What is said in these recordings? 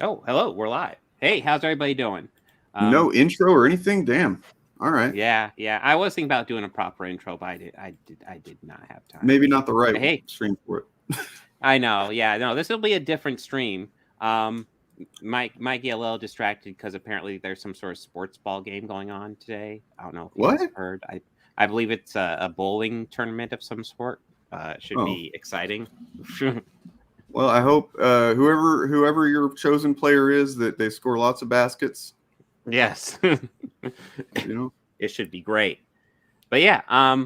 Oh, hello, we're live. Hey, how's everybody doing? No intro or anything? Damn. All right. Yeah. I was thinking about doing a proper intro, but I did not have time. Maybe not the right Hey, stream for it. I know. Yeah, no, this will be a different stream. Might get a little distracted because apparently there's some sort of sports ball game going on today. I don't know if you guys have heard. I believe it's a bowling tournament of some sort. It should be exciting. Well, I hope whoever your chosen player is, that they score lots of baskets. Yes. It should be great. But yeah,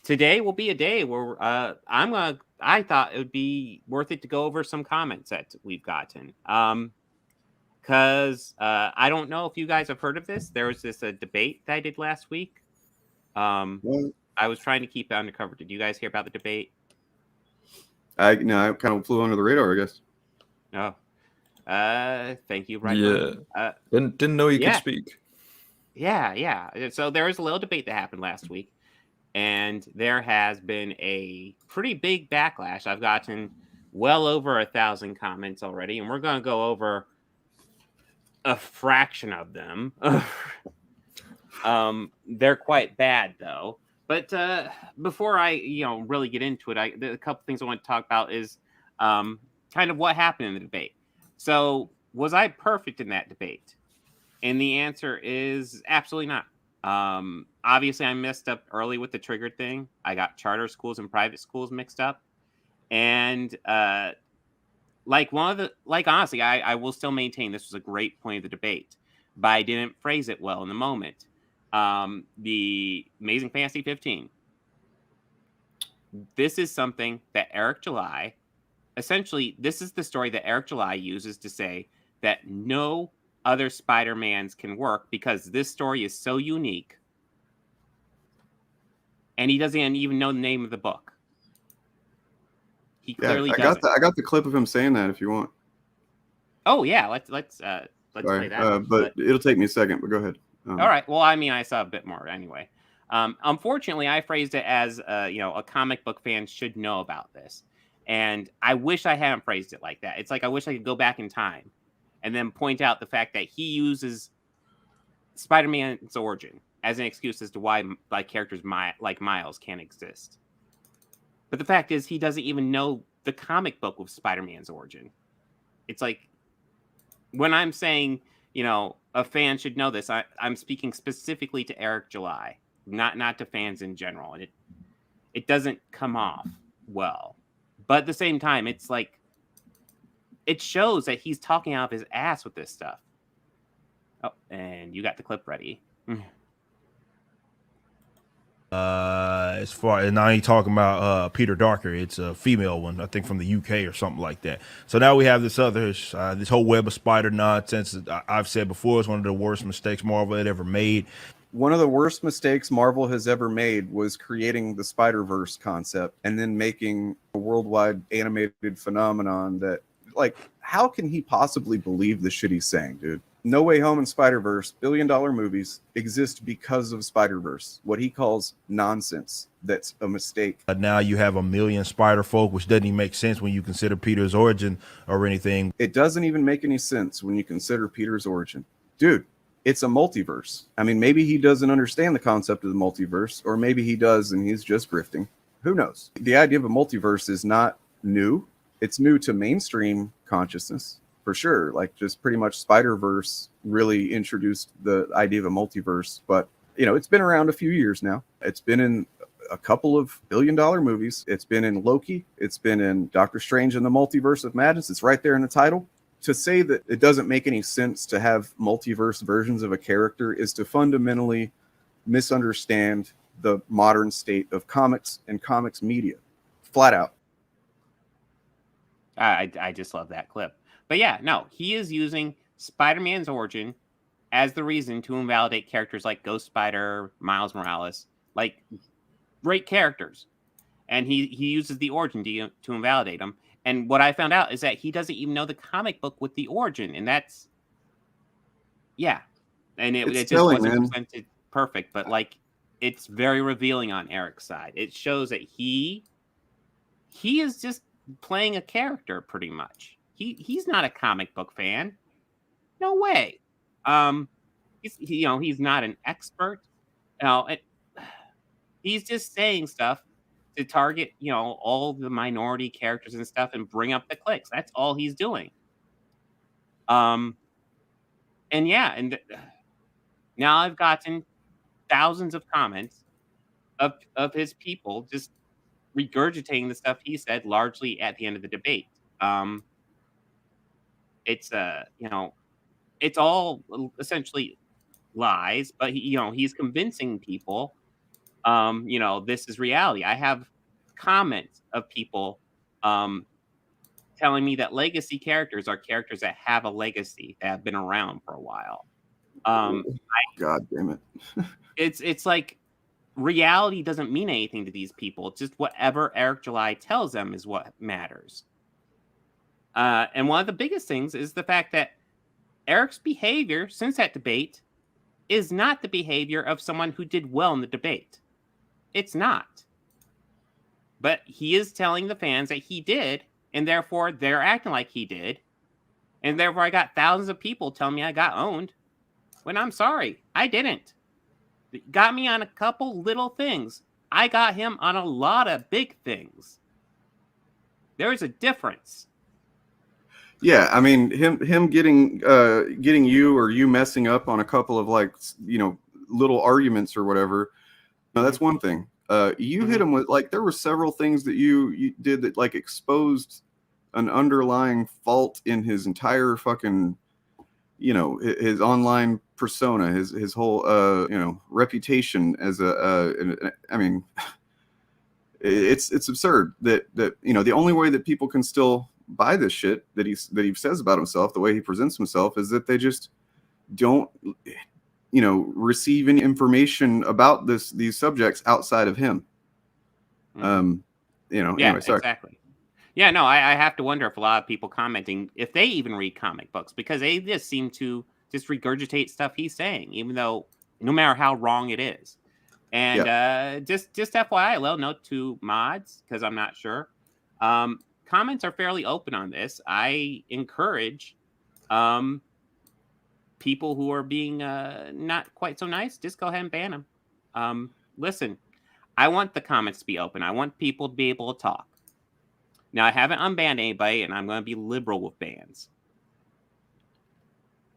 today will be a day where I thought it would be worth it to go over some comments that we've gotten. Because I don't know if you guys have heard of this. There was this debate that I did last week. I was trying to keep it undercover. Did you guys hear about the debate? I kind of flew under the radar, I guess. Oh, thank you. Right. Yeah. Didn't know you could speak. Yeah. So there was a little debate that happened last week, and there has been a pretty big backlash. I've gotten well over 1,000 comments already, and we're going to go over a fraction of them. They're quite bad, though. But before I, really get into it, a couple things I want to talk about is kind of what happened in the debate. So, was I perfect in that debate? And the answer is absolutely not. Obviously, I messed up early with the trigger thing. I got charter schools and private schools mixed up. And honestly, I will still maintain this was a great point of the debate, but I didn't phrase it well in the moment. The Amazing Fantasy 15. This is something that Eric July, essentially, this is the story that Eric July uses to say that no other Spider-Mans can work because this story is so unique. And he doesn't even know the name of the book. He clearly doesn't. I got the clip of him saying that if you want. Oh yeah, let's play that. But it'll take me a second, but go ahead. All right. Well, I mean, I saw a bit more anyway. Unfortunately, I phrased it as, a comic book fan should know about this. And I wish I hadn't phrased it like that. It's like I wish I could go back in time and then point out the fact that he uses Spider-Man's origin as an excuse as to why characters like Miles can't exist. But the fact is, he doesn't even know the comic book with Spider-Man's origin. It's like, when I'm saying, a fan should know this, I'm speaking specifically to Eric July, not to fans in general. And it doesn't come off well. But at the same time, it's like, it shows that he's talking out of his ass with this stuff. Oh, and you got the clip ready. As far as now, he talking about Peter Darker. It's a female one, I think, from the UK or something like that. So now we have this whole web of spider nonsense. I've said before, it's one of the worst mistakes Marvel had ever made. One of the worst mistakes Marvel has ever made was creating the Spider-Verse concept and then making a worldwide animated phenomenon that, how can he possibly believe the shit he's saying, dude? No Way Home and Spider-Verse, billion-dollar movies, exist because of Spider-Verse. What he calls nonsense. That's a mistake. Now you have a million spider folk, which doesn't even make sense when you consider Peter's origin or anything. It doesn't even make any sense when you consider Peter's origin. Dude, it's a multiverse. I mean, maybe he doesn't understand the concept of the multiverse, or maybe he does and he's just grifting. Who knows? The idea of a multiverse is not new. It's new to mainstream consciousness. For sure, just pretty much Spider-Verse really introduced the idea of a multiverse, but it's been around a few years now. It's been in a couple of billion-dollar movies. It's been in Loki. It's been in Doctor Strange and the Multiverse of Madness. It's right there in the title. To say that it doesn't make any sense to have multiverse versions of a character is to fundamentally misunderstand the modern state of comics and comics media, flat out. I just love that clip. But yeah, no, he is using Spider-Man's origin as the reason to invalidate characters like Ghost Spider, Miles Morales, great characters. And he uses the origin to invalidate them. And what I found out is that he doesn't even know the comic book with the origin. And that's, yeah. And it just wasn't presented perfect. But it's very revealing on Eric's side. It shows that he is just playing a character pretty much. He's not a comic book fan. No way. He's not an expert. It, he's just saying stuff to target, all the minority characters and stuff and bring up the clicks. That's all he's doing. And yeah, and now I've gotten thousands of comments of his people just regurgitating the stuff he said largely at the end of the debate. It's it's all essentially lies, but he's convincing people this is reality. I have comments of people telling me that legacy characters are characters that have a legacy, that have been around for a while. God damn it. It's like reality doesn't mean anything to these people. Just whatever Eric July tells them is what matters. And one of the biggest things is the fact that Eric's behavior since that debate is not the behavior of someone who did well in the debate. It's not. But he is telling the fans that he did, and therefore they're acting like he did. And therefore I got thousands of people telling me I got owned, when I'm sorry, I didn't. It got me on a couple little things. I got him on a lot of big things. There's a difference. Yeah, I mean, him getting you or you messing up on a couple of little arguments or whatever. No, that's one thing. You hit him with there were several things that you did that exposed an underlying fault in his entire fucking his online persona, his whole reputation as I mean, it's absurd that the only way that people can still buy this shit that he says about himself, the way he presents himself, is that they just don't receive any information about these subjects outside of him. Anyway, sorry. Exactly. Yeah, no, I have to wonder if a lot of people commenting, if they even read comic books, because they just seem to just regurgitate stuff he's saying, even though no matter how wrong it is. And just FYI, a little note to mods, because I'm not sure. Comments are fairly open on this. I encourage people who are being not quite so nice, just go ahead and ban them. Listen, I want the comments to be open. I want people to be able to talk. Now, I haven't unbanned anybody, and I'm going to be liberal with bans.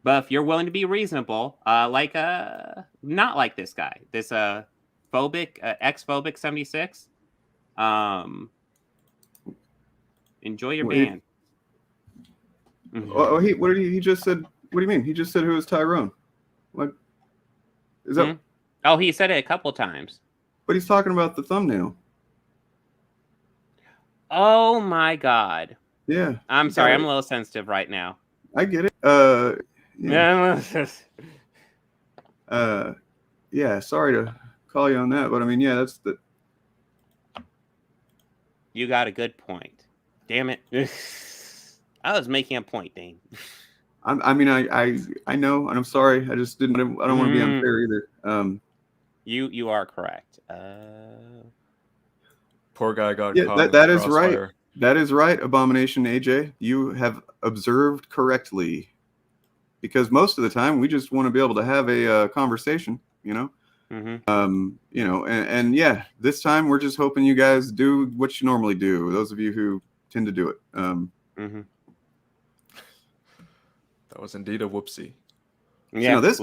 But if you're willing to be reasonable, not like this guy, this ex-phobic 76, enjoy your ban. Oh, he just said? What do you mean? He just said who was Tyrone? What is that? Oh, he said it a couple times. But he's talking about the thumbnail. Oh my God. Yeah. I'm sorry. I'm a little sensitive right now. I get it. Yeah. Sorry to call you on that, but I mean, yeah, that's the. You got a good point. Damn it. I was making a point, Dane. I mean, I know, and I'm sorry. I just didn't. I don't want to be unfair either. You are correct. Poor guy got caught. That is right. That is right, Abomination AJ. You have observed correctly. Because most of the time we just want to be able to have a conversation, and yeah, this time we're just hoping you guys do what you normally do. Those of you who tend to do it. That was indeed a whoopsie. Yeah, this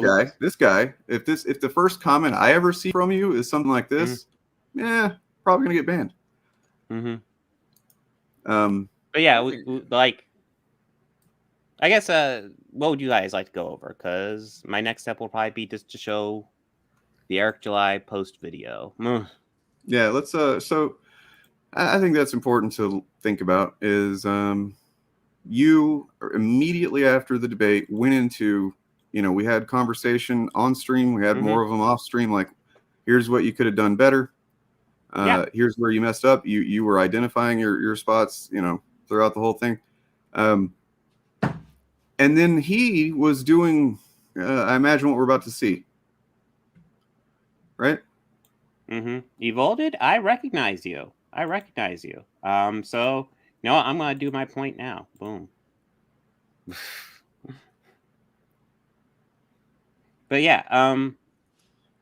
guy. If the first comment I ever see from you is something like this, probably gonna get banned. But yeah, I guess, what would you guys like to go over? Because my next step will probably be just to show the Eric July post video. Yeah, let's. So I think that's important to think about. Is you immediately after the debate went into, we had conversation on stream. We had more of them off stream. Like, here's what you could have done better. Here's where you messed up. You were identifying your spots, throughout the whole thing. And then he was doing, I imagine what we're about to see. Right? Evolved, I recognize you. So, I'm going to do my point now. Boom. But yeah,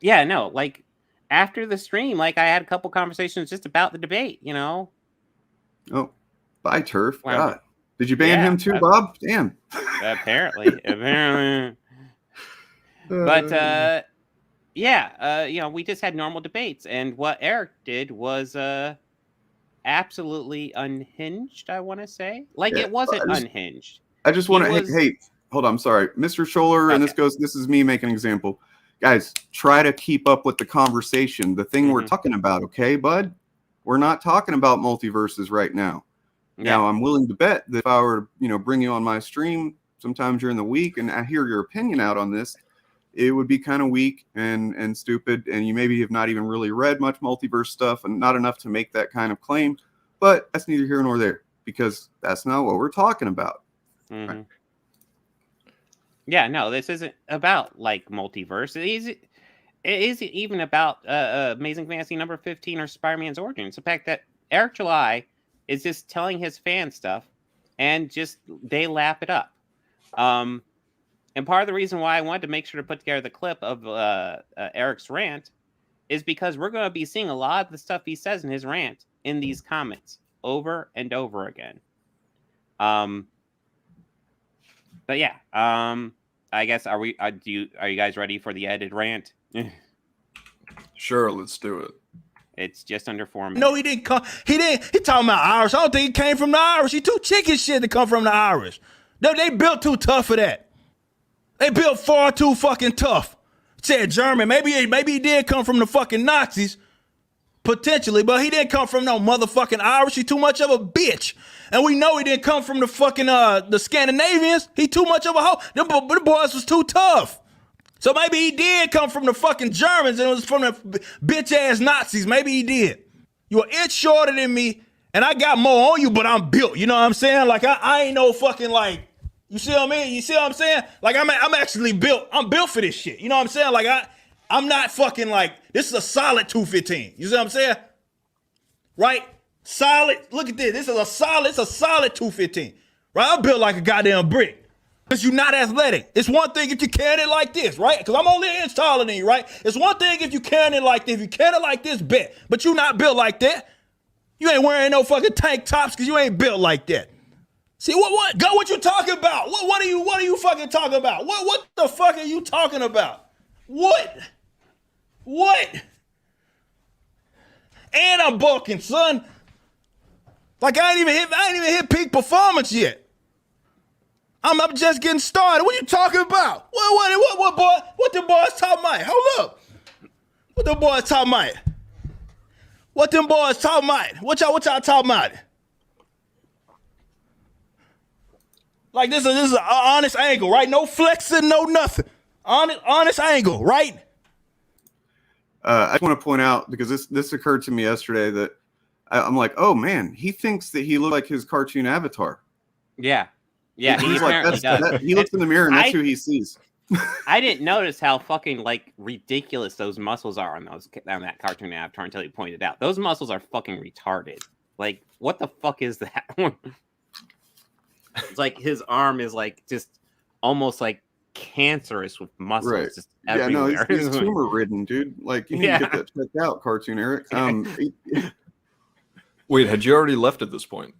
no, like after the stream, like I had a couple conversations just about the debate, you know. Oh, bye, Turf. Wow. God. Did you ban him too, Bob? Damn. Apparently. But yeah, you know, we just had normal debates, and what Eric did was absolutely unhinged, I want to say. Like, Yeah, it wasn't unhinged. I just want to, was- hey, hold on, I'm sorry. Mr. Scholler, and this is me making an example. Guys, try to keep up with the conversation, the thing we're talking about, okay, bud? We're not talking about multiverses right now. Yeah. Now, I'm willing to bet that if I were to, you know, bring you on my stream sometime during the week and I hear your opinion out on this, it would be kind of weak and stupid, and you maybe have not even really read much multiverse stuff and not enough to make that kind of claim. But that's neither here nor there, because that's not what we're talking about. Right? Yeah, no, this isn't about like multiverse. It isn't even about Amazing Fantasy number 15 or Spider-Man's origins. The fact that Eric July is just telling his fan stuff and just they lap it up. And part of the reason why I wanted to make sure to put together the clip of Eric's rant is because we're going to be seeing a lot of the stuff he says in his rant in these comments over and over again. But yeah, I guess are you guys ready for the edited rant? Sure, let's do it. It's just under 4 minutes. No, he didn't come. He talking about Irish. I don't think he came from the Irish. He too chicken shit to come from the Irish. They built too tough for that. They built far too fucking tough. Said German. Maybe he did come from the fucking Nazis, potentially, but he didn't come from no motherfucking Irish. He too much of a bitch. And we know he didn't come from the fucking the Scandinavians. He too much of a hoe. The boys was too tough. So maybe he did come from the fucking Germans and it was from the bitch ass Nazis. Maybe he did. You an inch shorter than me, and I got more on you, but I'm built. You know what I'm saying? Like I ain't no fucking like. You see what I mean? You see what I'm saying? Like I'm actually built. I'm built for this shit. You know what I'm saying? Like I'm not fucking like, this is a solid 215. You see what I'm saying? Right? Solid. Look at this. It's a solid 215. Right? I'm built like a goddamn brick. Because you're not athletic. It's one thing if you carry it like this, right? Because I'm only an inch taller than you, right? It's one thing if you carry it like this. If you carry it like this, bet. But you not built like that. You ain't wearing no fucking tank tops because you ain't built like that. See, what? Go what you talking about? What are you fucking talking about? What the fuck are you talking about? What? And I'm bulking, son. Like I ain't even hit peak performance yet. I'm just getting started. What are you talking about? What boy? What the boys talking about? Hold up. What the boys talking about? What them boys talking about? What y'all talking about? Like this is an honest angle, right? No flexing, no nothing. Honest angle, right? I just want to point out, because this occurred to me yesterday, that I'm like, oh man, he thinks that he looked like his cartoon avatar. Yeah, he like, apparently does. He looks in the mirror and that's who he sees. I didn't notice how fucking like ridiculous those muscles are on that cartoon avatar until you pointed out. Those muscles are fucking retarded. Like, what the fuck is that? It's like his arm is like just almost like cancerous with muscles. Right. Just everywhere. Yeah, no, he's tumor ridden, dude. Like, you need to get that checked out, cartoon Eric. Wait, had you already left at this point?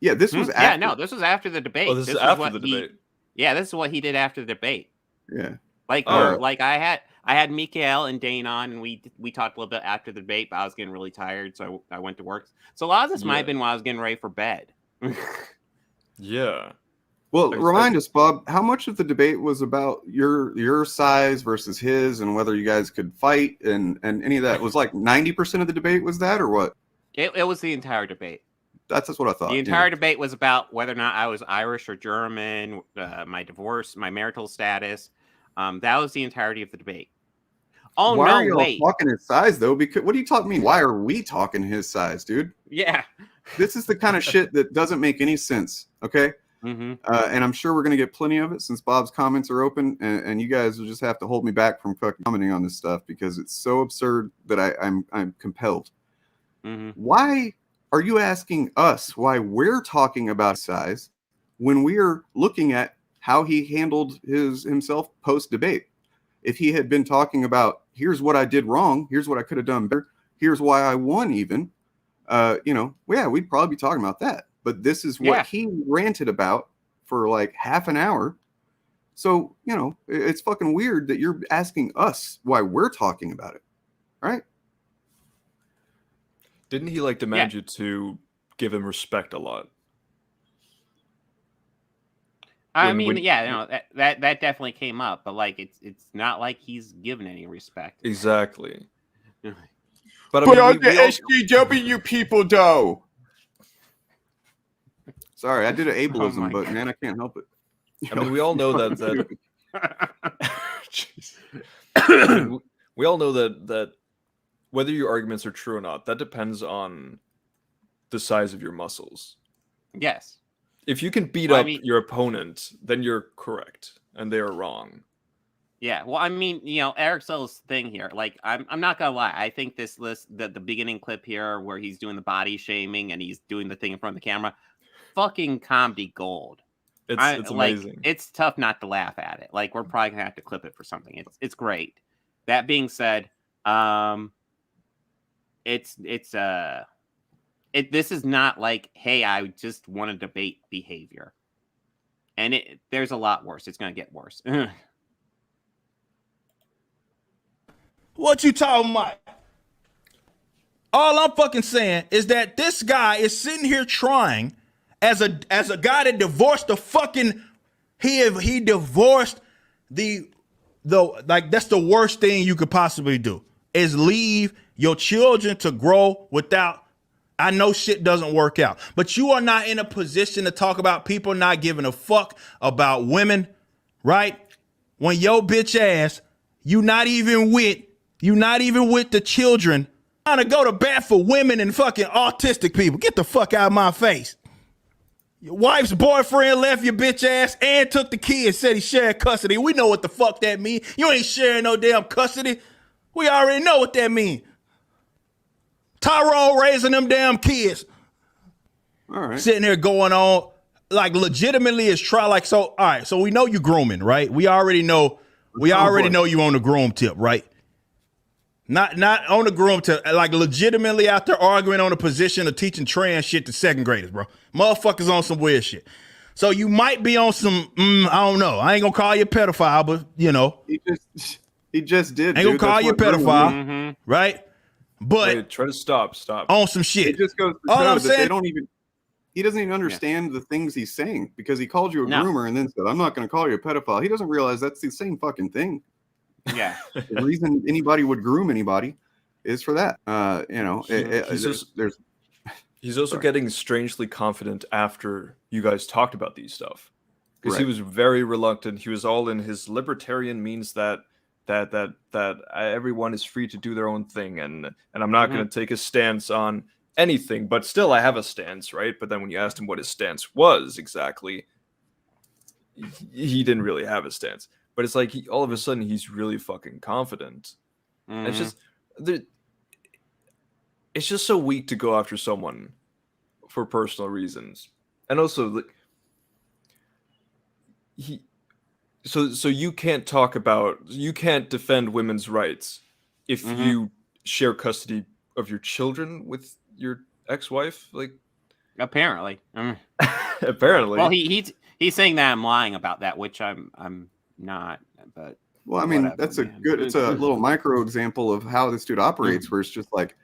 Yeah, this was after. Yeah, no, this was after the debate. Oh, this is after the debate. Yeah, this is what he did after the debate. Yeah. Like, like I had Mikael and Dane on, and we talked a little bit after the debate, but I was getting really tired, so I went to work. So a lot of this might have been while I was getting ready for bed. Yeah. Well, remind us, Bob, how much of the debate was about your size versus his, and whether you guys could fight, and any of that? Was like 90% of the debate was that, or what? It was the entire debate. That's what I thought. The entire debate was about whether or not I was Irish or German, my divorce, my marital status. That was the entirety of the debate. Oh, why are no, you talking his size, though? Because what do you talk me? Why are we talking his size, dude? Yeah. This is the kind of shit that doesn't make any sense, okay? Mm-hmm. And I'm sure we're going to get plenty of it since Bob's comments are open, and you guys will just have to hold me back from commenting on this stuff because it's so absurd that I'm compelled. Mm-hmm. Why are you asking us why we're talking about size when we are looking at how he handled himself post debate. If he had been talking about, here's what I did wrong, here's what I could have done better, here's why I won, even, we'd probably be talking about that. But this is what he ranted about for like half an hour. So, it's fucking weird that you're asking us why we're talking about it, right? Didn't he like demand you to give him respect a lot? That definitely came up, but like it's not like he's given any respect. Exactly. But on the SJW people, though. Sorry, I did an ableism, but man, I can't help it. I mean, we all know that. We all know that whether your arguments are true or not, that depends on the size of your muscles. Yes. If you can beat up your opponent, then you're correct, and they are wrong. Yeah, well, I mean, Eric So's thing here, like, I'm not gonna lie, I think this list, the beginning clip here where he's doing the body shaming and he's doing the thing in front of the camera, fucking comedy gold. It's amazing. Like, it's tough not to laugh at it. Like, we're probably gonna have to clip it for something. It's great. That being said, this is not like, hey, I just want to debate behavior, and there's a lot worse. It's gonna get worse. What you talking about? All I'm fucking saying is that this guy is sitting here trying, as a guy that divorced the fucking, he divorced the like, that's the worst thing you could possibly do, is leave your children to grow without. I know shit doesn't work out, but you are not in a position to talk about people not giving a fuck about women, right? When your bitch ass, you not even with the children, trying to go to bat for women and fucking autistic people. Get the fuck out of my face. Your wife's boyfriend left your bitch ass and took the kids, said he shared custody. We know what the fuck that mean. You ain't sharing no damn custody. We already know what that mean. Tyrone raising them damn kids. All right. Sitting there going on, like, legitimately is try, like, so, all right, so we know you grooming, right? We already know you on the groom tip, right? Not on the groom tip, like, legitimately out there arguing on a position of teaching trans shit to second graders, bro. Motherfuckers on some weird shit. So you might be on some, I don't know. I ain't gonna call you a pedophile, but, He just did. Ain't gonna call you a pedophile, right? But wait, try to stop on some shit. It just goes to show that he doesn't even understand the things he's saying, because he called you a groomer and then said, I'm not going to call you a pedophile. He doesn't realize that's the same fucking thing. Yeah. The reason anybody would groom anybody is for that. He's also getting strangely confident after you guys talked about these stuff, because he was very reluctant. He was all in his libertarian means that everyone is free to do their own thing, and I'm not going to take a stance on anything, but still I have a stance, right? But then when you asked him what his stance was exactly, he didn't really have a stance. But it's like all of a sudden he's really fucking confident. It's just so weak to go after someone for personal reasons, and also like So you can't defend women's rights if you share custody of your children with your ex-wife, like, apparently. Apparently. Well, he's saying that I'm lying about that, which I'm not. But well, I mean, that's it's a little micro example of how this dude operates, where it's just like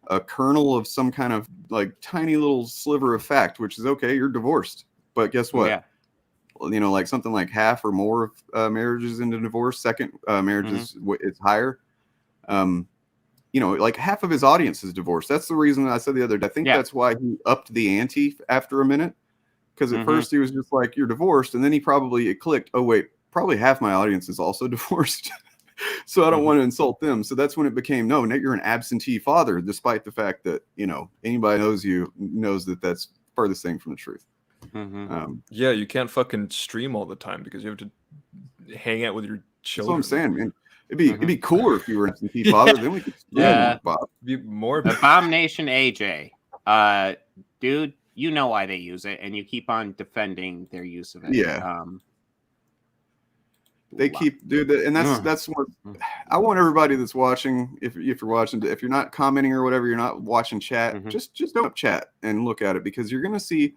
a kernel of some kind of like tiny little sliver of fact, which is okay, you're divorced, but guess what? Yeah. Like something like half or more of marriages into divorce, second marriages, it's higher. Like half of his audience is divorced. That's the reason I said the other day. I think that's why he upped the ante after a minute. Because at first he was just like, you're divorced. And then it clicked. Oh, wait, probably half my audience is also divorced. So I don't want to insult them. So that's when it became, no, you're an absentee father, despite the fact that, anybody knows you knows that that's furthest thing from the truth. Yeah, you can't fucking stream all the time because you have to hang out with your children. That's what I'm saying, man. It'd be cooler if you were an absentee father. Then we could be more. Abomination AJ, dude, you know why they use it, and you keep on defending their use of it. Yeah. They keep and that's what I want everybody that's watching. If you're watching, if you're not commenting or whatever, you're not watching chat. Just open up chat and look at it, because you're going to see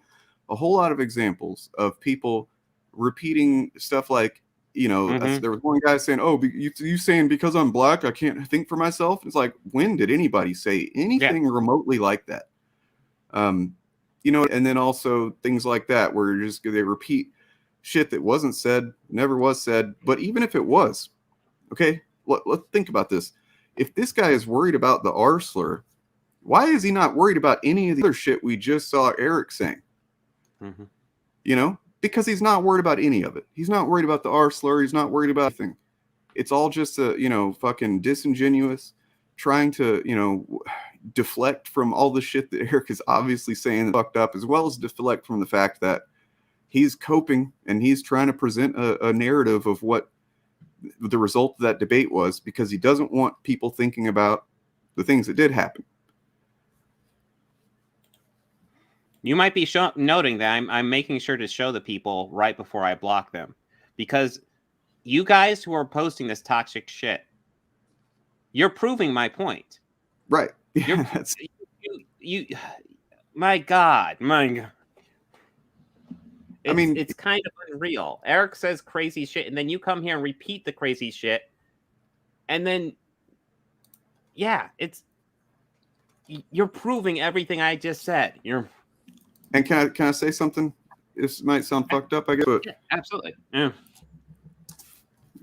a whole lot of examples of people repeating stuff like, you know, there was one guy saying, "Oh, you saying because I'm black I can't think for myself?" It's like, when did anybody say anything remotely like that? You know, and then also things like that where they repeat shit that wasn't said, never was said. But even if it was, okay, let's think about this. If this guy is worried about the R slur, why is he not worried about any of the other shit we just saw Eric saying? You know, because he's not worried about any of it. He's not worried about the R slur. He's not worried about anything. It's all just you know, fucking disingenuous, trying to, you know, deflect from all the shit that Eric is obviously saying fucked up, as well as deflect from the fact that he's coping and he's trying to present a narrative of what the result of that debate was, because he doesn't want people thinking about the things that did happen. You might be noting that I'm making sure to show the people right before I block them, because you guys who are posting this toxic shit, you're proving my point. Right. You my God. I mean, it's kind of unreal. Eric says crazy shit, and then you come here and repeat the crazy shit, and then, yeah, you're proving everything I just said. And can I say something? This might sound fucked up, I guess, but absolutely. Yeah.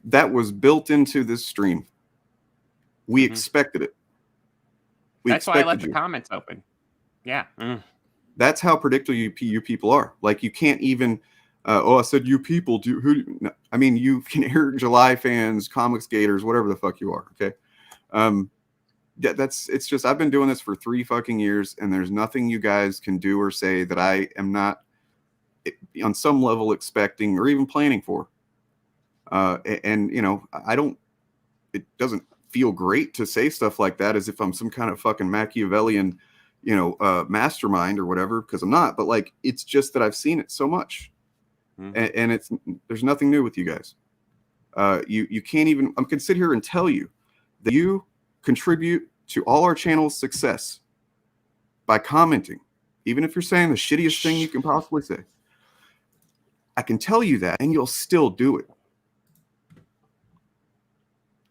That was built into this stream. We expected it. That's why I left the comments open. Yeah. That's how predictable you people are. Like, you can't even, I said you people. No, I mean, you can hear July fans, comics gators, whatever the fuck you are. Okay. It's just, I've been doing this for 3 fucking years, and there's nothing you guys can do or say that I am not on some level expecting or even planning for. And you know, it doesn't feel great to say stuff like that as if I'm some kind of fucking Machiavellian, you know, mastermind or whatever, because I'm not. But like, it's just that I've seen it so much, and there's nothing new with you guys. You can't even. I can sit here and tell you that you contribute to all our channel's success by commenting, even if you're saying the shittiest thing you can possibly say. I can tell you that, and you'll still do it.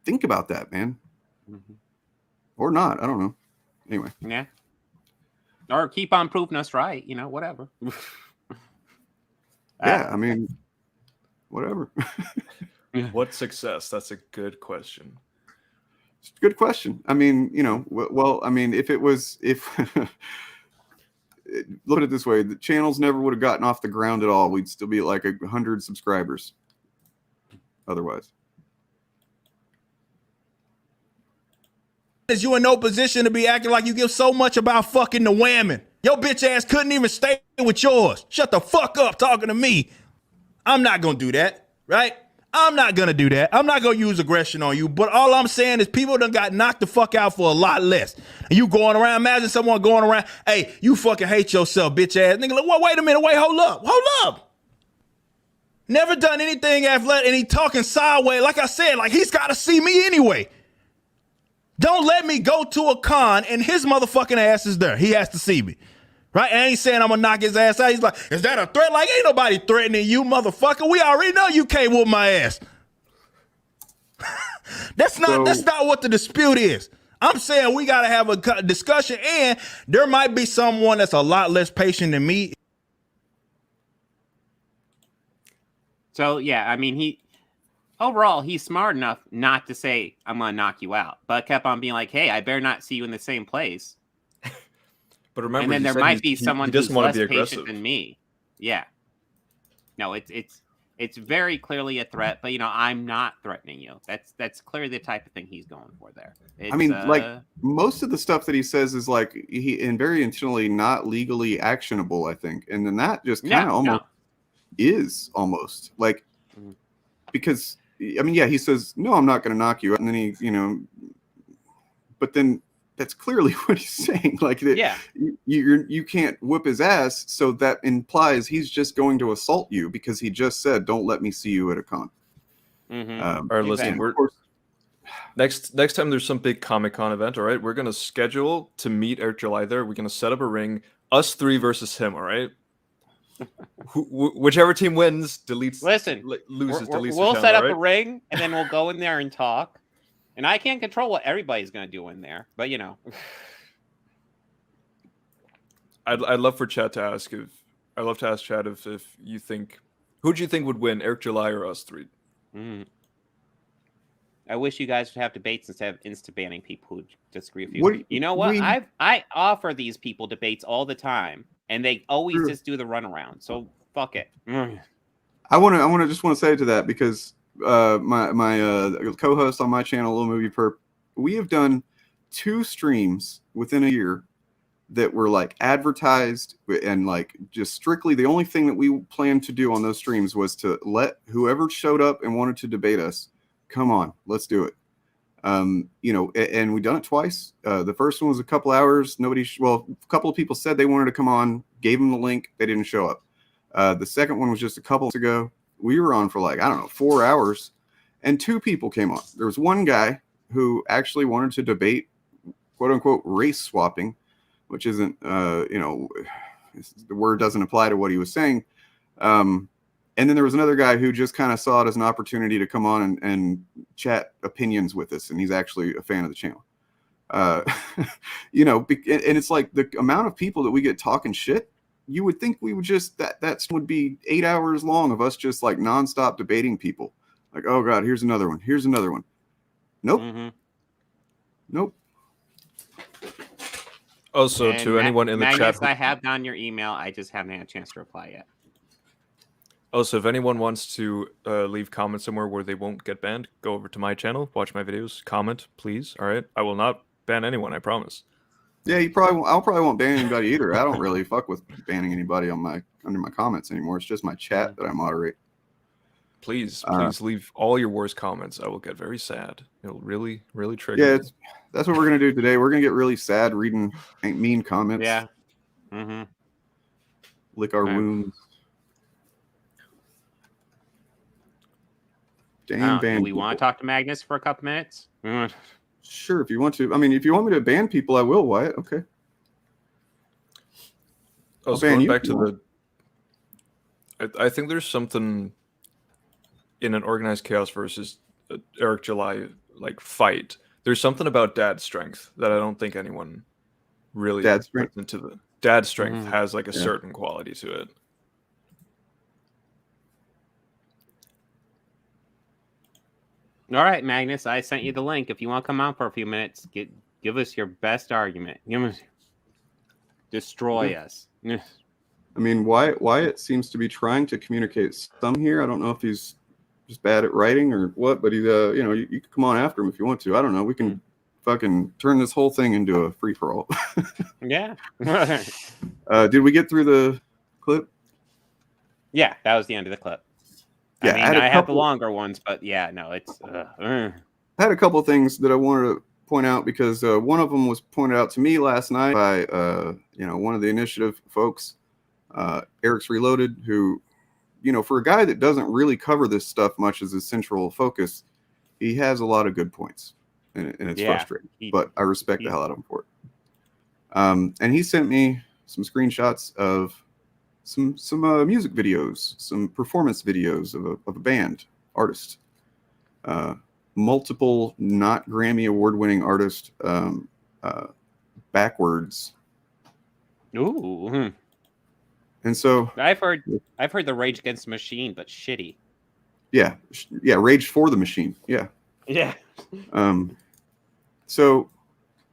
Think about that, man. Or not. I don't know. Anyway. Yeah. Or keep on proving us right. You know, whatever. Yeah, I mean, whatever. What success? That's a good question. It's a good question. I mean, you know, well, I mean, if look at it this way, the channels never would have gotten off the ground at all. We'd still be at like 100 subscribers otherwise. You in no position to be acting like you give so much about fucking the women. Your bitch ass couldn't even stay with yours. Shut the fuck up talking to me. I'm not gonna do that, right? I'm not gonna do that. I'm not gonna use aggression on you, but all I'm saying is people done got knocked the fuck out for a lot less. And you going around, imagine someone going around, hey, you fucking hate yourself, bitch ass. Nigga, like, wait a minute, hold up. Never done anything athletic, and he talking sideways. Like I said, like he's gotta see me anyway. Don't let me go to a con and his motherfucking ass is there. He has to see me. Right? I ain't saying I'm gonna knock his ass out. He's like, is that a threat? Like, ain't nobody threatening you, motherfucker. We already know you can't whoop my ass. That's not what the dispute is. I'm saying we gotta have a discussion, and there might be someone that's a lot less patient than me. So yeah, I mean, overall, he's smart enough not to say, I'm going to knock you out, but kept on being like, hey, I better not see you in the same place. But remember, and then there might be someone who's less patient aggressive than me. Yeah. No, it's very clearly a threat, but, you know, I'm not threatening you. That's clearly the type of thing he's going for there. I mean, like, most of the stuff that he says is, like, and very intentionally not legally actionable, I think. And then that just kind of is almost. Like, because... I mean, yeah, he says, no, I'm not going to knock you out. And then he, you know, but then that's clearly what he's saying. Like, that you can't whip his ass. So that implies he's just going to assault you because he just said, don't let me see you at a con. Mhm. All right, listen, Exactly. we're next time there's some big Comic-Con event, all right? We're gonna schedule to meet Eric July there. We're gonna set up a ring, us three versus him, all right? Whichever team wins deletes Listen, loses deletes the we'll channel, set all up a right? ring, and then we'll go in there and talk. And I can't control what everybody's gonna do in there, but I'd love for Chad to ask I'd love to ask Chad if you think who do you think would win, Eric July or us three? Mm. I wish you guys would have debates instead of insta banning people who disagree with you. What- You know what? we- I offer these people debates all the time, and they always Sure. just do the runaround. So fuck it. Mm. I want to say to that, because my co-host on my channel, Little Movie Perp, we have done 2 streams within a year that were like advertised, and like just strictly the only thing that we planned to do on those streams was to let whoever showed up and wanted to debate us come on, let's do it. And we've done it twice. The first one was a couple hours. A couple of people said they wanted to come on, gave them the link, they didn't show up. The second one was just a couple months ago. We were on for 4 hours, and 2 people came on. There was one guy who actually wanted to debate, quote unquote, race swapping, which isn't, the word doesn't apply to what he was saying. And then there was another guy who just kind of saw it as an opportunity to come on and chat opinions with us, and he's actually a fan of the channel. And it's like the amount of people that we get talking shit. You would think we would just that would be 8 hours long of us just like nonstop debating people. Like, oh god, here's another one. Here's another one. Nope. Mm-hmm. Nope. Also, And to anyone in the Magnus, chat, I have gotten your email. I just haven't had a chance to reply yet. also if anyone wants to leave comments somewhere where they won't get banned, go over to my channel, watch my videos, comment, please. All right, I will not ban anyone, I promise. Yeah, I'll probably won't ban anybody either. I don't really fuck with banning anybody under my comments anymore. It's just my chat that I moderate. Please leave all your worst comments. I will get very sad. It'll really, really trigger. Yeah, me. that's what we're gonna do today. We're gonna get really sad reading mean comments. Yeah. Mm-hmm. Lick our Right. wounds. Damn, Do ban we want to talk to Magnus for a couple minutes? Sure, if you want to. I mean, if you want me to ban people, I will, Wyatt. Okay. Oh, so ban going you back if you to I think there's something in an organized chaos versus Eric July fight. There's something about dad strength that I don't think anyone really Dad strength? puts into the dad strength has a Yeah. certain quality to it. All right, Magnus, I sent you the link. If you want to come on for a few minutes, give us your best argument. Destroy us. I mean, Wyatt seems to be trying to communicate some here. I don't know if he's just bad at writing or what, but he's you can come on after him if you want to. I don't know. We can fucking turn this whole thing into a free for all. Yeah. Did we get through the clip? Yeah, that was the end of the clip. Yeah, I have the longer ones, but yeah, no, it's. I had a couple of things that I wanted to point out, because one of them was pointed out to me last night by one of the initiative folks, Eric's Reloaded, who, for a guy that doesn't really cover this stuff much as his central focus, he has a lot of good points, and it's frustrating. But I respect the hell out of him for it. And he sent me some screenshots of some music videos, some performance videos of a band artist, multiple not Grammy award-winning artist, backwards. Ooh. And so I've heard the Rage Against the Machine, but shitty. Yeah, Rage for the Machine. Yeah. Yeah. So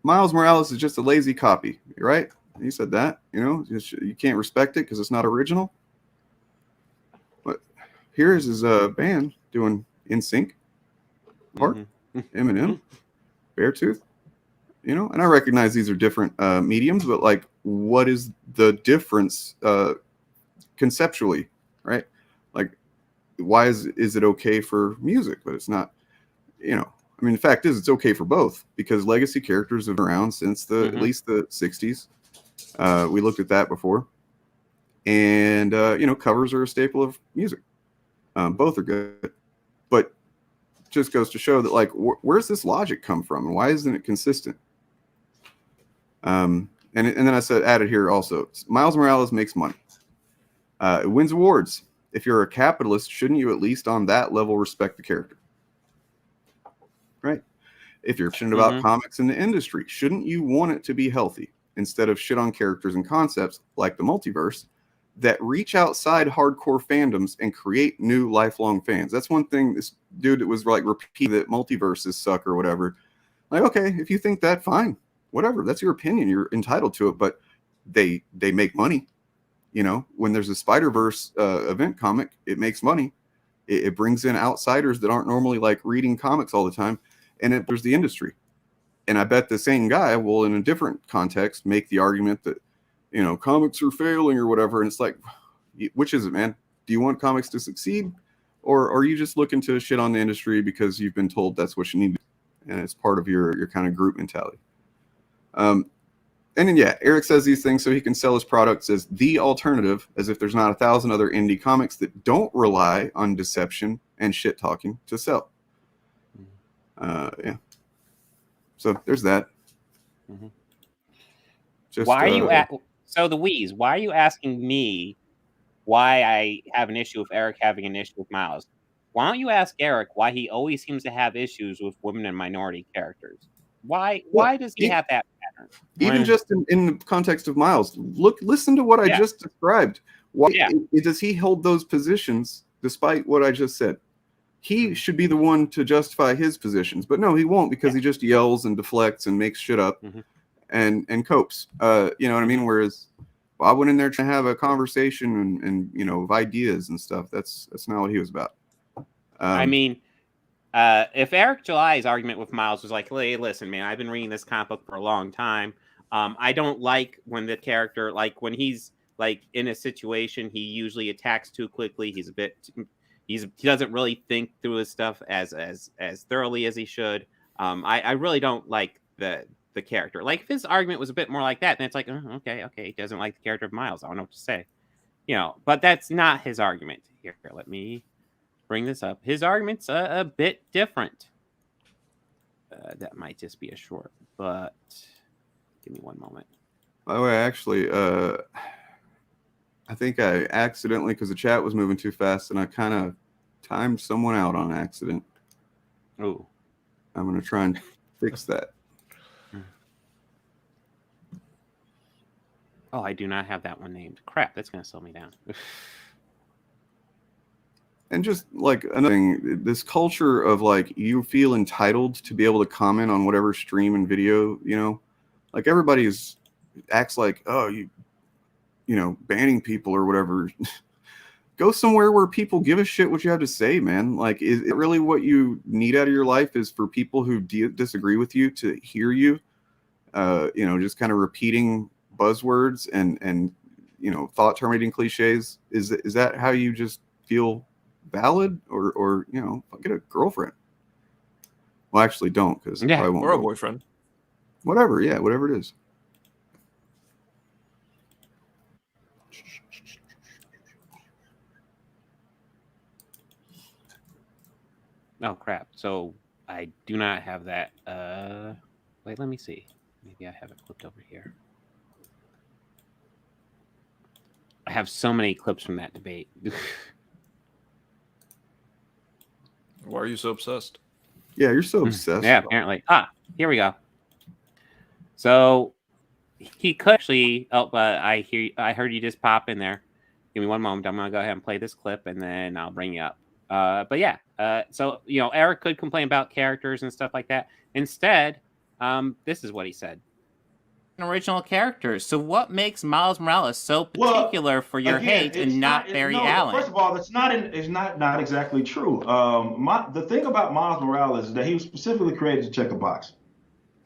Miles Morales is just a lazy copy, right? He said that, you can't respect it because it's not original. But here's his band doing In Sync, Heart, Eminem, Beartooth, and I recognize these are different mediums, but what is the difference conceptually, right? Why is it okay for music, but it's not, the fact is it's okay for both, because legacy characters have been around since at least the 60s. We looked at that before. And, covers are a staple of music. Both are good. But just goes to show that, like, where's this logic come from, and why isn't it consistent? And then I added here also, Miles Morales makes money. It wins awards. If you're a capitalist, shouldn't you at least on that level respect the character? Right? If you're passionate about comics in the industry, shouldn't you want it to be healthy instead of shit on characters and concepts like the multiverse that reach outside hardcore fandoms and create new lifelong fans? That's one thing this dude that was like repeating that multiverses suck or whatever. Like, okay, if you think that, fine, whatever. That's your opinion. You're entitled to it, but they make money. You know, when there's a Spider-Verse event comic, it makes money. It brings in outsiders that aren't normally like reading comics all the time, and there's the industry. And I bet the same guy will, in a different context, make the argument that, you know, comics are failing or whatever. And it's like, which is it, man? Do you want comics to succeed, or are you just looking to shit on the industry because you've been told that's what you need to do, and it's part of your kind of group mentality? And then, yeah, Eric says these things so he can sell his products as the alternative, as if there's not 1,000 other indie comics that don't rely on deception and shit talking to sell. Yeah. So there's that. Just, why are you so the Wheeze? Why are you asking me why I have an issue with Eric having an issue with Miles? Why don't you ask Eric why he always seems to have issues with women and minority characters? Why does he have that pattern? Even just in the context of Miles, listen to what I just described. Why does he hold those positions despite what I just said? He should be the one to justify his positions, but no, he won't, because he just yells and deflects and makes shit up and copes. You know what I mean? Whereas I went in there to have a conversation and you know, of ideas and stuff. That's not what he was about. I mean, if Eric July's argument with Miles was like, hey, listen, man, I've been reading this comic book for a long time. I don't like when the character, like when he's like in a situation, he usually attacks too quickly. He's a bit, he doesn't really think through his stuff as thoroughly as he should. I really don't like the character. Like if his argument was a bit more like that, then it's like, okay, he doesn't like the character of Miles. I don't know what to say, you know. But that's not his argument. Here, let me bring this up. His argument's a bit different. That might just be a short, but give me one moment. By the way, actually, I think I accidentally, because the chat was moving too fast, and I kind of timed someone out on accident. Oh. I'm going to try and fix that. Oh, I do not have that one named. Crap, that's going to slow me down. And just like another thing, this culture of like you feel entitled to be able to comment on whatever stream and video, you know, like everybody acts like, oh, you know, banning people or whatever. Go somewhere where people give a shit what you have to say, man. Like, is it really what you need out of your life is for people who disagree with you to hear you, you know, just kind of repeating buzzwords and you know, thought terminating cliches? Is that how you just feel valid, or you know, get a girlfriend? Well, actually don't, because I won't, or a boyfriend, whatever it is. Oh crap, so I do not have that. Wait, let me see, maybe I have it clipped over here. I have so many clips from that debate. Why are you so obsessed? Yeah, you're so obsessed. Yeah, apparently. Here we go. So he could actually. Oh, but I heard you just pop in there. Give me one moment. I'm gonna go ahead and play this clip, and then I'll bring you up. But yeah. So you know, Eric could complain about characters and stuff like that. Instead, this is what he said. Original characters. So what makes Miles Morales so particular for your hate and not Barry Allen? First of all, it's not exactly true. The thing about Miles Morales is that he was specifically created to check a box.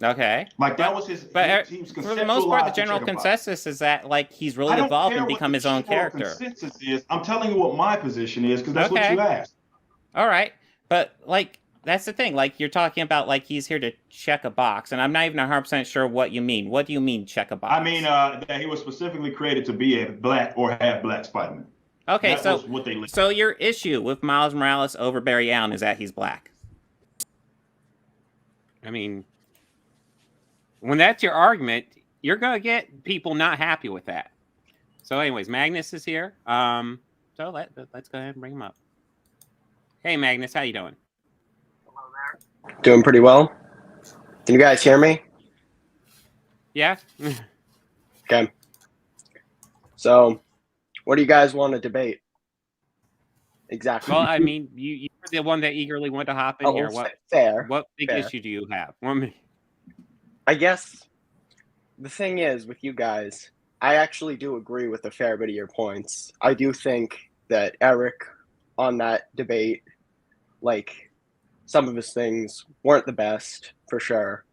Okay. Like that was his. But he was for the most part, the general consensus is that like he's really evolved and become his own character. Consensus is. I'm telling you what my position is because that's what you asked. All right, but like. That's the thing. Like, you're talking about, like, he's here to check a box. And I'm not even 100% sure what you mean. What do you mean, check a box? I mean, that he was specifically created to be a black or have black Spider-Man. Okay, so your issue with Miles Morales over Barry Allen is that he's black. I mean, when that's your argument, you're gonna get people not happy with that. So, anyways, Magnus is here. So let's go ahead and bring him up. Hey, Magnus, how you doing? Doing pretty well. Can you guys hear me? Yeah. Okay. So, what do you guys want to debate? Exactly. Well, I mean, you're the one that eagerly wanted to hop in here. Fair. What big fair. issue do you have? I guess the thing is with you guys, I actually do agree with a fair bit of your points. I do think that Eric on that debate, like, some of his things weren't the best for sure.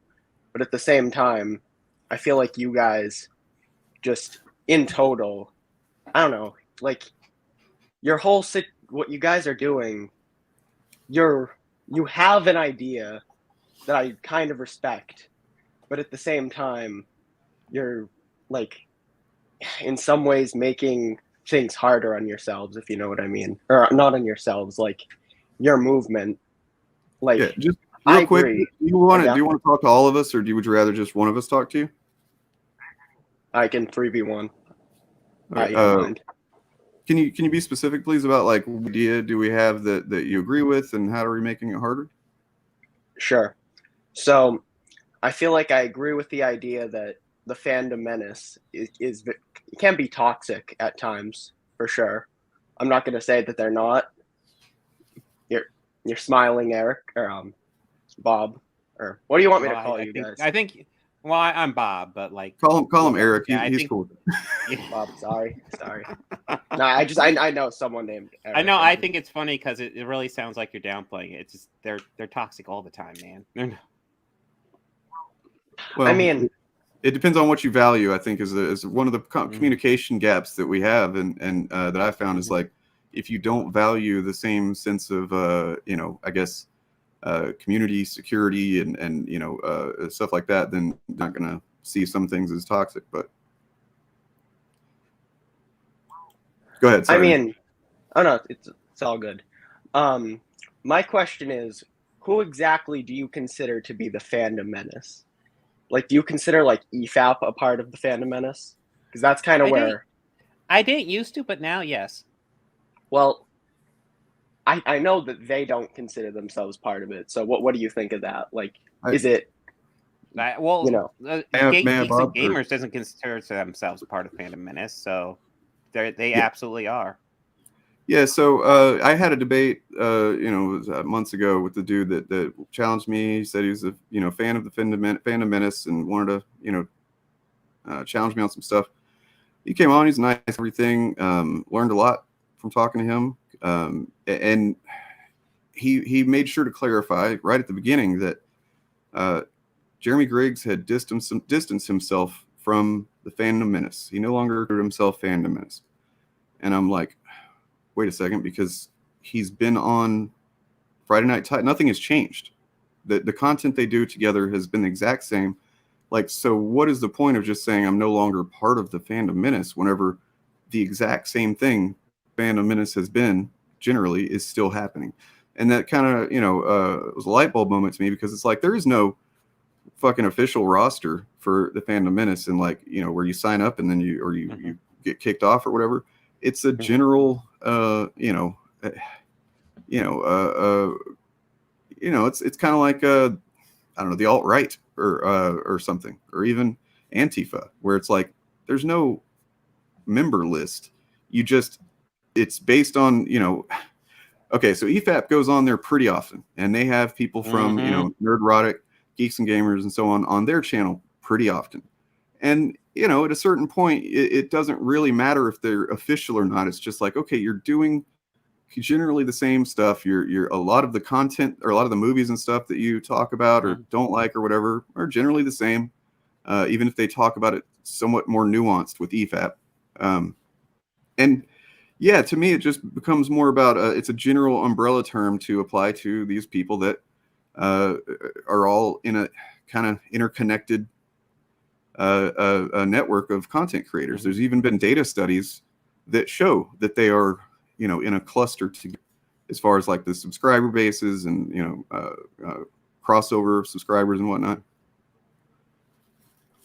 But at the same time, I feel like you guys just in total, I don't know, like your whole what you guys are doing, you have an idea that I kind of respect, but at the same time, you're like in some ways making things harder on yourselves, if you know what I mean, or not on yourselves, like your movement. Like, Yeah, just real quick, agree. do you want to talk to all of us, or would you rather just one of us talk to you? I can 3v1. Right, You don't mind. Can you be specific, please, about like what idea do we have that you agree with, and how are we making it harder? Sure. So, I feel like I agree with the idea that the fandom menace is can be toxic at times, for sure. I'm not going to say that they're not. You're smiling, Eric, or Bob, or what do you want me to call you guys? I think. Well, I'm Bob, but like call him Eric. Yeah, he's cool. Bob, sorry. No, I know someone named Eric. I know. I think it's funny because it really sounds like you're downplaying it. It's just they're toxic all the time, man. Well, I mean, it depends on what you value. I think is one of the communication gaps that we have, and that I found is like if you don't value the same sense of I guess community security and stuff like that, then you're not gonna see some things as toxic. But go ahead. Sorry. I mean, oh no, it's all good. My question is, who exactly do you consider to be the fandom menace? Like, do you consider like EFAP a part of the fandom menace? Because that's kind of where I didn't used to, but now yes. Well, I know that they don't consider themselves part of it. So what do you think of that? Like, is it? Well, you know, Geeks and Gamers doesn't consider themselves part of Fandom Menace, so they absolutely are. Yeah. So I had a debate, months ago with the dude that challenged me. He said he was a fan of the Fandom Menace and wanted to challenge me on some stuff. He came on. He's nice, everything. Learned a lot from talking to him. And he made sure to clarify right at the beginning that Jeremy Griggs had distanced himself from the Fandom Menace. He no longer considered himself Fandom Menace. And I'm like, wait a second, because he's been on Friday Night Tide. Nothing has changed. The content they do together has been the exact same. Like, so what is the point of just saying I'm no longer part of the Fandom Menace whenever the exact same thing Fandom Menace has been generally is still happening? And that kind of was a light bulb moment to me, because it's like there is no fucking official roster for the Fandom Menace, and like where you sign up and then you get kicked off or whatever. It's a general it's kind of like I don't know, the alt-right or something, or even Antifa, where it's like there's no member list. It's based on okay, so EFAP goes on there pretty often, and they have people from Nerdrotic, Geeks and Gamers, and so on their channel pretty often. And at a certain point, it doesn't really matter if they're official or not. It's just like, okay, you're doing generally the same stuff. You're a lot of the content or a lot of the movies and stuff that you talk about or don't like or whatever are generally the same, even if they talk about it somewhat more nuanced with EFAP. And yeah, to me, it just becomes more about it's a general umbrella term to apply to these people that are all in a kind of interconnected a network of content creators. There's even been data studies that show that they are, in a cluster together as far as like the subscriber bases and, crossover subscribers and whatnot.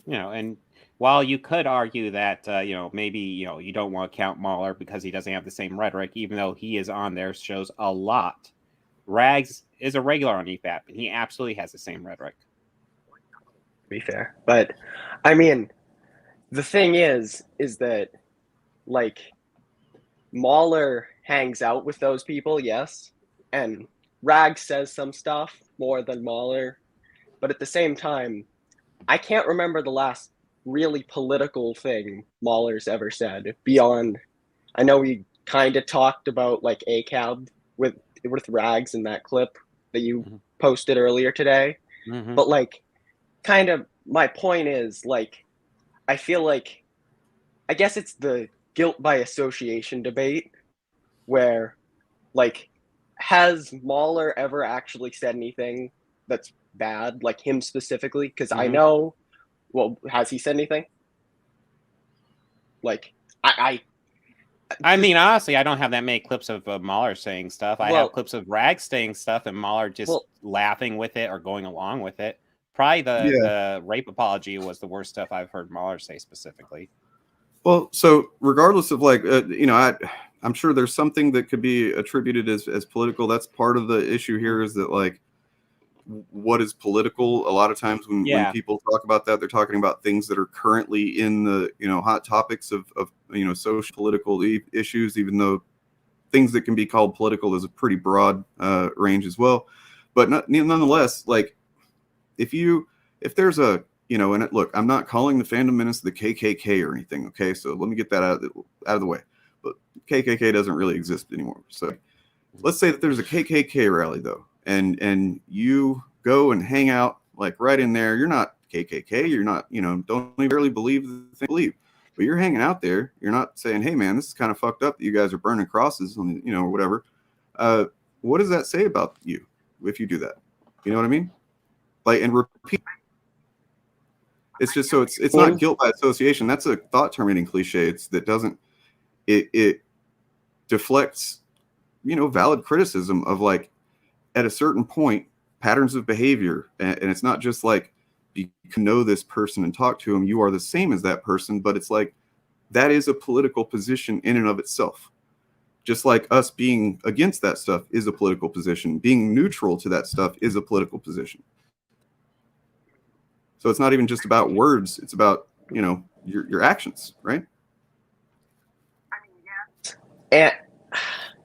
You know, and while you could argue that, you know, maybe, you know, you don't want to count Mahler because he doesn't have the same rhetoric, even though he is on their shows a lot. Rags is a regular on EFAP, and he absolutely has the same rhetoric. To be fair. But, I mean, the thing is that, like, Mahler hangs out with those people, yes, and Rags says some stuff more than Mahler, but at the same time, I can't remember the last really political thing Mahler's ever said beyond. I know we kind of talked about like ACAB with Rags in that clip that you posted earlier today, but like, kind of my point is like, I feel like, I guess it's the guilt by association debate where, like, has Mahler ever actually said anything that's bad, like him specifically? Because I know, well, has he said anything? Like, I mean, honestly, I don't have that many clips of Mahler saying stuff. I have clips of Rags saying stuff and Mahler just laughing with it or going along with it. Probably the rape apology was the worst stuff I've heard Mahler say specifically. Well, so regardless of like, you know, I'm sure there's something that could be attributed as political. That's part of the issue here is that like, what is political? A lot of times when people talk about that, they're talking about things that are currently in the, you know, hot topics of you know, social political issues, even though things that can be called political is a pretty broad range as well. But nonetheless, like if there's a, you know, and look, I'm not calling the Fandom Menace the KKK or anything. Okay. So let me get that out of the way, but KKK doesn't really exist anymore. So let's say that there's a KKK rally though. And you go and hang out like right in there. You're not KKK. You're not, you know, don't even barely believe the thing you believe, but you're hanging out there. You're not saying, hey man, this is kind of fucked up that you guys are burning crosses on, you know, or whatever. What does that say about you if you do that? You know what I mean? Like, and repeat. It's just so it's not guilt by association. That's a thought terminating cliche. It deflects, you know, valid criticism of like, at a certain point, patterns of behavior, and it's not just like you can know this person and talk to him, you are the same as that person, but it's like that is a political position in and of itself. Just like us being against that stuff is a political position, being neutral to that stuff is a political position. So it's not even just about words; it's about, you know, your actions, right? And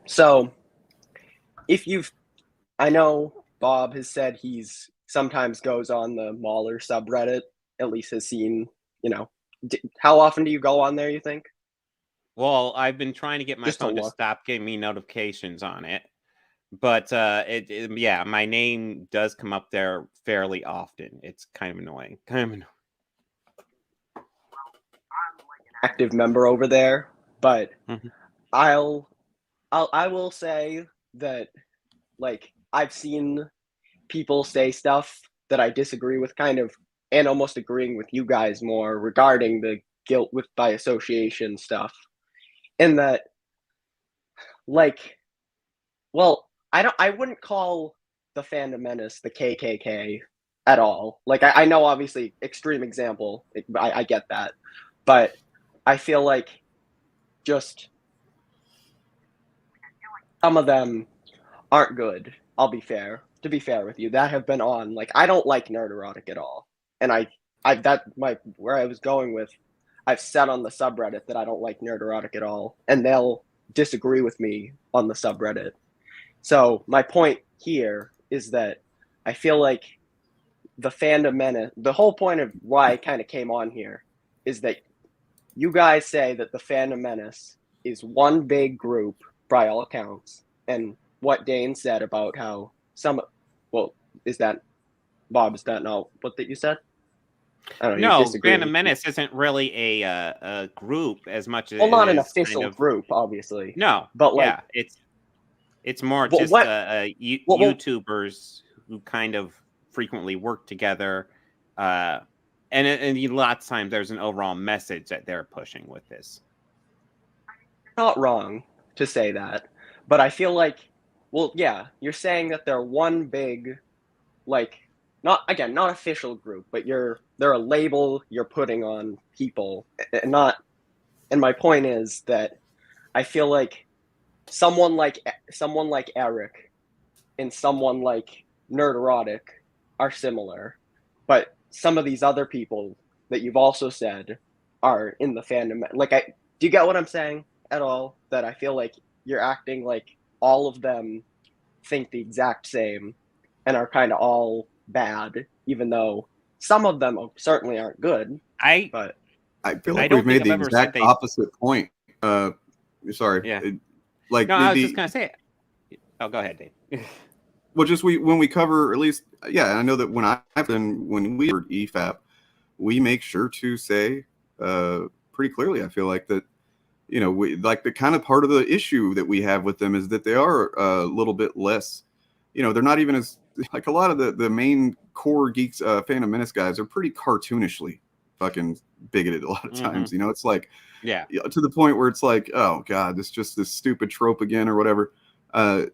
so I know Bob has said he's sometimes goes on the Mahler subreddit, at least has seen, you know, how often do you go on there, you think? Well, I've been trying to get my phone to stop giving me notifications on it. But yeah, my name does come up there fairly often. It's kind of annoying. I'm like an active member over there, but I will say that like I've seen people say stuff that I disagree with kind of, and almost agreeing with you guys more regarding the guilt by association stuff. And that like, well, I wouldn't call the Fandom Menace the KKK at all. Like I know obviously extreme example, I get that, but I feel like just some of them aren't good. I'll be fair. To be fair with you, that have been on. Like I don't like nerd erotic at all, and where I was going with, I've said on the subreddit that I don't like nerd erotic at all, and they'll disagree with me on the subreddit. So my point here is that I feel like the Fandom Menace, the whole point of why I kind of came on here is that you guys say that the Fandom Menace is one big group by all accounts, and what Dane said about how is that, Bob, is that not what that you said? I don't know. No, Fandom Menace isn't really a group as much as not an official group, obviously. No, but like it's more just YouTubers who kind of frequently work together, and lots of times there's an overall message that they're pushing with this. Not wrong to say that, but I feel like, well, yeah, you're saying that they're one big, like, not official group, but they're a label you're putting on people, and not. And my point is that I feel like someone like Eric and someone like Nerderotic are similar, but some of these other people that you've also said are in the fandom. Like, do you get what I'm saying at all? That I feel like you're acting like all of them think the exact same and are kind of all bad, even though some of them certainly aren't good. But I feel I like don't we've made think the I've ever said exact they. opposite point. Sorry. Yeah. Like No, I was just gonna say it. Oh, go ahead, Dave. well, just when we cover, at least, yeah, I know that when we covered EFAP, we make sure to say pretty clearly, I feel like, that, you know, we like the kind of part of the issue that we have with them is that they are a little bit less, you know, they're not even as, like, a lot of the main core geeks, Phantom Menace guys are pretty cartoonishly fucking bigoted a lot of times. You know, it's like, Yeah. to the point where it's like, oh God, this just this stupid trope again or whatever.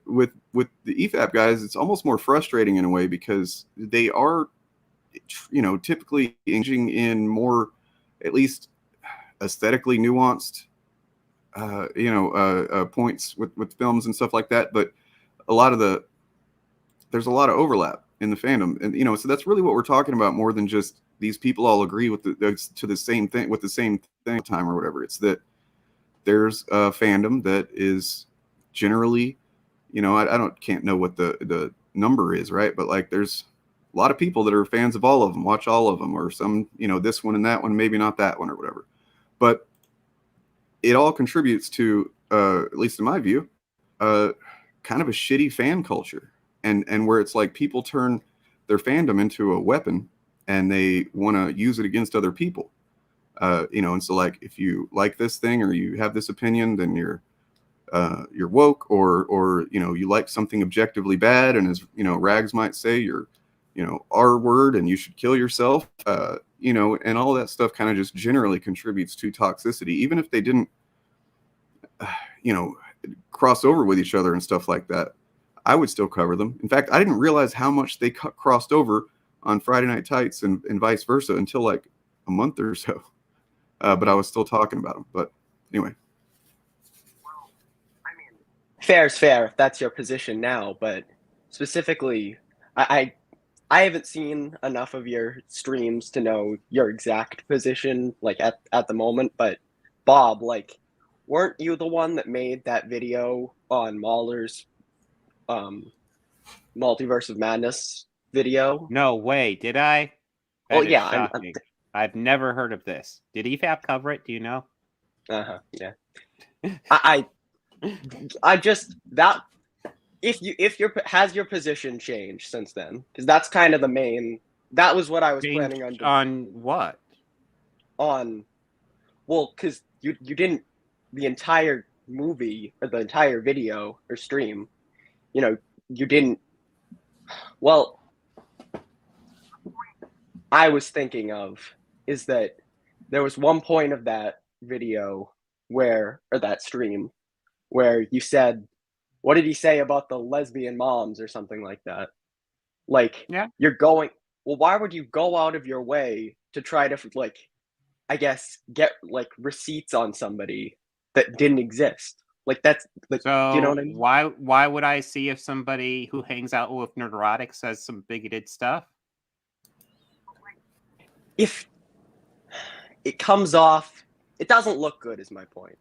With the EFAP guys, it's almost more frustrating in a way because they are, you know, typically engaging in more, at least aesthetically nuanced, points with films and stuff like that. But there's a lot of overlap in the fandom, and, you know, so that's really what we're talking about, more than just these people all agree with the same thing with the same thing time or whatever. It's that there's a fandom that is generally, you know, I can't know what the number is, right? But like, there's a lot of people that are fans of all of them, watch all of them, or some, you know, this one and that one, maybe not that one or whatever. But it all contributes to, at least in my view, kind of a shitty fan culture, and where it's like people turn their fandom into a weapon and they want to use it against other people. You know, and so, like, if you like this thing or you have this opinion, then you're woke, or you know, you like something objectively bad, and, as you know, Rags might say, you're, you know, R word and you should kill yourself. You know, and all that stuff kind of just generally contributes to toxicity, even if they didn't, you know, cross over with each other and stuff like that. I would still cover them. In fact, I didn't realize how much they crossed over on Friday Night Tights and vice versa until like a month or so. But I was still talking about them. But anyway. Fair's fair if that's your position now, but specifically, I haven't seen enough of your streams to know your exact position, like, at the moment. But Bob, like, weren't you the one that made that video on Mahler's Multiverse of Madness video? No way, did I? That Well, is yeah, shocking. I've never heard of this. Did EFAP cover it? Do you know? Yeah. I just, that, if your position changed since then, because that's kind of the main. That was what I was planning on doing. On what? Well, because you didn't, the entire movie or the entire video or stream, you know, you didn't. Well, I was thinking of is that there was one point of that video or that stream, where you said, what did he say about the lesbian moms or something like that? Like, yeah, you're going, well, why would you go out of your way to try to, like, I guess, get, like, receipts on somebody that didn't exist? Like, that's, like, so do you know what I mean? Why would I see if somebody who hangs out with Nerderotic says some bigoted stuff? If it comes off, it doesn't look good, is my point.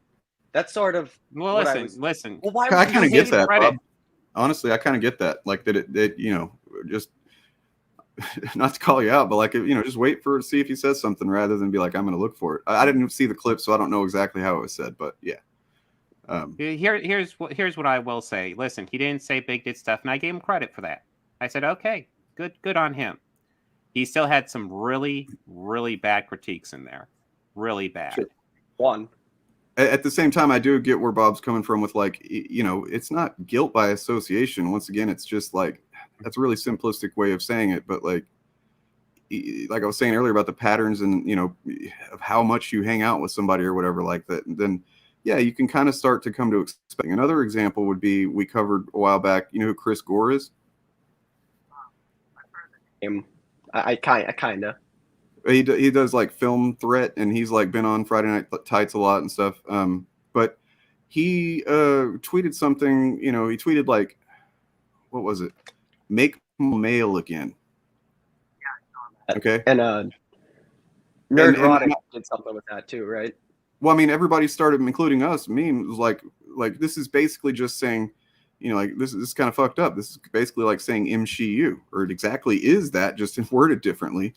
That's sort of. Well, listen. Well, why I kind of get that, Bob. Honestly, I kind of get that. Like, that you know, just not to call you out, but, like, you know, just wait for see if he says something rather than be like, I'm going to look for it. I didn't see the clip, so I don't know exactly how it was said, but yeah. Here's what I will say. Listen, he didn't say bigoted stuff, and I gave him credit for that. I said, okay, good on him. He still had some really, really bad critiques in there. Really bad. Sure. One. At the same time, I do get where Bob's coming from with, like, you know, it's not guilt by association. Once again, it's just like, that's a really simplistic way of saying it. But like I was saying earlier about the patterns and, you know, of how much you hang out with somebody or whatever like that, then yeah, you can kind of start to come to expect. Another example would be, we covered a while back, you know who Chris Gore is? I kind of. He does like film threat, and he's like been on Friday Night Tights a lot and stuff. But he tweeted something. He tweeted like, what was it? Make male again. Okay. And Rhetoric did something with that too, right? Well, I mean, everybody started, including us. Memes like this is basically just saying, like this is kind of fucked up. This is basically like saying MCU, or it exactly is that, just worded differently.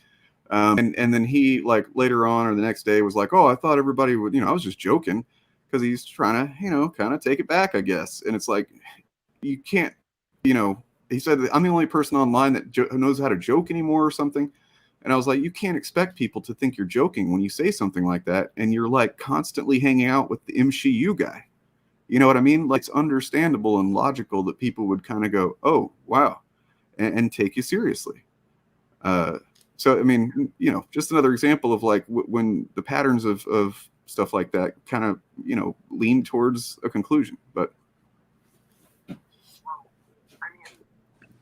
And then he like later on or the next day was like, oh, I thought everybody would, I was just joking, because he's trying to, kind of take it back, I guess. And it's like, you can't, he said that I'm the only person online that knows how to joke anymore or something. And I was like, you can't expect people to think you're joking when you say something like that, and you're like constantly hanging out with the MCU guy. You know what I mean? Like, it's understandable and logical that people would kind of go, oh, wow, and take you seriously. So, I mean, just another example of like when the patterns of stuff like that kind of, lean towards a conclusion. But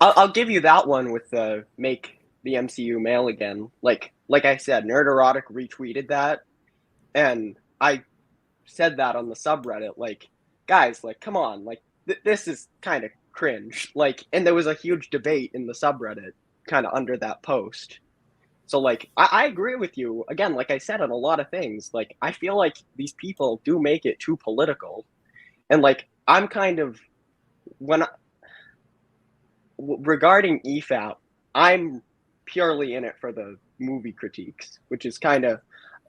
I'll give you that one with the make the MCU male again. Like I said, Nerderotic retweeted that, and I said that on the subreddit. Like, guys, like, come on, like this is kind of cringe. Like, and there was a huge debate in the subreddit kind of under that post. So like, I agree with you again. Like I said, on a lot of things. Like, I feel like these people do make it too political, and like I'm kind of regarding EFAP, I'm purely in it for the movie critiques, which is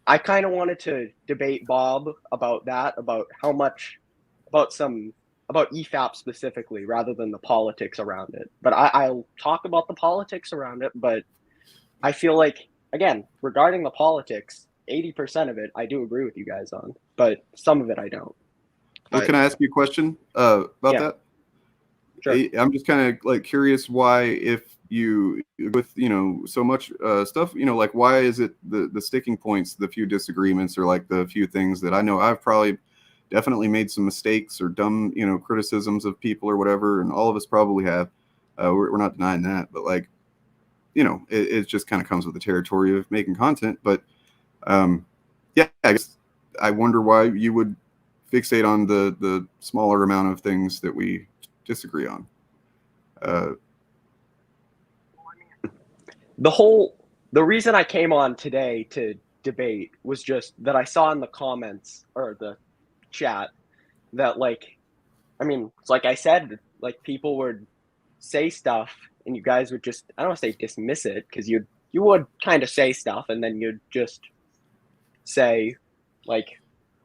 I kind of wanted to debate Bob about that, about how much, about EFAP specifically, rather than the politics around it. But I'll talk about the politics around it, but I feel like, again, regarding the politics, 80% of it I do agree with you guys on, but some of it I don't. Well, can I ask you a question about that? Sure. I'm just kind of like curious why, if you with so much stuff, like why is it the sticking points, the few disagreements, or like the few things that I know I've probably definitely made some mistakes or dumb criticisms of people or whatever, and all of us probably have. We're not denying that, but like it just kind of comes with the territory of making content. But yeah, I guess I wonder why you would fixate on the smaller amount of things that we disagree on. The reason I came on today to debate was just that I saw in the comments or the chat that, like, I mean, it's like I said, like, people would say stuff and you guys would just, I don't want to say dismiss it, because you would kind of say stuff and then you'd just say, like,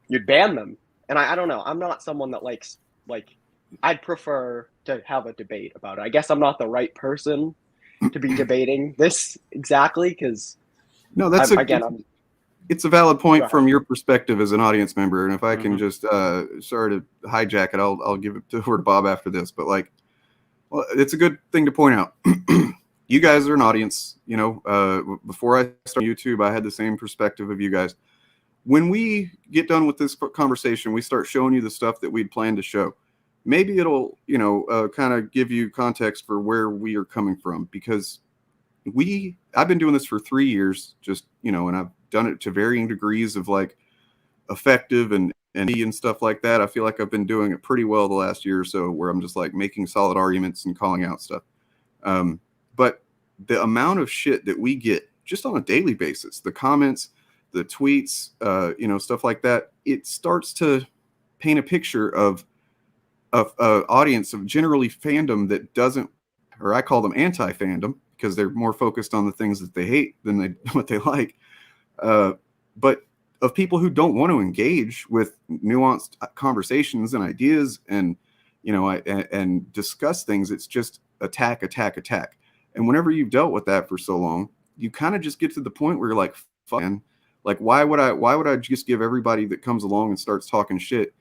you'd ban them. And I don't know, I'm not someone that likes, like, I'd prefer to have a debate about it. I guess I'm not the right person to be debating this exactly, because no, it's a valid point from your perspective as an audience member. And if I can just sorry to hijack it, I'll give it over to Bob after this. But like, well, it's a good thing to point out. You guys are an audience. Before I started YouTube, I had the same perspective of you guys. When we get done with this conversation, we start showing you the stuff that we'd planned to show. Maybe it'll, kind of give you context for where we are coming from, because I've been doing this for 3 years, just, and I've done it to varying degrees of like effective and stuff like that. I feel like I've been doing it pretty well the last year or so, where I'm just like making solid arguments and calling out stuff. But the amount of shit that we get just on a daily basis, the comments, the tweets, stuff like that, it starts to paint a picture of audience of generally fandom that doesn't, or I call them anti-fandom, because they're more focused on the things that they hate than what they like. But of people who don't want to engage with nuanced conversations and ideas and, and discuss things. It's just attack. And whenever you've dealt with that for so long, you kind of just get to the point where you're like, fuck, man. Like, why would I just give everybody that comes along and starts talking shit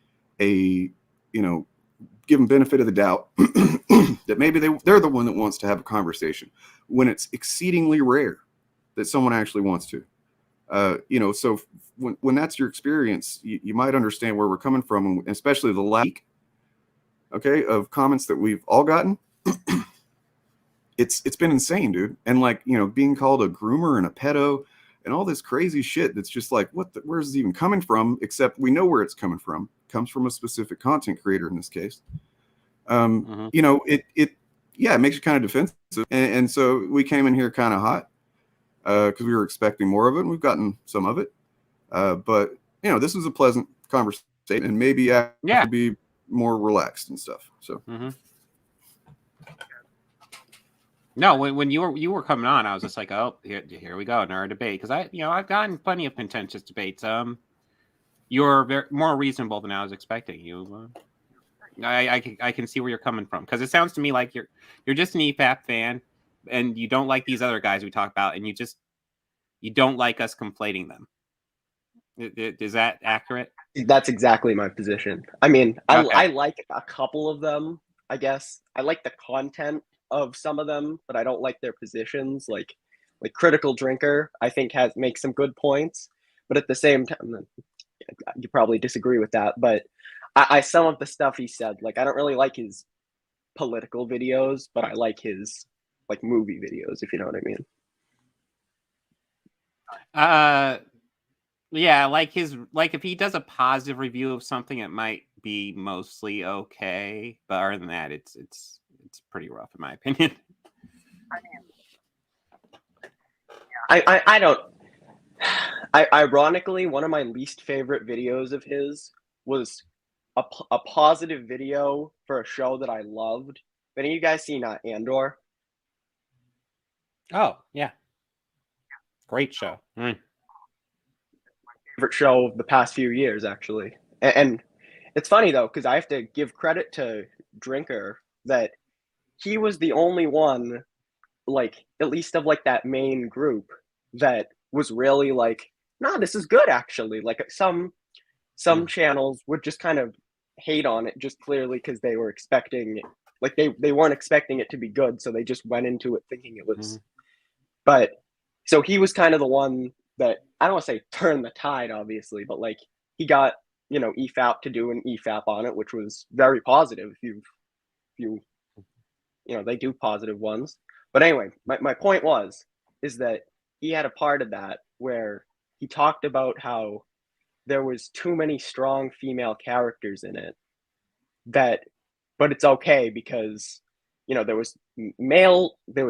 give them benefit of the doubt that maybe they're the one that wants to have a conversation, when it's exceedingly rare that someone actually wants to. So when that's your experience, you might understand where we're coming from, and especially the lack, of comments that we've all gotten. it's been insane, dude. And like, you know, being called a groomer and a pedo and all this crazy shit that's just like, where's it even coming from? Except we know where it's coming from. It comes from a specific content creator in this case. You know, it makes you kind of defensive. And so we came in here kind of hot because we were expecting more of it, and we've gotten some of it. But, you know, this was a pleasant conversation, and maybe I have to be more relaxed and stuff. So. No, when you were coming on, I was just like, oh, here we go, another debate. Because I've gotten plenty of contentious debates. You're more reasonable than I was expecting. I can see where you're coming from, because it sounds to me like you're just an EFAP fan, and you don't like these other guys we talk about, and you don't like us conflating them. Is that accurate? That's exactly my position. I mean, Okay. I like a couple of them, I guess. I like the content of some of them, but I don't like their positions. Like Critical Drinker, I think makes some good points, but at the same time, you probably disagree with that. But I some of the stuff he said, like, I don't really like his political videos, but I like his like movie videos, if you know what I mean. Yeah, like if he does a positive review of something, it might be mostly okay, but other than that, it's pretty rough in my opinion. I don't. Ironically, one of my least favorite videos of his was a positive video for a show that I loved. Have any of you guys seen Andor? Oh yeah, great show. Favorite show of the past few years, actually. And it's funny though, because I have to give credit to Drinker that he was the only one, like, at least of like that main group, that was really like, nah, this is good actually. Like some channels would just kind of hate on it just clearly because they were expecting, like, they weren't expecting it to be good, so they just went into it thinking it was. But so he was kind of the one that, I don't want to say turn the tide, obviously, but like he got, EFAP to do an EFAP on it, which was very positive. If you they do positive ones. But anyway, my point is that he had a part of that where he talked about how there was too many strong female characters in it, but it's okay because there was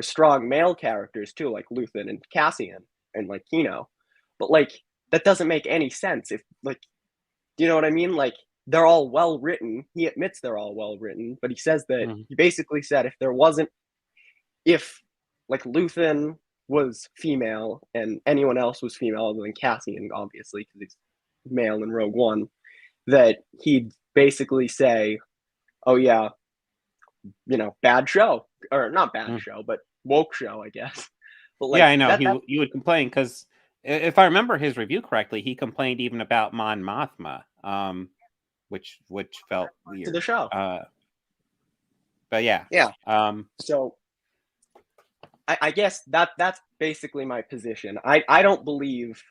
strong male characters too, like Luthen and Cassian and like Kino. But like that doesn't make any sense if, like, do you know what I mean? Like, they're all well written. He admits they're all well written, but he says that he basically said if like Luthen was female and anyone else was female other than Cassian, obviously, because he's male in Rogue One, that he'd basically say, oh yeah, bad show, or not bad show, but woke show, I guess. But like, yeah, I know he would complain because if I remember his review correctly, he complained even about Mon Mothma, which felt weird to the show. But yeah. So I guess that's basically my position. I don't believe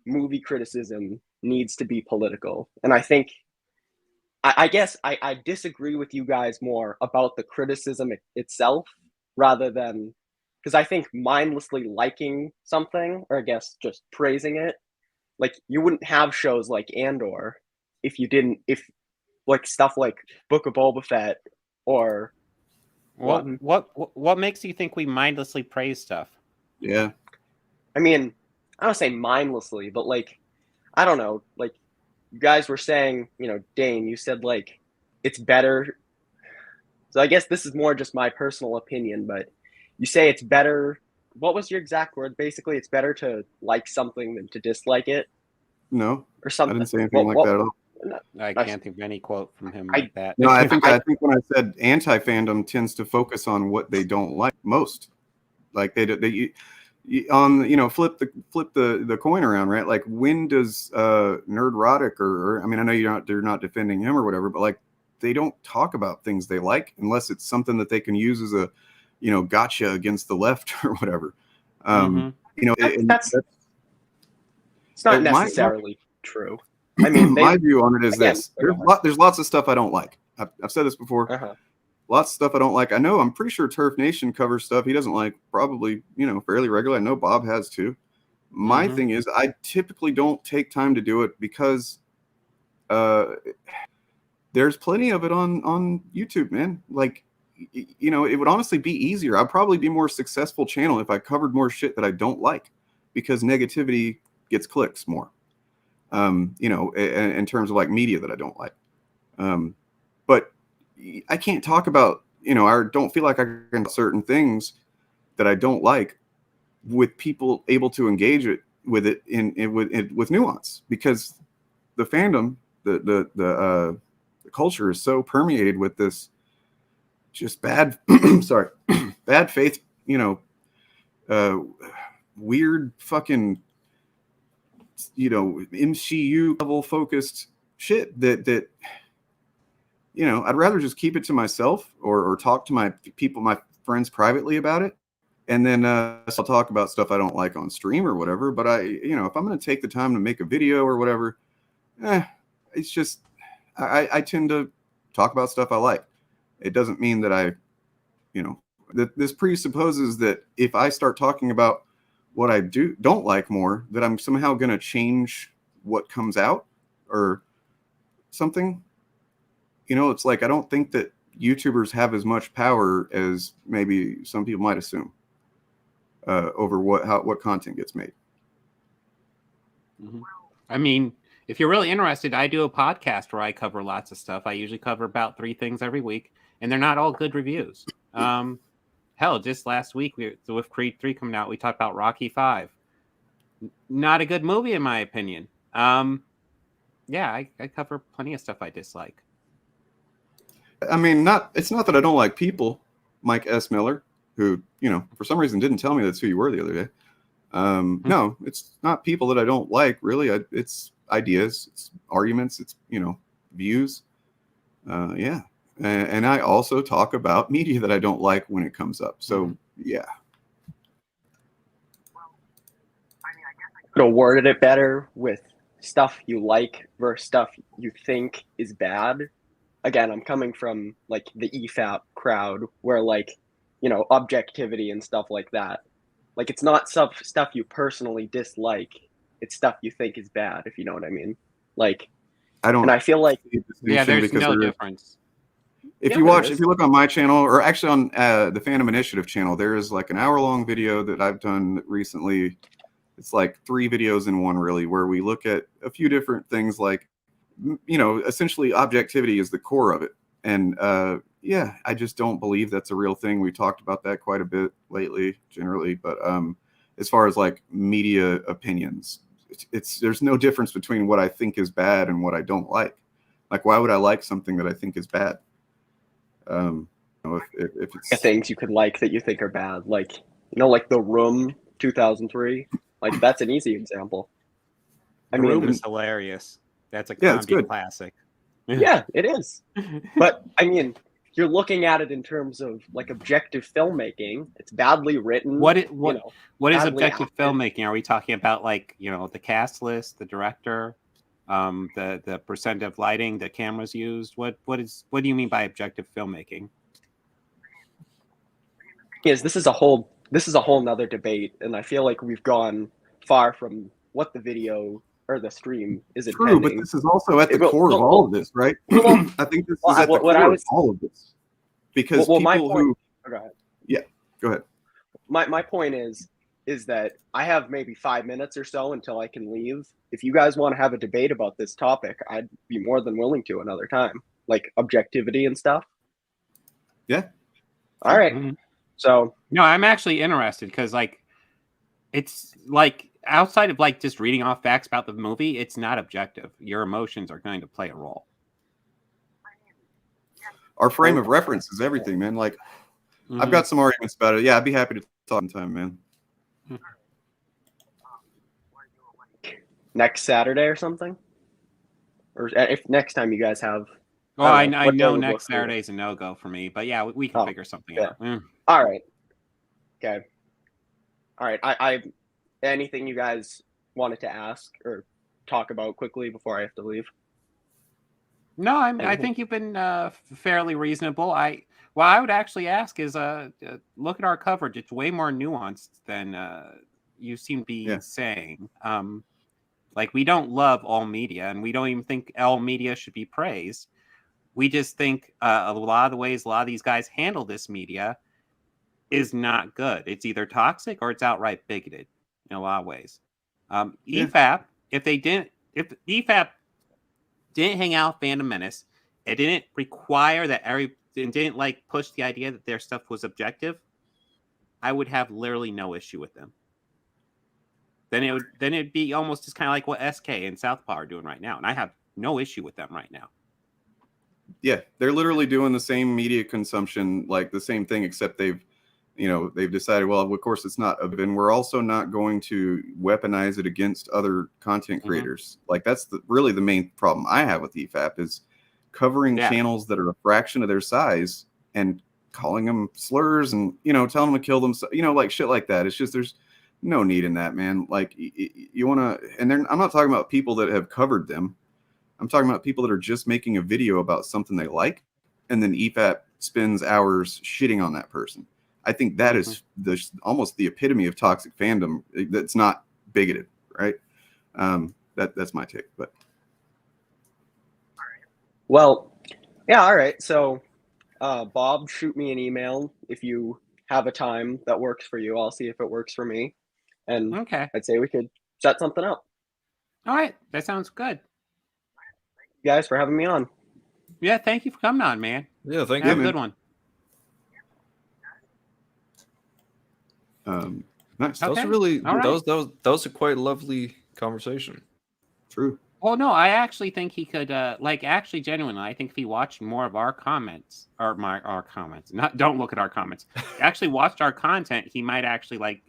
movie criticism needs to be political, and I think I guess I disagree with you guys more about the criticism itself rather than, because I think mindlessly liking something, or I guess just praising it, like, you wouldn't have shows like Andor if like stuff like Book of Boba Fett or what makes you think we mindlessly praise stuff? Yeah, I mean, I don't say mindlessly, but like, I don't know, like, you guys were saying, Dane, you said like it's better. So I guess this is more just my personal opinion, but you say it's better. What was your exact word? Basically, it's better to like something than to dislike it. No, or something. I didn't say anything like that at all. I can't think of any quote from him like that. No, I think when I said anti-fandom tends to focus on what they don't like most. Like they on flip the coin around, right? Like, when does Nerdrotic or I mean, I know they're not defending him or whatever, but like, they don't talk about things they like unless it's something that they can use as a gotcha against the left or whatever. That's it's not necessarily true. I mean, my view on it is this: there's lots of stuff I don't like. I've said this before. Lots of stuff I don't like. I know, I'm pretty sure Turf Nation covers stuff he doesn't like, probably, fairly regularly. I know Bob has too. My thing is, I typically don't take time to do it because there's plenty of it on YouTube, man. Like, it would honestly be easier. I'd probably be more successful channel if I covered more shit that I don't like, because negativity gets clicks more. In terms of like media that I don't like. But I can't talk about, I don't feel like I can certain things that I don't like with people able to engage with it with nuance, because the fandom, the culture is so permeated with this just bad, sorry, bad faith, weird fucking, MCU level focused shit that I'd rather just keep it to myself or talk to my friends privately about it. And then I'll talk about stuff I don't like on stream or whatever. But if I'm going to take the time to make a video or whatever, it's just, I tend to talk about stuff I like. It doesn't mean that this presupposes that if I start talking about what I don't like more, that I'm somehow going to change what comes out or something. It's like, I don't think that YouTubers have as much power as maybe some people might assume over what content gets made. I mean, if you're really interested, I do a podcast where I cover lots of stuff. I usually cover about 3 things every week, and they're not all good reviews. Hell, just last week, with Creed 3 coming out, we talked about Rocky 5. Not a good movie, in my opinion. I cover plenty of stuff I dislike. I mean, it's not that I don't like people. Mike S. Miller, who, for some reason didn't tell me that's who you were the other day. No, it's not people that I don't like, really. It's ideas, it's arguments, it's, views. Yeah. And I also talk about media that I don't like when it comes up. So, yeah. Could have worded it better with stuff you like versus stuff you think is bad. Again, I'm coming from like the EFAP crowd where objectivity and stuff like that. Like, it's not stuff you personally dislike. It's stuff you think is bad, if you know what I mean. Like, and I feel like, there's no difference. If you look on my channel, or actually on the Fandom Initiative channel, there is like an hour-long video that I've done recently. It's like 3 videos in one, really, where we look at a few different things, like, essentially objectivity is the core of it. And I just don't believe that's a real thing. We talked about that quite a bit lately, generally. But as far as like media opinions, there's no difference between what I think is bad and what I don't like. Like, why would I like something that I think is bad? If it's things you could like that you think are bad, like like The Room 2003, like that's an easy example. The Room is hilarious. That's a comedy classic. Yeah, it is. But I mean, you're looking at it in terms of like objective filmmaking. It's badly written. What is objective filmmaking? Are we talking about like the cast list, the director, the percent of lighting, the cameras used? What do you mean by objective filmmaking? This is a whole nother debate, and I feel like we've gone far from what the video or the stream is intending. True, but this is also at the core of all of this, right? I think this is at the core of all of this. Because go ahead. Yeah, go ahead. My point is that I have maybe 5 minutes or so until I can leave. If you guys want to have a debate about this topic, I'd be more than willing to another time, like objectivity and stuff. Yeah. All right. So no, I'm actually interested because it's like outside of like just reading off facts about the movie, it's not objective. Your emotions are going to play a role. Our frame of reference is everything, man. Like, I've got some arguments about it. Yeah, I'd be happy to talk in time, man. Next Saturday or something? Or if next time you guys have... Well, I know next Saturday is a no-go for me, but yeah, we can figure something out. All right. Okay. All right. I anything you guys wanted to ask or talk about quickly before I have to leave? No, I think you've been fairly reasonable. What I would actually ask is, look at our coverage. It's way more nuanced than you seem to be saying. Like, we don't love all media, and we don't even think all media should be praised. We just think a lot of the ways a lot of these guys handle this media is not good. It's either toxic or it's outright bigoted in a lot of ways. EFAP, if EFAP didn't hang out with Fandom Menace, it didn't require that it didn't like push the idea that their stuff was objective, I would have literally no issue with them. Then it'd be almost just kind of like what SK and Southpaw are doing right now, and I have no issue with them right now. Yeah, they're literally doing the same media consumption, like the same thing, except they've decided, well, of course it's not, and we're also not going to weaponize it against other content creators. Like, that's really the main problem I have with EFAP is covering channels that are a fraction of their size and calling them slurs and, telling them to kill them, like shit like that. It's just, there's no need in that, man. Like, you want to, and I'm not talking about people that have covered them. I'm talking about people that are just making a video about something they like, and then EFAP spends hours shitting on that person. I think that is almost the epitome of toxic fandom that's not bigoted, right? That's my take. But well, yeah, all right. So, Bob, shoot me an email if you have a time that works for you. I'll see if it works for me. And I'd say we could set something up. All right. That sounds good. Thank you guys for having me on. Yeah, thank you for coming on, man. Yeah, thank you. Have a good one. Nice. That was really that was a quite lovely conversation. True. Well, no, I actually think he could, genuinely, I think if he watched more of our comments, or our comments, don't look at our comments, actually watched our content, he might actually,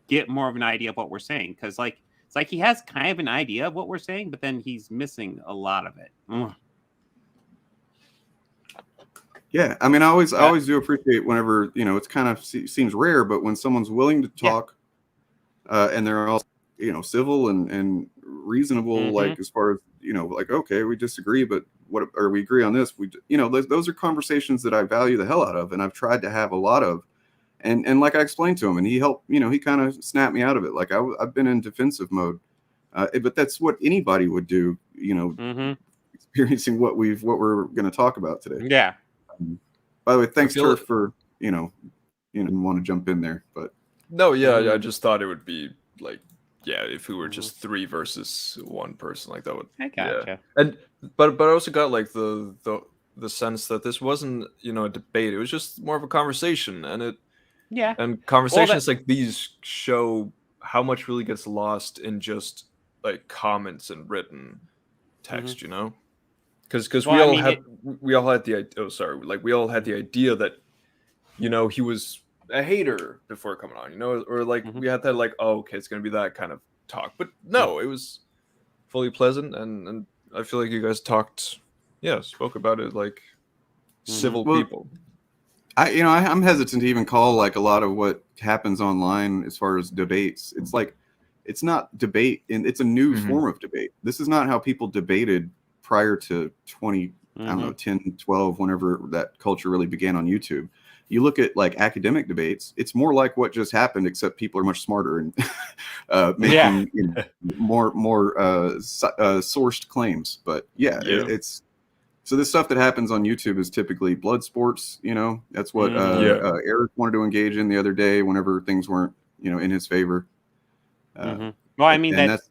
get more of an idea of what we're saying. Because, it's like he has kind of an idea of what we're saying, but then he's missing a lot of it. Ugh. Yeah, I mean, I always do appreciate whenever, it's kind of seems rare, but when someone's willing to talk, and they're also, civil and reasonable, like, as far as, like, okay, we disagree, but or we agree on this, those are conversations that I value the hell out of, and I've tried to have a lot of, and like I explained to him, and he helped, he kind of snapped me out of it. Like, I've been in defensive mode, but that's what anybody would do, experiencing what we're going to talk about today. Yeah. By the way, thanks, Turf, for want to jump in there, but no, I just thought it would be like, if we were just 3 versus 1 person, like that would. I gotcha. And but I also got like the sense that this wasn't a debate; it was just more of a conversation, and conversations like these show how much really gets lost in just like comments and written text, Because we all had the idea that he was a hater before coming on, or like we had that like, oh, okay, it's gonna be that kind of talk, but no, it was fully pleasant, and I feel like you guys spoke about it like civil people. I'm hesitant to even call like a lot of what happens online as far as debates. It's like, it's not debate, and it's a new form of debate. This is not how people debated prior to 10, 12, whenever that culture really began on YouTube. You look at like academic debates, it's more like what just happened, except people are much smarter and making more sourced claims. But it's so this stuff that happens on YouTube is typically blood sports. That's what Eric wanted to engage in the other day whenever things weren't in his favor. Well, I mean, that's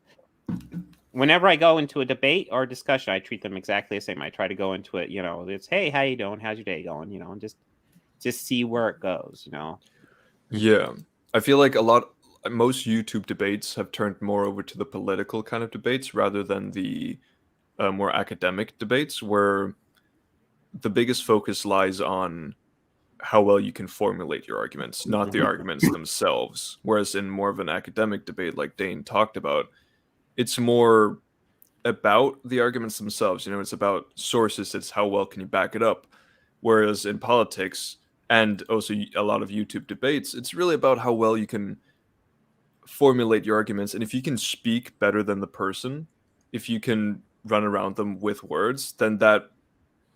whenever I go into a debate or a discussion, I treat them exactly the same. I try to go into it, it's, hey, how you doing? How's your day going? And just see where it goes, Yeah. I feel like most YouTube debates have turned more over to the political kind of debates rather than the more academic debates, where the biggest focus lies on how well you can formulate your arguments, not the arguments themselves. Whereas in more of an academic debate, like Dane talked about, it's more about the arguments themselves. It's about sources. It's how well can you back it up. Whereas in politics and also a lot of YouTube debates, it's really about how well you can formulate your arguments. And if you can speak better than the person, if you can run around them with words, then that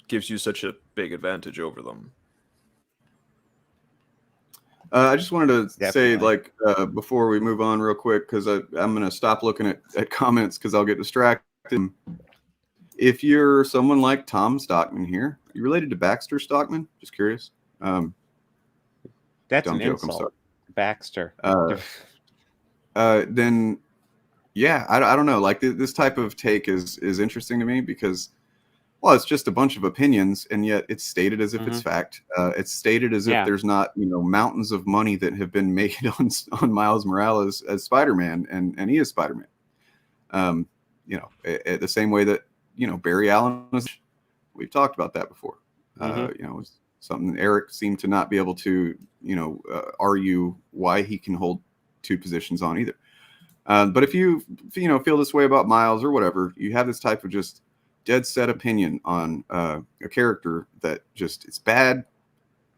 gives you such a big advantage over them. I just wanted to say, Definitely. like, before we move on real quick, because I'm going to stop looking at comments because I'll get distracted. If you're someone like Tom Stockman here, are you related to Baxter Stockman? Just curious. That's Dumb an joke, I'm insult. sorry. Baxter. Then, yeah, I don't know. Like, this type of take is interesting to me because, well, it's just a bunch of opinions, and yet it's stated as if it's fact. It's stated as if there's not, mountains of money that have been made on Miles Morales as Spider-Man, and he is Spider-Man. The same way that Barry Allen was. We've talked about that before. It's something Eric seemed to not be able to, argue why he can hold two positions on either. But if you feel this way about Miles or whatever, you have this type of just dead set opinion on a character that just it's bad,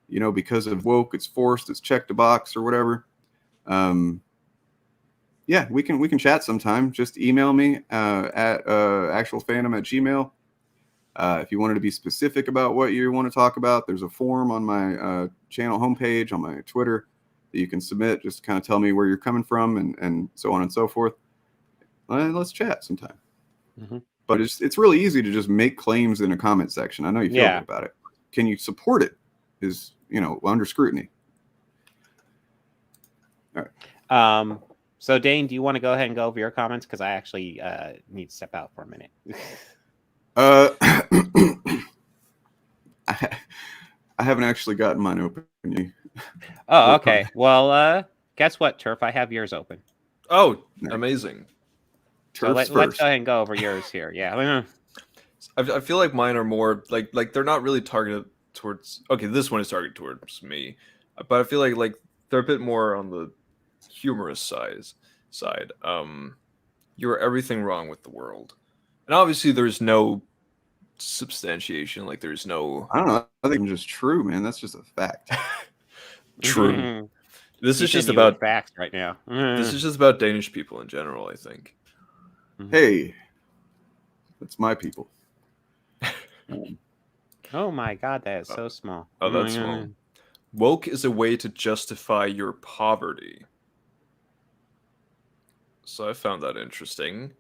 because of woke, it's forced, it's checked a box or whatever. Yeah, we can chat sometime. Just email me at actualfandom@gmail. If you wanted to be specific about what you want to talk about, there's a form on my channel homepage, on my Twitter, that you can submit. Just to kind of tell me where you're coming from and so on and so forth. Let's chat sometime. But it's really easy to just make claims in a comment section. I know you feel good about it. Can you support it? Is under scrutiny. All right. So Dane, do you want to go ahead and go over your comments? Because I actually need to step out for a minute. I haven't actually gotten mine open yet. Oh, okay. Well, guess what, Turf? I have yours open. Oh, amazing. So let's go ahead and go over yours here. Yeah. I feel like mine are more like they're not really targeted towards. Okay, this one is targeted towards me, but I feel like they're a bit more on the humorous side. You're everything wrong with the world, and obviously there's no substantiation. Like there's no. I don't know. I think it's just true, man. That's just a fact. True. This is just about facts right now. This is just about Danish people in general, I think. Hey, that's my people. Oh my God, that is so small. Oh, that's small. Woke is a way to justify your poverty. So I found that interesting.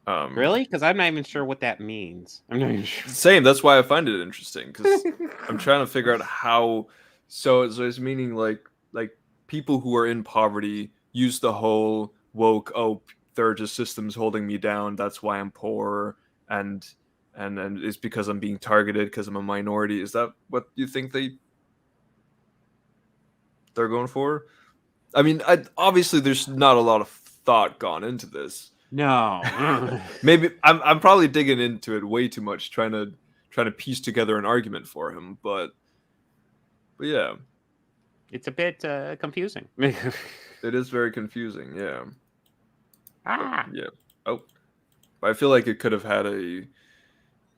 Really? Because I'm not even sure what that means. I'm not even sure. Same. That's why I find it interesting, because I'm trying to figure out how. So it's meaning like people who are in poverty use the whole woke. Oh, there are just systems holding me down. That's why I'm poor, and it's because I'm being targeted because I'm a minority. Is that what you think they're going for? I mean, obviously there's not a lot of thought gone into this. No. Maybe I'm probably digging into it way too much, trying to piece together an argument for him, but yeah, it's a bit confusing. It is very confusing. Yeah. Yeah. Oh, but I feel like it could have had a,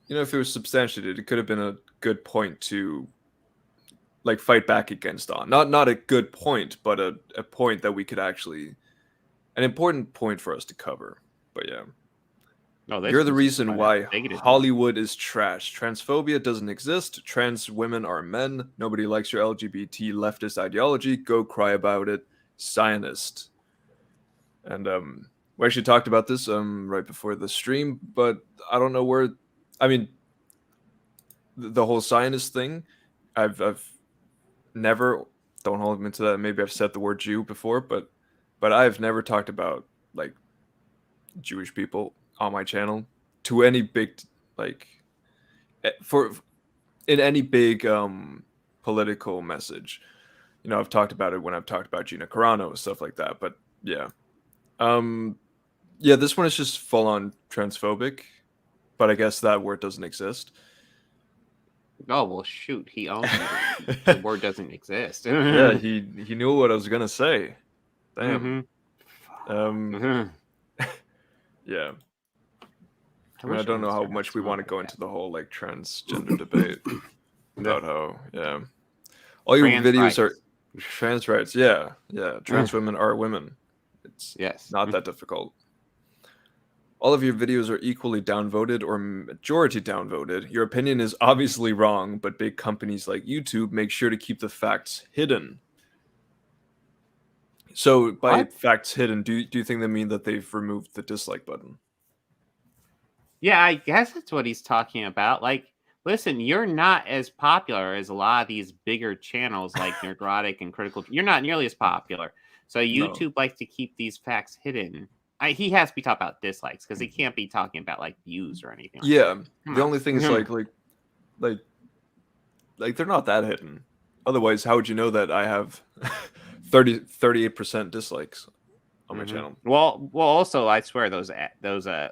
if it was substantiated, it could have been a good point to fight back against on. Not a good point, but a point that we could actually, an important point for us to cover. But yeah. No, you're the reason why Hollywood is trash. Transphobia doesn't exist. Trans women are men. Nobody likes your LGBT leftist ideology. Go cry about it. Zionist. And we actually talked about this right before the stream, but I don't know where. I mean, the whole Zionist thing, I've never. Don't hold me to that. Maybe I've said the word Jew before, but I've never talked about Jewish people on my channel to any big in any big political message. I've talked about it when I've talked about Gina Carano, stuff like that. But yeah. Yeah, this one is just full on transphobic, but I guess that word doesn't exist. Oh well, shoot, he owns it. The word doesn't exist. Yeah, he knew what I was gonna say. Damn. Yeah. I don't know how much we want to go into the whole transgender debate about how all your videos are trans rights. Yeah, trans women are women. It's not that difficult. All of your videos are equally downvoted or majority downvoted. Your opinion is obviously wrong, but big companies like YouTube make sure to keep the facts hidden. So by What? facts hidden, do you think they mean that they've removed the dislike button? Yeah, I guess that's what he's talking about. Like, listen, you're not as popular as a lot of these bigger channels like Nerdrotic and Critical. You're not nearly as popular. So YouTube likes to keep these facts hidden. He has to be talking about dislikes because he can't be talking about like views or anything. Like Yeah, that. the only thing is like they're not that hidden. Otherwise, how would you know that I have 38% dislikes on my channel? Well, also, I swear those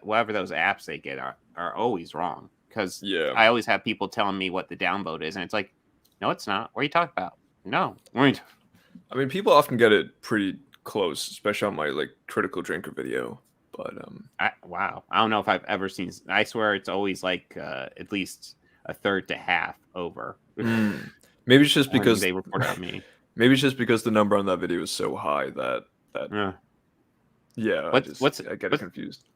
whatever those apps they get are always wrong because I always have people telling me what the downvote is, and it's like, no, it's not. What are you talking about? No, I mean, people often get it pretty close, especially on my like critical drinker video. But wow, I don't know if I've ever seen. I swear it's always like at least a third to half over. Maybe it's just because they report on me. Maybe it's just because the number on that video is so high that I get confused.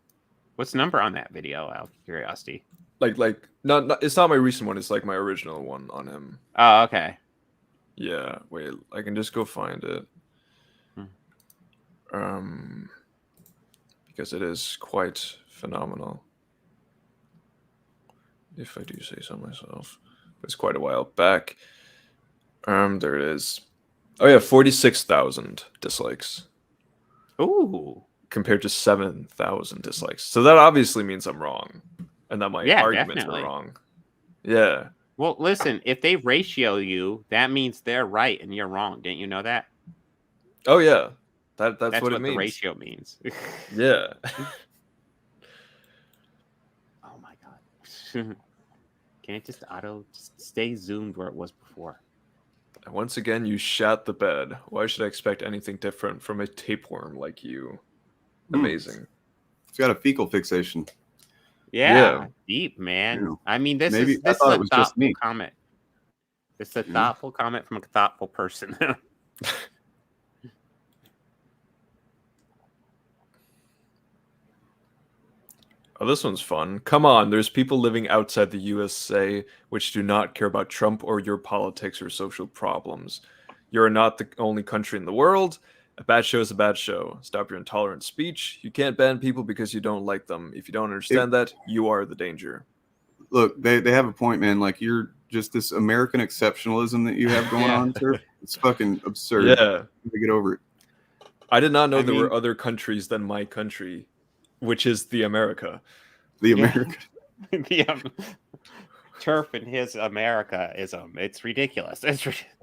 What's the number on that video? Out of curiosity. Like not it's not my recent one. It's like my original one on him. Oh, okay. Yeah. Wait, I can just go find it. Because it is quite phenomenal, if I do say so myself. It's quite a while back. There it is. Oh yeah, 46,000 dislikes. Ooh. Compared to 7,000 dislikes. So that obviously means I'm wrong, and that my arguments definitely. are wrong. Yeah. Well, listen, if they ratio you, that means they're right and you're wrong. Didn't you know that? Oh yeah, that's what it means. The ratio means. Yeah. Oh my god. Can it just stay zoomed where it was before? And once again, you shat the bed. Why should I expect anything different from a tapeworm like you? Amazing. It's got a fecal fixation. Yeah. Deep, man. Yeah. I mean, this Maybe is a thoughtful comment. It's a thoughtful comment from a thoughtful person. Oh, this one's fun. Come on, there's people living outside the USA which do not care about Trump or your politics or social problems. You're not the only country in the world. A bad show is a bad show. Stop your intolerant speech. You can't ban people because you don't like them. If you don't understand that, you are the danger. Look, they have a point, man. Like, you're just this American exceptionalism that you have going on, sir. It's fucking absurd. Yeah. To get over it. I did not know there were other countries than my country, which is the America. The America. Turf and his Americaism. It's ridiculous. It's ridiculous.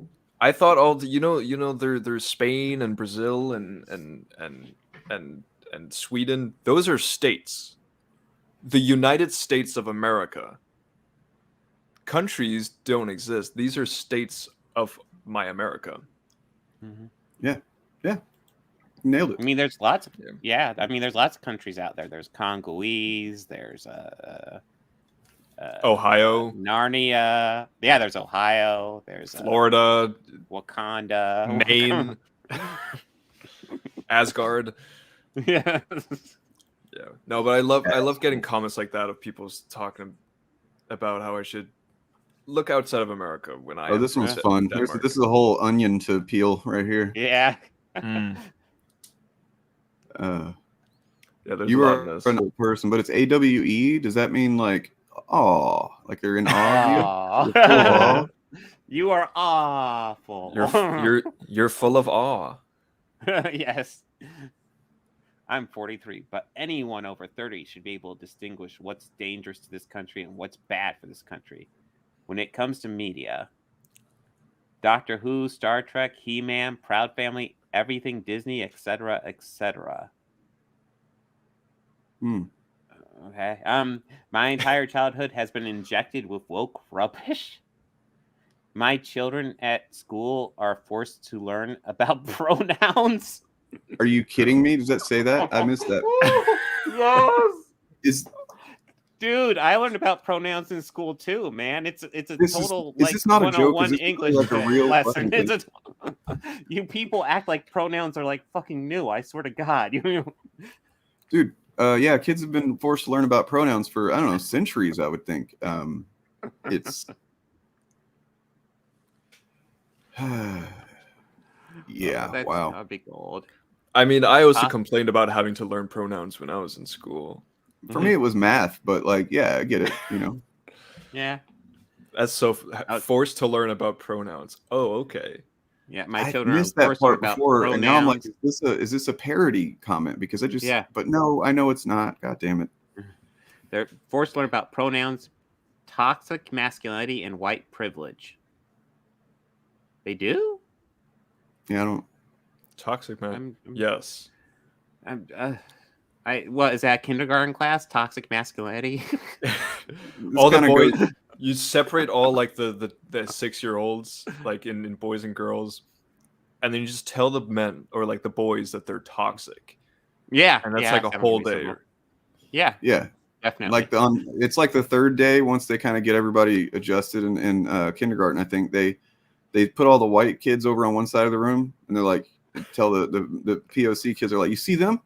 I thought all the, there's Spain and Brazil and Sweden. Those are states. The United States of America. Countries don't exist. These are states of my America. Mm-hmm. Yeah. Nailed it. I mean, there's lots of I mean, there's lots of countries out there. There's Congolese. There's Ohio, Narnia. Yeah, there's Ohio. There's Florida, Wakanda, Maine, Asgard. Yeah. Yeah. No, but I love getting comments like that of people talking about how I should look outside of America when I. Oh, this one's fun. This is a whole onion to peel right here. Yeah. There's you are a person, but it's AWE. Does that mean like like they're in awe? You are awful. You're full of awe. Yes. I'm 43, but anyone over 30 should be able to distinguish what's dangerous to this country and what's bad for this country. When it comes to media, Doctor Who, Star Trek, He-Man, Proud Family, everything Disney, etc., etc. Okay. My entire childhood has been injected with woke rubbish. My children at school are forced to learn about pronouns. Are you kidding me? Does that say that? I missed that. Yes. Dude, I learned about pronouns in school too, man. It's a total is this not a joke? Is this English like a real lesson. You people act like pronouns are like fucking new. I swear to God. Dude, yeah, kids have been forced to learn about pronouns for, I don't know, centuries, I would think. It's Yeah, That wow. would be gold. I mean, I also Huh? complained about having to learn pronouns when I was in school. For me, it was math, but like, yeah, I get it. You know, Yeah. That's so Oh. forced to learn about pronouns. Oh, okay. Yeah, my I children are missed that forced to learn part about before, and now I'm like, pronouns. is this a parody comment? Because I just, Yeah. but no, I know it's not. God damn it. They're forced to learn about pronouns, toxic masculinity, and white privilege. They do? Yeah, I don't. Toxic man. I'm- Yes. What is that, kindergarten class? Toxic masculinity? This All the kinda boys, goes- you separate all like the 6-year-olds like in boys and girls, and then you just tell the men or like the boys that they're toxic, Yeah. and that's yeah, like a sounds whole pretty day. similar. Yeah, yeah, definitely. like it's like the third day once they kind of get everybody adjusted in kindergarten. I think they put all the white kids over on one side of the room, and they're like, tell the POC kids are like, you see them?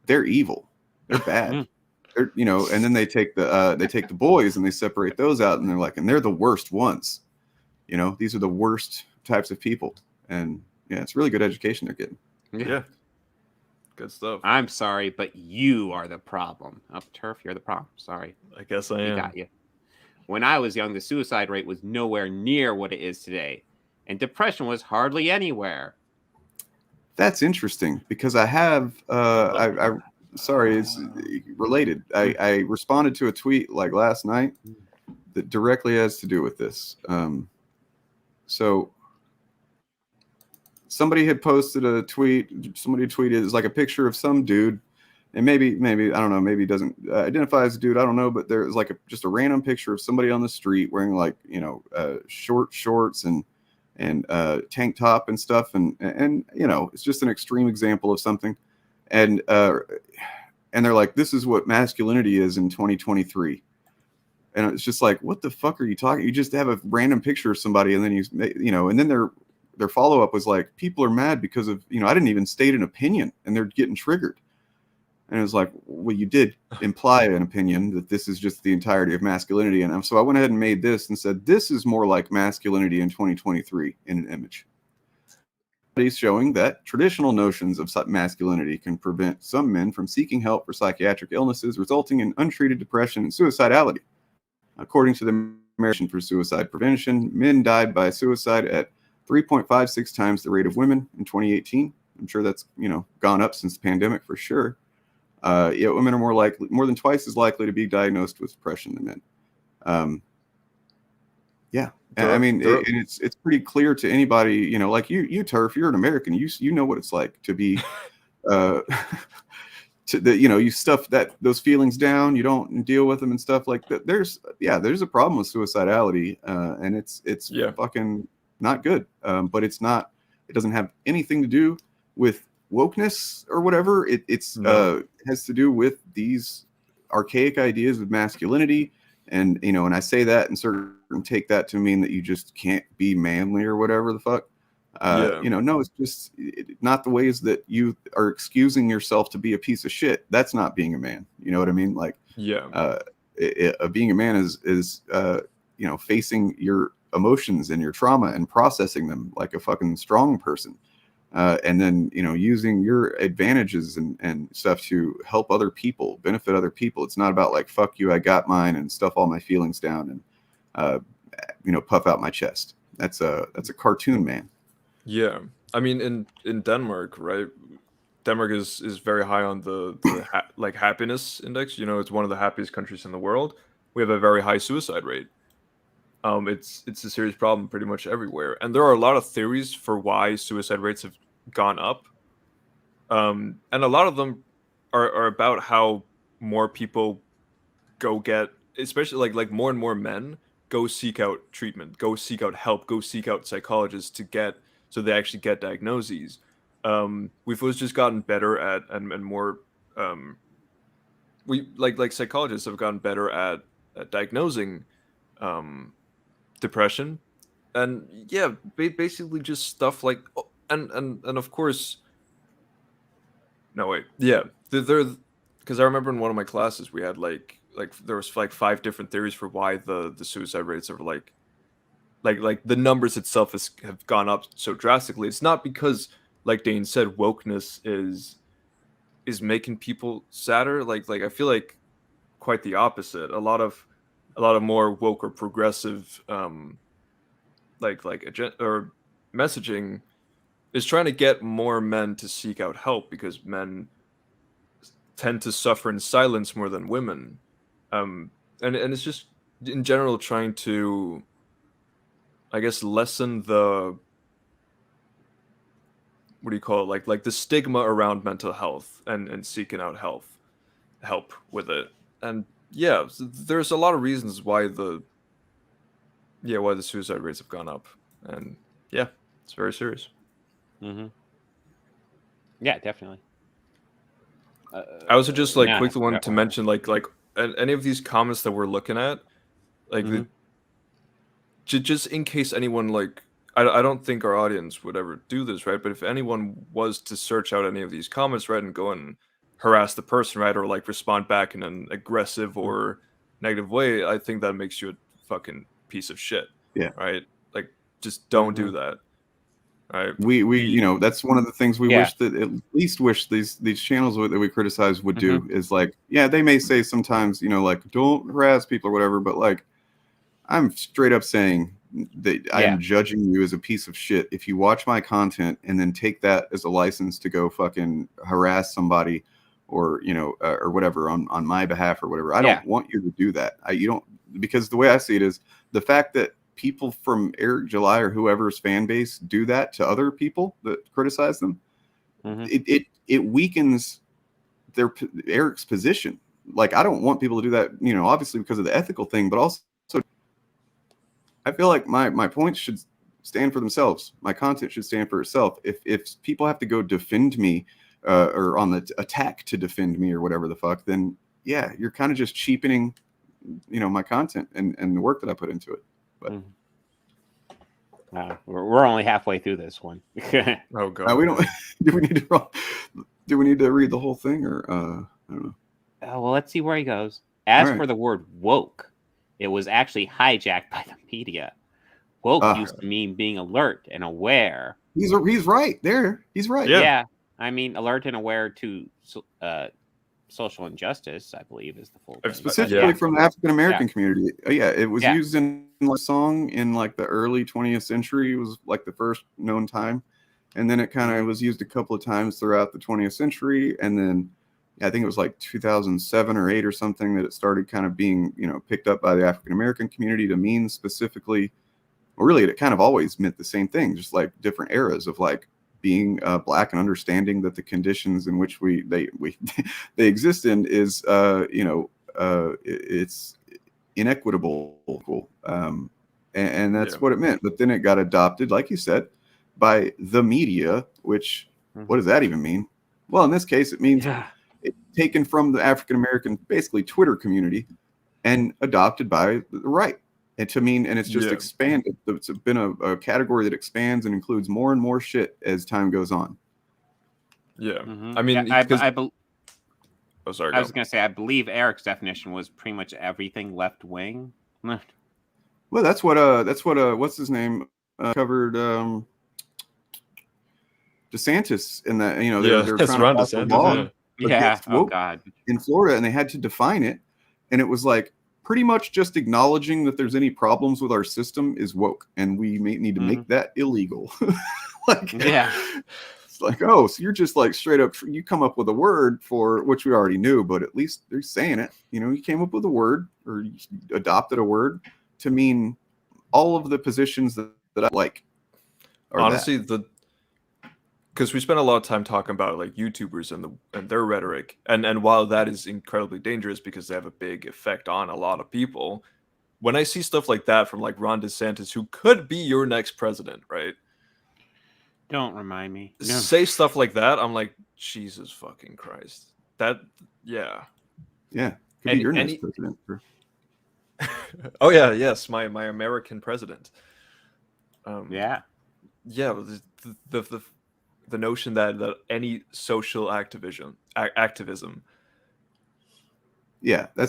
They're evil. They're bad. They're, you know, and then they take the boys and they separate those out, and they're like, and they're the worst ones. You know, these are the worst types of people, and yeah, it's really good education they're getting. Yeah. Good stuff. I'm sorry, but you are the problem. Turf, you're the problem. Sorry. I guess I We am. got you. When I was young, the suicide rate was nowhere near what it is today, and depression was hardly anywhere. That's interesting because I have I sorry, it's related. I responded to a tweet like last night that directly has to do with this. So somebody had posted a tweet. Somebody tweeted it's like a picture of some dude, and maybe I don't know. Maybe he doesn't identify as a dude. I don't know. But there's like just a random picture of somebody on the street wearing like short shorts and tank top and stuff, and you know, it's just an extreme example of something, and they're like, this is what masculinity is in 2023. And it's just like, what the fuck are you talking? You just have a random picture of somebody, and then you know, and then their follow up was like, people are mad because of, you know, I didn't even state an opinion, and they're getting triggered. And it was like, well, you did imply an opinion that this is just the entirety of masculinity. And so I went ahead and made this and said, this is more like masculinity in 2023 in an image. Studies showing that traditional notions of masculinity can prevent some men from seeking help for psychiatric illnesses, resulting in untreated depression and suicidality. According to the American for Suicide Prevention, men died by suicide at 3.56 times the rate of women in 2018. I'm sure that's, you know, gone up since the pandemic for sure. Yet women are more than twice as likely to be diagnosed with depression than men. Yeah, I mean, and it's pretty clear to anybody, you know, like you Turf, you're an American, you know what it's like to be, you know, you stuff those feelings down, you don't deal with them and stuff like that. There's a problem with suicidality, and it's fucking not good. But it doesn't have anything to do with wokeness or whatever. It's has to do with these archaic ideas of masculinity, and you know, and I say that and certain take that to mean that you just can't be manly or whatever the fuck. You know, no, it's just not the ways that you are excusing yourself to be a piece of shit. That's not being a man. You know what I mean? Like, being a man is you know, facing your emotions and your trauma and processing them like a fucking strong person. And then, you know, using your advantages and stuff to help other people, benefit other people. It's not about like, fuck you, I got mine, and stuff all my feelings down and, you know, puff out my chest. That's a cartoon, man. Yeah. I mean, in Denmark, right? Denmark is very high on the like happiness index. You know, it's one of the happiest countries in the world. We have a very high suicide rate. It's a serious problem pretty much everywhere, and there are a lot of theories for why suicide rates have gone up, and a lot of them are about how more people go get, especially like more and more men go seek out treatment, go seek out help, go seek out psychologists so they actually get diagnoses. We've always just gotten better at and more we like psychologists have gotten better at diagnosing depression, and yeah, basically just stuff like and of course, no wait, yeah, there, because I remember in one of my classes we had like there was like 5 different theories for why the suicide rates are like like the numbers itself have gone up so drastically. It's not because, like Dane said, wokeness is making people sadder. Like I feel like quite the opposite. A lot of more woke or progressive or messaging is trying to get more men to seek out help, because men tend to suffer in silence more than women, and it's just in general trying to, I guess, lessen the, what do you call it, like the stigma around mental health and seeking out help with it. And yeah, there's a lot of reasons why the suicide rates have gone up, and yeah, it's very serious. Mm-hmm. Yeah, definitely. I also just like yeah, quickly wanted to mention like any of these comments that we're looking at, like just in case anyone, like, I don't think our audience would ever do this, right? But if anyone was to search out any of these comments, right, and go and harass the person, right, or like respond back in an aggressive or negative way, I think that makes you a fucking piece of shit. Yeah. Right. Like, just don't do that. Right. We that's one of the things we wish these channels that we criticize would do, is like, yeah, they may say sometimes, like, don't harass people or whatever, but like, I'm straight up saying that I am judging you as a piece of shit if you watch my content and then take that as a license to go fucking harass somebody or or whatever on my behalf or whatever. I don't want you to do that. Because the way I see it is, the fact that people from Eric July or whoever's fan base do that to other people that criticize them, it weakens Eric's position. Like, I don't want people to do that, obviously because of the ethical thing, but also I feel like my points should stand for themselves. My content should stand for itself. If people have to go defend me or on the attack to defend me or whatever the fuck, then yeah, you're kind of just cheapening, my content and the work that I put into it. But we're only halfway through this one. Oh god, we don't. Do we need to read the whole thing, or I don't know? Well, let's see where he goes. As All for the word woke, it was actually hijacked by the media. Woke used to mean being alert and aware. He's right there. He's right. Yeah. I mean, alert and aware to social injustice, I believe, is the full thing. Specifically from the African American community. It was used in a song in like the early 20th century. It was like the first known time, and then it kind of was used a couple of times throughout the 20th century, and then I think it was like 2007 or 8 or something that it started kind of being picked up by the African American community to mean specifically, or really it kind of always meant the same thing, just like different eras of like being black and understanding that the conditions in which they exist in is it's inequitable, and that's what it meant. But then it got adopted, like you said, by the media, which what does that even mean? Well, in this case, it means it's taken from the African American, basically Twitter community, and adopted by the right. And it's just expanded. It's been a category that expands and includes more and more shit as time goes on. Yeah. I mean, oh, sorry. I was going to say, I believe Eric's definition was pretty much everything left wing. Well, that's what what's his name covered DeSantis in that, they're trying to pass a law against woke in Florida, and they had to define it, and it was like, pretty much just acknowledging that there's any problems with our system is woke, and we may need to make that illegal. It's like, oh, so you're just like straight up, you come up with a word for which we already knew, but at least they're saying it. You came up with a word, or you adopted a word to mean all of the positions that I like. Honestly, because we spent a lot of time talking about like YouTubers and their rhetoric, and while that is incredibly dangerous because they have a big effect on a lot of people, when I see stuff like that from like Ron DeSantis, who could be your next president, right? Don't remind me. No. Say stuff like that, I'm like, Jesus fucking Christ. That, yeah. Could be your next president. Oh yeah, yes, my American president. The notion that any social activism that's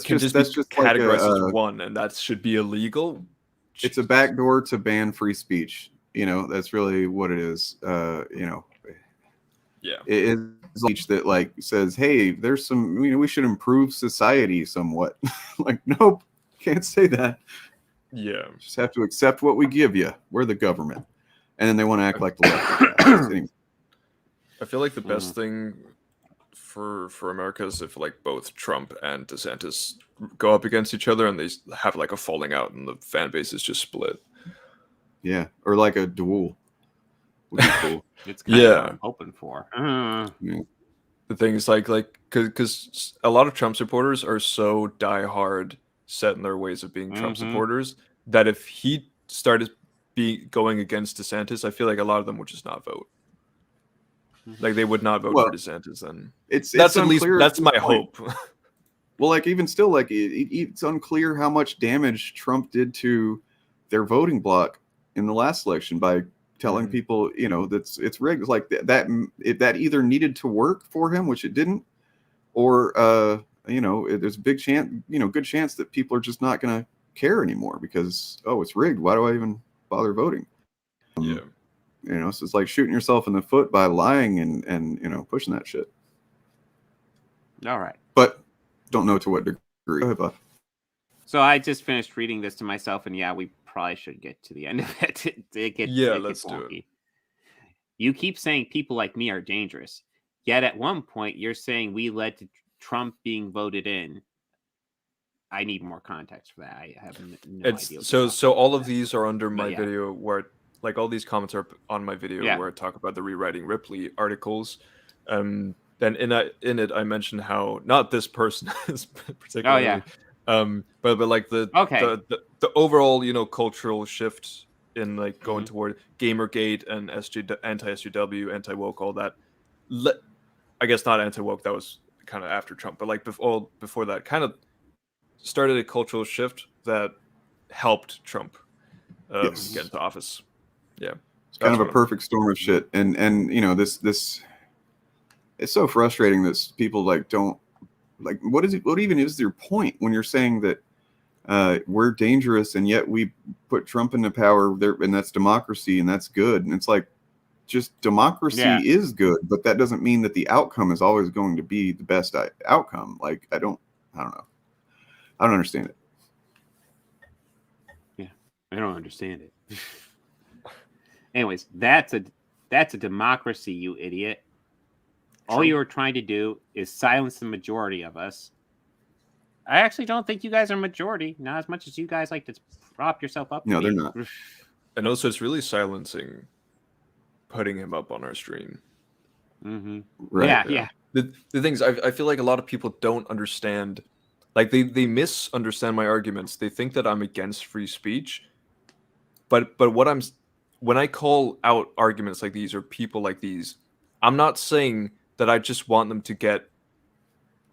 can just be categorized like as one, and that should be illegal. It's a backdoor to ban free speech. That's really what it is. Yeah. It is speech that like says, hey, there's some, we should improve society somewhat. Like, nope, can't say that. Yeah. Just have to accept what we give you. We're the government. And then they want to act like the left. Anyway. I feel like the best thing for America is if like both Trump and DeSantis go up against each other and they have like a falling out and the fan base is just split. Yeah, or like a duel. Would be cool. It's kind of what I'm hoping for. Yeah. The thing is like because a lot of Trump supporters are so diehard set in their ways of being Trump supporters that if he started going against DeSantis, I feel like a lot of them would just not vote. Like they would not vote for DeSantis. Then that's at least that's my hope. Well, like even still, like it's unclear how much damage Trump did to their voting bloc in the last election by telling people, that's it's rigged. Like that either needed to work for him, which it didn't, or there's a big chance, good chance that people are just not going to care anymore because it's rigged. Why do I even bother voting? Yeah. So it's like shooting yourself in the foot by lying and pushing that shit. All right. But don't know to what degree. Go ahead, Buff. So I just finished reading this to myself, and we probably should get to the end of it. Let's do it. You keep saying people like me are dangerous, yet at one point you're saying we led to Trump being voted in. I need more context for that. I have no idea. So all of these are under my video where, like, all these comments are on my video where I talk about the rewriting Ripley articles. Then in it I mentioned how not this person is particularly. But like the overall cultural shift in like going toward Gamergate and anti-SJW, anti-woke, all that. I guess not anti-woke, that was kind of after Trump, but like before that kind of started a cultural shift that helped Trump get into office. Yeah, it's kind of a perfect storm of shit, and this it's so frustrating that people like don't. Like, what even is your point when you're saying that we're dangerous and yet we put Trump into power there, and that's democracy and that's good? And it's like, just democracy is good, but that doesn't mean that the outcome is always going to be the best outcome. Like, I don't know. I don't understand it. Yeah, I don't understand it. Anyways, that's a democracy, you idiot. All you were trying to do is silence the majority of us. I actually don't think you guys are majority, not as much as you guys like to prop yourself up. No, they're not. And also, it's really silencing putting him up on our stream. Right. Yeah. The things I feel like a lot of people don't understand, like they misunderstand my arguments. They think that I'm against free speech, but when I call out arguments like these or people like these, I'm not saying that I just want them to get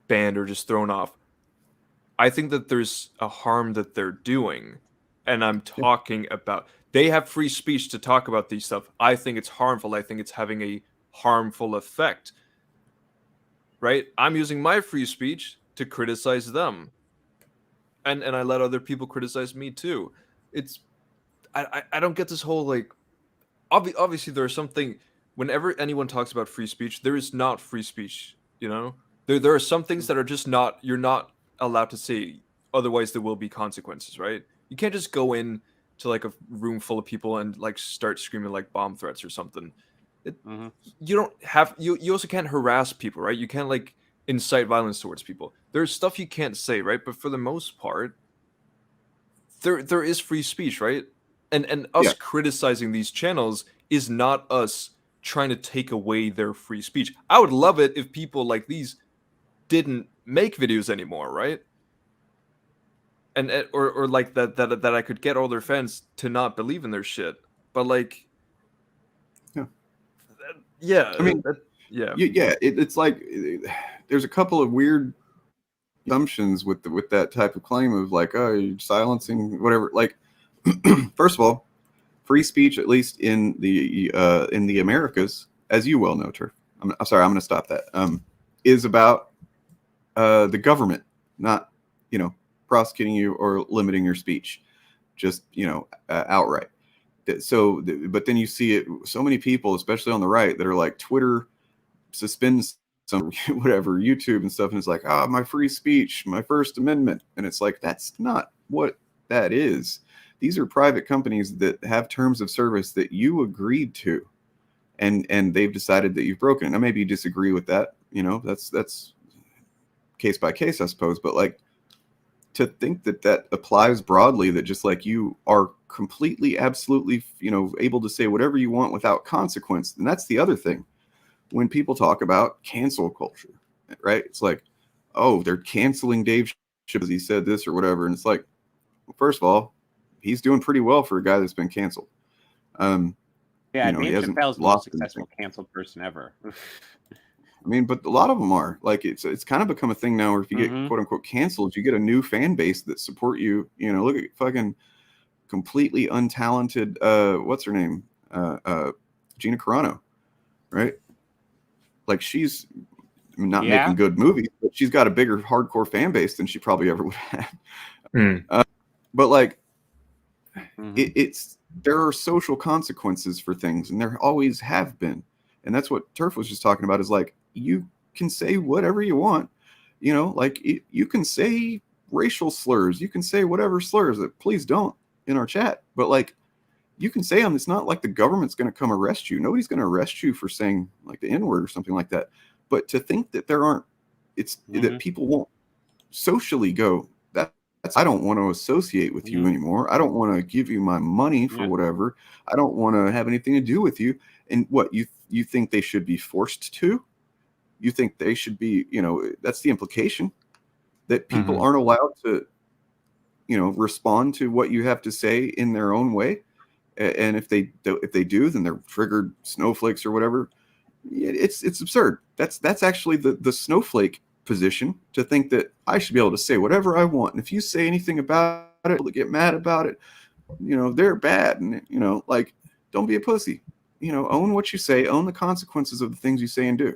banned or just thrown off. I think that there's a harm that they're doing, and I'm talking about they have free speech to talk about these stuff. I think it's harmful. I think it's having a harmful effect. Right? I'm using my free speech to criticize them. And I let other people criticize me too. I don't get this whole like obviously there's something. Whenever anyone talks about free speech, there is not free speech, There are some things that are just you're not allowed to say, otherwise there will be consequences, right? You can't just go in to like a room full of people and like start screaming like bomb threats or something. You don't have, you also can't harass people, right? You can't like incite violence towards people. There's stuff you can't say, right? But for the most part, there is free speech, right? And us criticizing these channels is not us trying to take away their free speech. I would love it if people like these didn't make videos anymore, right? And or like that I could get all their fans to not believe in their shit. But like, I mean, it's like there's a couple of weird assumptions with that type of claim of like, oh, you're silencing whatever. Like, first of all, free speech, at least in the Americas, as you well know, Turf. I'm sorry, I'm going to stop that. Is about the government not, prosecuting you or limiting your speech. just outright. So, but then you see it. So many people, especially on the right, that are like Twitter suspends some whatever YouTube and stuff, and it's like, my free speech, my First Amendment, and it's like that's not what that is. These are private companies that have terms of service that you agreed to, and they've decided that you've broken it. Now maybe you disagree with that, that's case by case, I suppose, but like to think that applies broadly, that just like you are completely, absolutely, able to say whatever you want without consequence. And that's the other thing. When people talk about cancel culture, right? It's like, oh, they're canceling Dave because he said this or whatever. And it's like, well, first of all, he's doing pretty well for a guy that's been canceled. Dave Chappelle's the most successful canceled person ever. I mean, but a lot of them are like, it's kind of become a thing now where if you get quote unquote canceled, you get a new fan base that support you. Look at fucking completely untalented, what's her name? Gina Carano, right? Like she's not making good movies, but she's got a bigger hardcore fan base than she probably ever would have. But like, there are social consequences for things, and there always have been. And that's what Turf was just talking about, is like, you can say whatever you want, like you can say racial slurs, you can say whatever slurs that please don't in our chat, but like you can say them. It's not like the government's going to come arrest you. Nobody's going to arrest you for saying like the N-word or something like that. But to think that that people won't socially go, I don't want to associate with you anymore. I don't want to give you my money for whatever. I don't want to have anything to do with you. And what you think they should be forced to? You think they should be, that's the implication, that people aren't allowed to, respond to what you have to say in their own way. And if they do, then they're triggered snowflakes or whatever. It's absurd. That's actually the snowflake position, to think that I should be able to say whatever I want. And if you say anything about it, to get mad about it, they're bad. And, like, don't be a pussy. Own what you say, own the consequences of the things you say and do.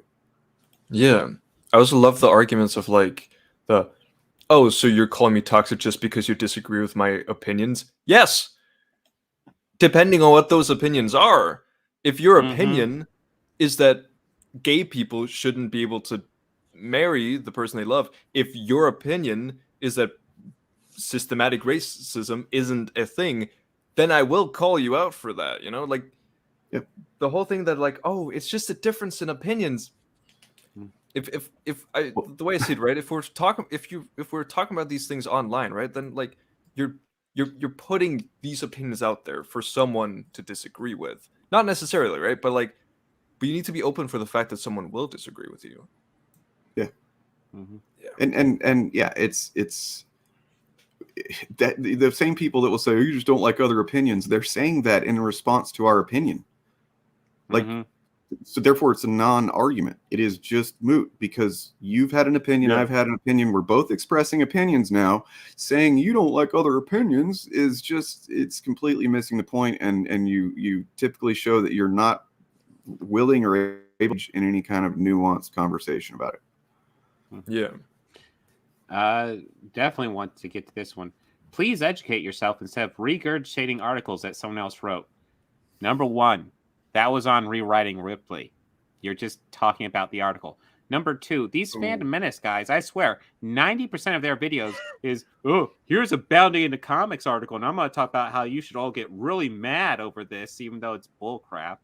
Yeah. I also love the arguments of like so you're calling me toxic just because you disagree with my opinions? Yes. Depending on what those opinions are. If your opinion is that gay people shouldn't be able to marry the person they love, if your opinion is that systematic racism isn't a thing, then I will call you out for that. Like, the whole thing that like, oh, it's just a difference in opinions. The way I see it, right? If we're talking about these things online, right, then like you're putting these opinions out there for someone to disagree with. Not necessarily, right? But you need to be open for the fact that someone will disagree with you. Yeah. And yeah, it's that the same people that will say, oh, you just don't like other opinions, they're saying that in response to our opinion. Like, so therefore it's a non-argument. It is just moot, because you've had an opinion, I've had an opinion. We're both expressing opinions now. Saying you don't like other opinions is just, it's completely missing the point. And you typically show that you're not willing or able in any kind of nuanced conversation about it. Yeah. Definitely want to get to this one. Please educate yourself instead of regurgitating articles that someone else wrote. Number one, that was on Rewriting Ripley. You're just talking about the article. Number two, these Fandom Menace guys, I swear, 90% of their videos is, oh, here's a Bounding into Comics article, and I'm going to talk about how you should all get really mad over this, even though it's bullcrap.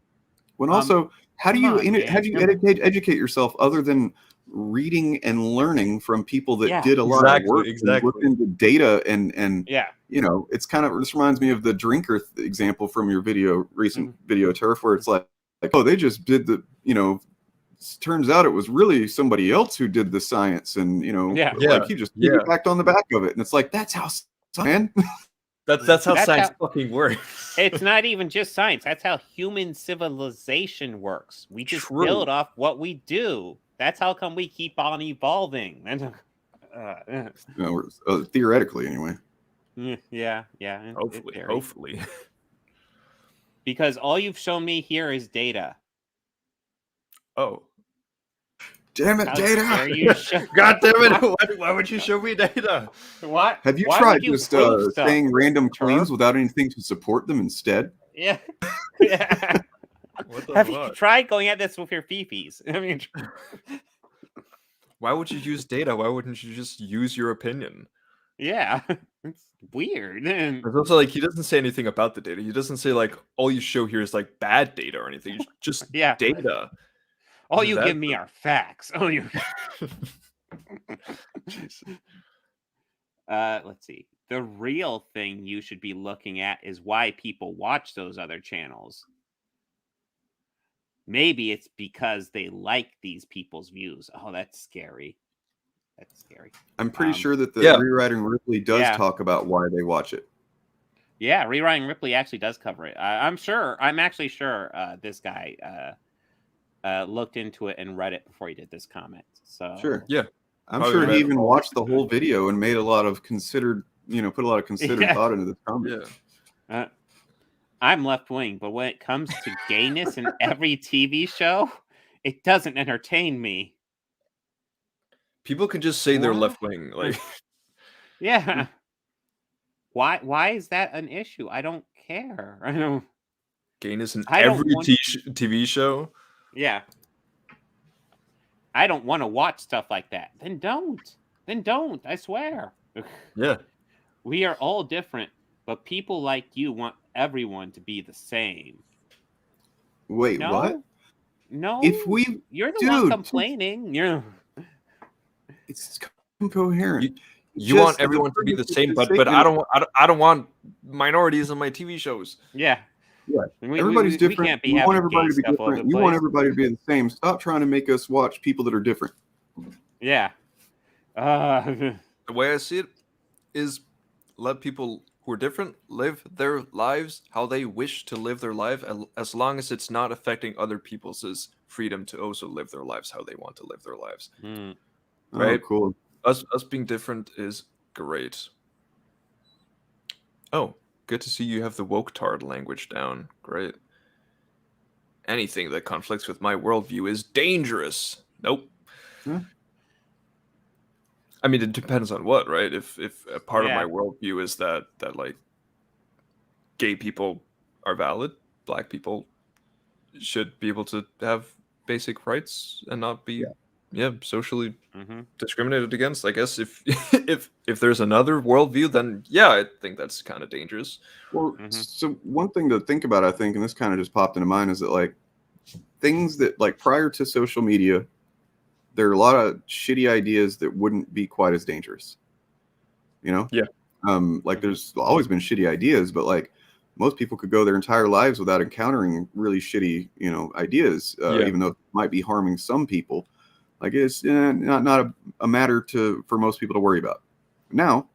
When also, how do you educate yourself other than reading and learning from people that did a lot of work and looked into data and it's kind of, this reminds me of the drinker example from your recent video, Turf, where it's like, oh, they just did turns out it was really somebody else who did the science, and like he just piggybacked on the back of it, and it's like, that's how, man. That's how science fucking works. It's not even just science. That's how human civilization works. We just build off what we do. That's how come we keep on evolving. Theoretically, anyway. Yeah. Hopefully. Because all you've shown me here is data. Oh. Damn it, How dare data! you show- God damn it! Why would you show me data? What? Have you Why tried would you just prove stuff? saying random Turf? claims without anything to support them instead? Yeah. Yeah. What the Have you fuck? tried going at this with your fifis? I mean, Why would you use data? Why wouldn't you just use your opinion? yeah, it's weird. And It's also like he doesn't say anything about the data. He doesn't say like all you show here is like bad data or anything. It's just yeah, data. all Is you that give me are facts. All you. Jesus. Let's see. The real thing you should be looking at is why people watch those other channels. Maybe it's because they like these people's views. Oh, that's scary. That's scary. I'm pretty sure that the Yeah. Rewriting Ripley does Yeah. talk about why they watch it. Yeah, Rewriting Ripley actually does cover it. I'm actually sure this guy looked into it and read it before he did this comment. So Sure. Yeah. I'm Probably sure read he even all watched the the whole video and made a lot of considered, put a lot of considered Yeah. thought into this comment. Yeah. I'm left wing, but when it comes to gayness in every TV show, it doesn't entertain me. People can just say they're What? left wing. Like Yeah. Why is that an issue? I don't care. I don't. gayness in I don't every want- TV show. Yeah. I don't want to watch stuff like that. Then don't. Then don't. I swear. Yeah. We are all different, but people like you want everyone to be the same. Wait, No? what? No. If we, You're the one dude, complaining. You're. it's incoherent. You want everyone to be the same, but I don't want minorities on my TV shows. Yeah. Yeah. We, Everybody's we different. can't be You want having everybody gay to be stuff all over different. the You want place. everybody to be the same. Stop trying to make us watch people that are different. Yeah. The way I see it is let people who are different live their lives how they wish to live their life, as long as it's not affecting other people's freedom to also live their lives how they want to live their lives. Mm. Right. Oh, cool. Us being different is great. Oh, good to see you have the woke tard language down. Great. Anything that conflicts with my worldview is dangerous. Nope. Hmm. I mean, it depends on what, right? If a part Yeah. of my worldview is that like gay people are valid, black people should be able to have basic rights and not be socially Mm-hmm. discriminated against. I guess if if there's another worldview, then yeah, I think that's kind of dangerous. Well, Mhm. so one thing to think about, I think, and this kind of just popped into mind, is that like things that like prior to social media, there are a lot of shitty ideas that wouldn't be quite as dangerous. Yeah. Like there's always been shitty ideas, but like most people could go their entire lives without encountering really shitty, ideas, even though it might be harming some people. Like it's not a matter for most people to worry about. Now,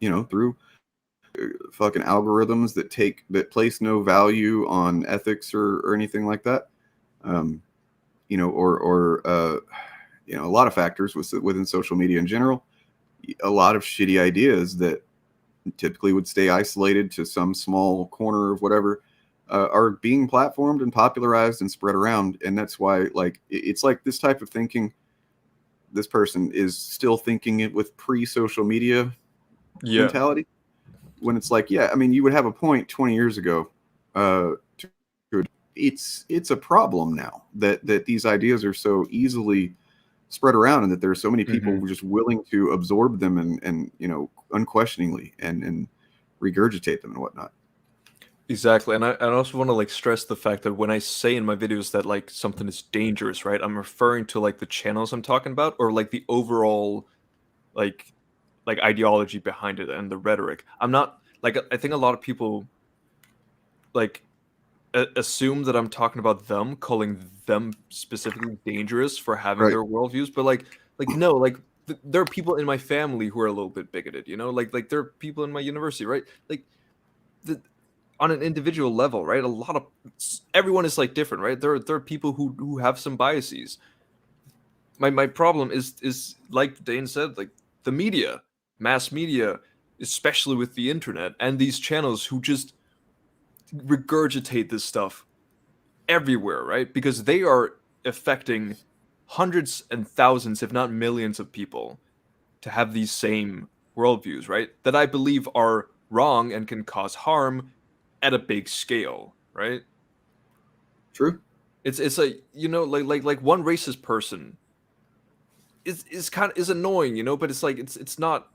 through fucking algorithms that place no value on ethics or anything like that, a lot of factors within social media in general, a lot of shitty ideas that typically would stay isolated to some small corner of whatever are being platformed and popularized and spread around. And that's why, like, it's like this type of thinking, this person is still thinking it with pre-social media mentality, when it's like, yeah, I mean, you would have a point 20 years ago. It's a problem now that these ideas are so easily spread around, and that there are so many people who are just willing to absorb them and unquestioningly and regurgitate them and whatnot. Exactly. And I also want to like stress the fact that when I say in my videos that like something is dangerous, right, I'm referring to like the channels I'm talking about, or like the overall like ideology behind it and the rhetoric. I'm not like, I think a lot of people like assume that I'm talking about them, calling them specifically dangerous for having Right. their worldviews, but like no, like there are people in my family who are a little bit bigoted, like there are people in my university, right? Like on an individual level, right? Everyone is like different, right? There are people who have some biases. My problem is like Dane said, like the media, mass media, especially with the internet and these channels who just regurgitate this stuff everywhere, right? Because they are affecting hundreds and thousands, if not millions of people to have these same worldviews, right? That I believe are wrong and can cause harm at a big scale, right? True. It's like, you know, like one racist person is annoying, you know, but it's like it's not,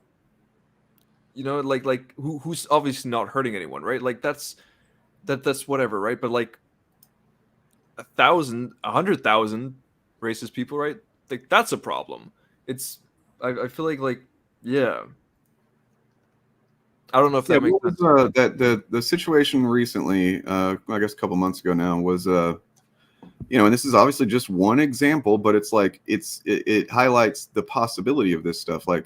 you know, like who's obviously not hurting anyone, right? Like that's whatever, right? But like 1,000, 100,000 racist people, right? Like that's a problem. It's I feel like yeah. I don't know if that makes sense. That the situation recently, I guess a couple months ago now, was you know, and this is obviously just one example, but it's like it highlights the possibility of this stuff. Like,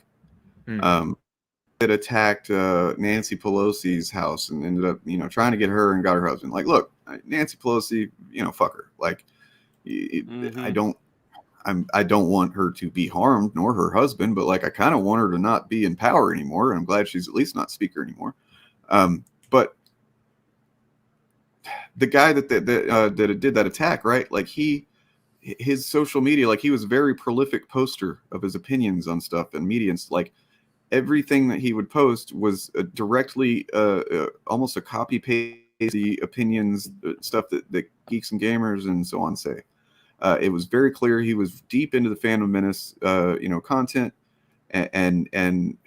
it attacked Nancy Pelosi's house and ended up, you know, trying to get her and got her husband. Like, look, Nancy Pelosi, you know, fuck her. Like, I don't want her to be harmed, nor her husband, but like I kind of want her to not be in power anymore. I'm glad she's at least not speaker anymore. But the guy that did that attack, right? Like his social media, like he was a very prolific poster of his opinions on stuff and media, and like everything that he would post was directly almost a copy paste the opinions, stuff that geeks and gamers and so on say. It was very clear he was deep into the Fandom Menace, you know, content, and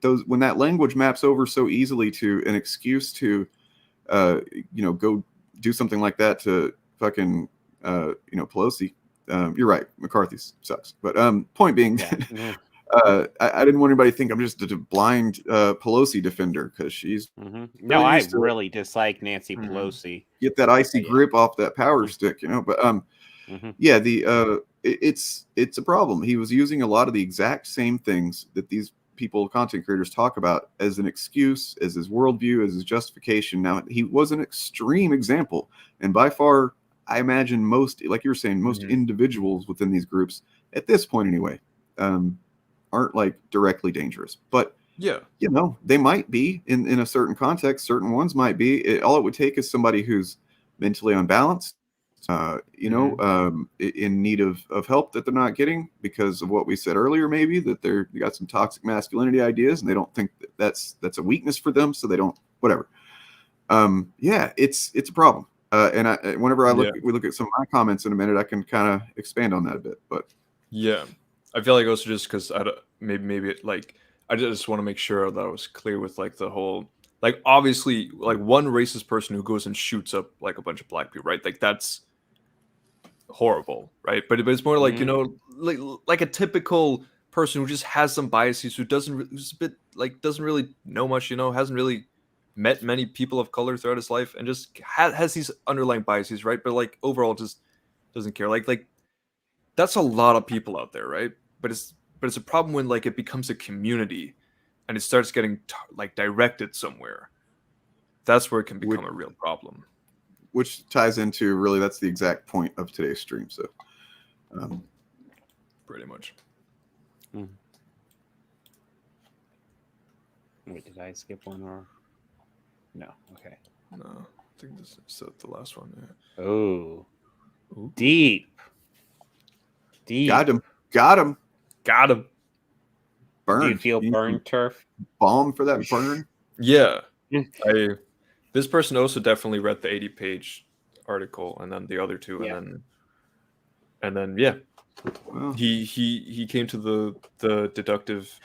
those when that language maps over so easily to an excuse to, you know, go do something like that to fucking, you know, Pelosi. You're right, McCarthy sucks. But point being, Yeah. I didn't want anybody to think I'm just a blind Pelosi defender because she's no, I really dislike Nancy Pelosi. Get that icy grip off that power stick, you know. But yeah, it's a problem. He was using a lot of the exact same things that these people, content creators, talk about as an excuse, as his worldview, as his justification. Now, he was an extreme example, and by far, I imagine most, like you were saying, most individuals within these groups at this point anyway, aren't like directly dangerous, but yeah, you know, they might be in a certain context. Certain ones might be. All it would take is somebody who's mentally unbalanced, you know, in need of help that they're not getting because of what we said earlier, maybe that they got some toxic masculinity ideas and they don't think that's a weakness for them, so they don't, whatever. Yeah, it's a problem. And whenever we look at some of my comments in a minute, I can kind of expand on that a bit. But yeah, I feel like also just because maybe like I just want to make sure that I was clear with like the whole, like obviously like one racist person who goes and shoots up like a bunch of black people, right? Like that's horrible, right? But it's more like, you know, like a typical person who just has some biases, who's a bit like doesn't really know much, you know, hasn't really met many people of color throughout his life, and just has these underlying biases, right? But like overall just doesn't care. Like that's a lot of people out there, right? But it's a problem when like it becomes a community and it starts getting like directed somewhere. That's where it can become a real problem. Which ties into really, that's the exact point of today's stream. So pretty much. Wait, did I skip one or no? Okay. No, I think this is the last one. Yeah. Oh, deep. Got him. Burn. Do you feel burned, Turf? Bomb for that burn? Yeah. This person also definitely read the 80-page article and then the other two, and then yeah. Well, he came to the deductive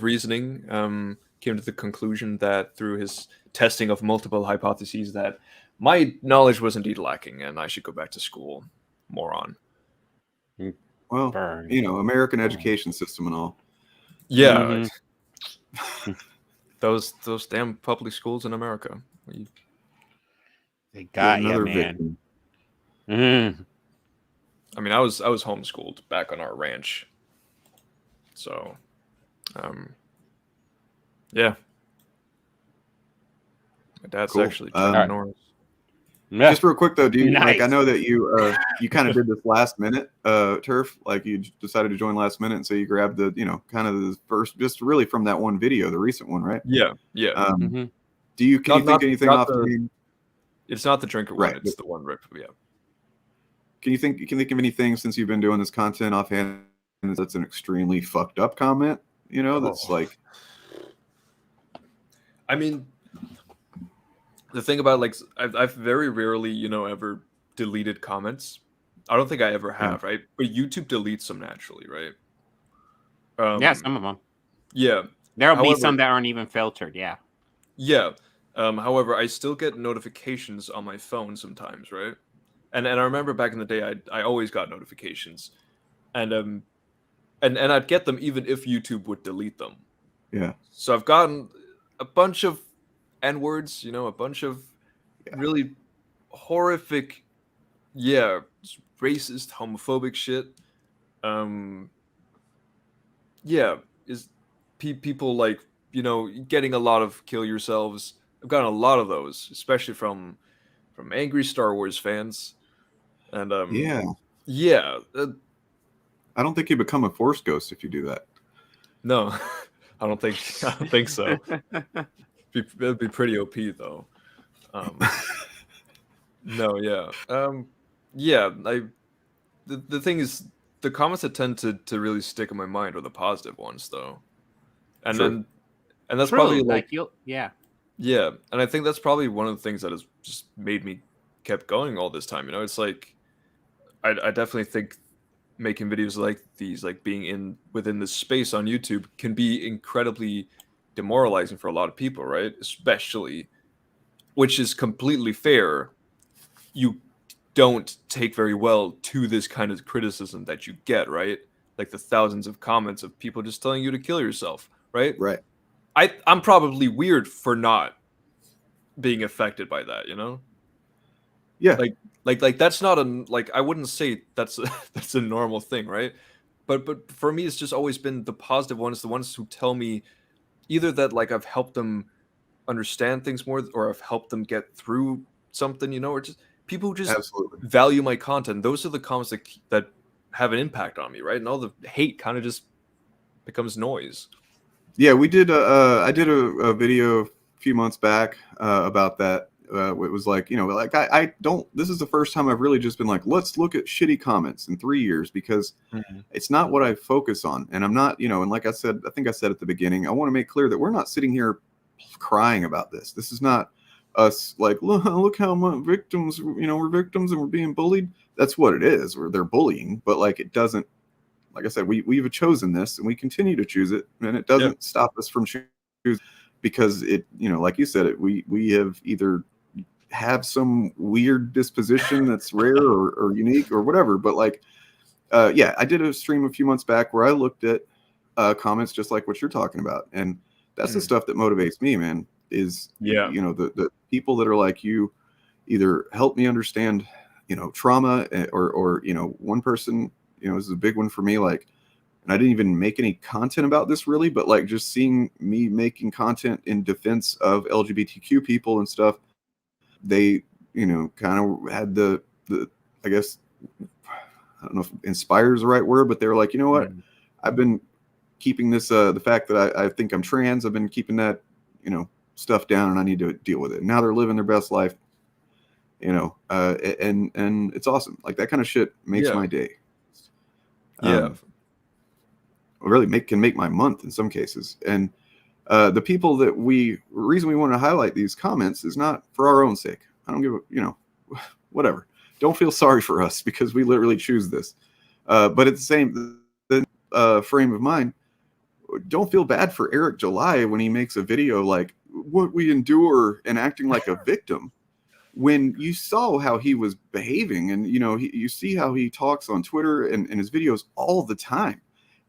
reasoning, came to the conclusion that through his testing of multiple hypotheses that my knowledge was indeed lacking and I should go back to school. Moron. Well, burn. You know, American education system and all. Yeah. Those damn public schools in America. They got you, man. I mean, I was homeschooled back on our ranch. So, yeah. My dad's actually ginormous. Just real quick though, do you like? I know that you kind of did this last minute, Turf. Like you decided to join last minute, and so you grabbed the, you know, kind of the first, just really from that one video, the recent one, right? Yeah. Can you think anything off? It's not the drinker one. It's the one right. Yeah. Can you think of anything since you've been doing this content offhand that's an extremely fucked up comment? You know, that's like. I mean, the thing about like I've very rarely, you know, ever deleted comments. I don't think I ever have, right? But YouTube deletes them naturally, right? Yeah, some of them. Yeah. There'll be some that aren't even filtered. Yeah. Yeah. However, I still get notifications on my phone sometimes, right? And I remember back in the day, I always got notifications, and I'd get them even if YouTube would delete them. Yeah. So I've gotten a bunch of N-words, you know, a bunch of really horrific, racist, homophobic shit. Is people like, you know, getting a lot of kill yourselves. I've gotten a lot of those, especially from angry Star Wars fans. And I don't think you become a Force ghost if you do that. No, I don't think so. It'd be pretty OP though. No, yeah. The thing is, the comments that tend to really stick in my mind are the positive ones though. And then that's probably like yeah, and I think that's probably one of the things that has just made me kept going all this time. You know, it's like I definitely think making videos like these, like being within this space on YouTube, can be incredibly demoralizing for a lot of people, right? Especially, which is completely fair. You don't take very well to this kind of criticism that you get, right? Like the thousands of comments of people just telling you to kill yourself, right? Right. I'm probably weird for not being affected by that, you know? Yeah. Like that's not I wouldn't say that's a normal thing, right? But for me, it's just always been the positive ones, the ones who tell me either that like I've helped them understand things more, or I've helped them get through something, you know, or just people who just value my content. Those are the comments that have an impact on me, right? And all the hate kind of just becomes noise. Yeah, we did. I did a video a few months back about that. It was like, you know, like I don't. This is the first time I've really just been like, let's look at shitty comments in 3 years, because it's not what I focus on, and I'm not, you know. And like I said, I think I said at the beginning, I want to make clear that we're not sitting here crying about this. This is not us like, look how much victims, you know, we're victims and we're being bullied. That's what it is. They're bullying, but like it doesn't. Like I said, we've chosen this and we continue to choose it, and it doesn't stop us from choosing, because it, you know, like you said, we have either have some weird disposition that's rare or unique or whatever. But like, I did a stream a few months back where I looked at comments just like what you're talking about, and that's the stuff that motivates me, man. Is you know, the people that are like, you either help me understand, you know, trauma, or you know, one person, you know, this is a big one for me, like, and I didn't even make any content about this really, but like just seeing me making content in defense of LGBTQ people and stuff, they, you know, kind of had the I guess, I don't know if inspires the right word, but they were like, you know what, I've been keeping this the fact that I think I'm trans, I've been keeping that, you know, stuff down, and I need to deal with it. Now they're living their best life, you know, and it's awesome. Like that kind of shit makes my day. Really can make my month in some cases. And the people that reason we want to highlight these comments is not for our own sake. I don't give a, you know, whatever. Don't feel sorry for us because we literally choose this. But at the same frame of mind, don't feel bad for Eric July when he makes a video like what we endure and acting like a victim. When you saw how he was behaving, and you know, you see how he talks on Twitter and his videos all the time,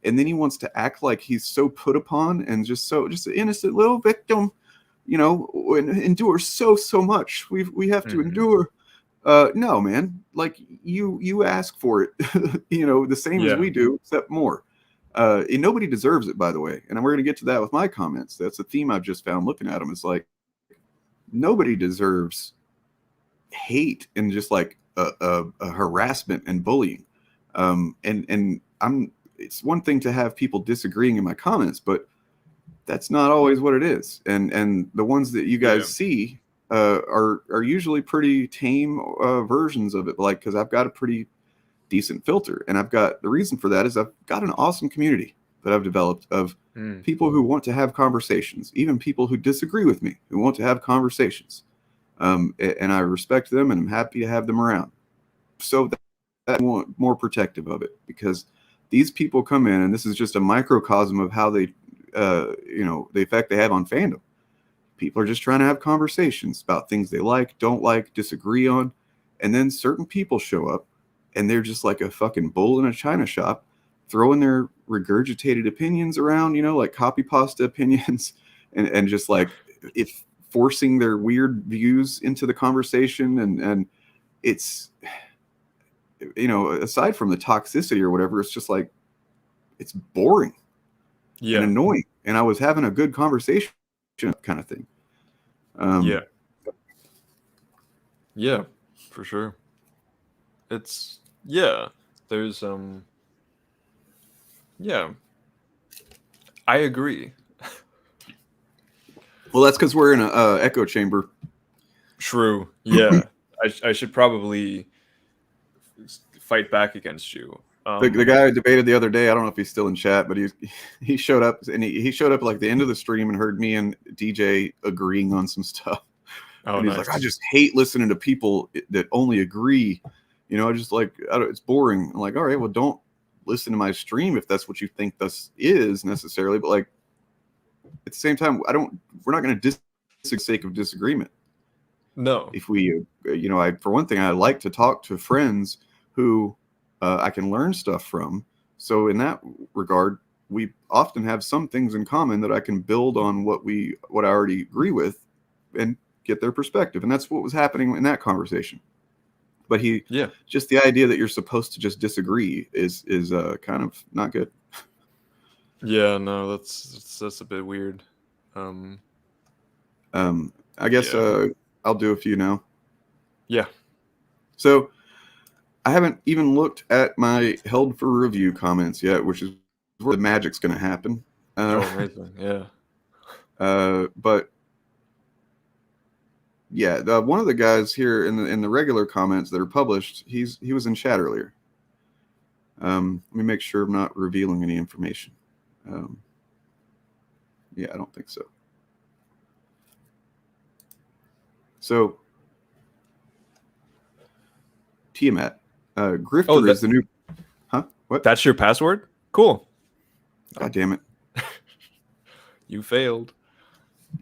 and then he wants to act like he's so put upon and just an innocent little victim, you know, and endure so much. We have to endure. No, man, like you ask for it, you know, the same as we do, except more. And nobody deserves it, by the way. And we're going to get to that with my comments. That's a theme I've just found looking at them. It's like nobody deserves hate and just like a harassment and bullying. And it's one thing to have people disagreeing in my comments, but that's not always what it is. And the ones that you guys see are usually pretty tame versions of it. Like, cause I've got a pretty decent filter. And the reason for that is I've got an awesome community that I've developed of people who want to have conversations, even people who disagree with me, who want to have conversations. And I respect them and I'm happy to have them around. So I'm more protective of it, because these people come in, and this is just a microcosm of how they, the effect they have on fandom. People are just trying to have conversations about things they like, don't like, disagree on. And then certain people show up and they're just like a fucking bull in a china shop, throwing their regurgitated opinions around, like copy pasta opinions, and just like forcing their weird views into the conversation. And it's, aside from the toxicity or whatever, it's just like, it's boring and annoying. And I was having a good conversation kind of thing. Yeah, for sure. There's I agree. Well, that's because we're in an echo chamber. True. Yeah. I should probably fight back against you. The guy I debated the other day, I don't know if he's still in chat, but he showed up, and he showed up like the end of the stream and heard me and DJ agreeing on some stuff. Oh, and he's nice. like, I just hate listening to people that only agree. I just like, it's boring. I'm like, all right, well, don't listen to my stream if that's what you think this is necessarily. But like, at the same time, we're not going to for the sake of disagreement. No. If we, for one thing, I like to talk to friends who I can learn stuff from. So in that regard, we often have some things in common that I can build on what I already agree with and get their perspective. And that's what was happening in that conversation. But just the idea that you're supposed to just disagree is kind of not good. Yeah, no, that's a bit weird. I guess I'll do a few now. Yeah. So I haven't even looked at my held for review comments yet, which is where the magic's going to happen. Amazing. Yeah. But yeah, one of the guys here in the regular comments that are published, he was in chat earlier. Let me make sure I'm not revealing any information. Yeah, I don't think so. So Tiamat, Grifter is the new. Huh? What? That's your password? Cool. God damn it! You failed.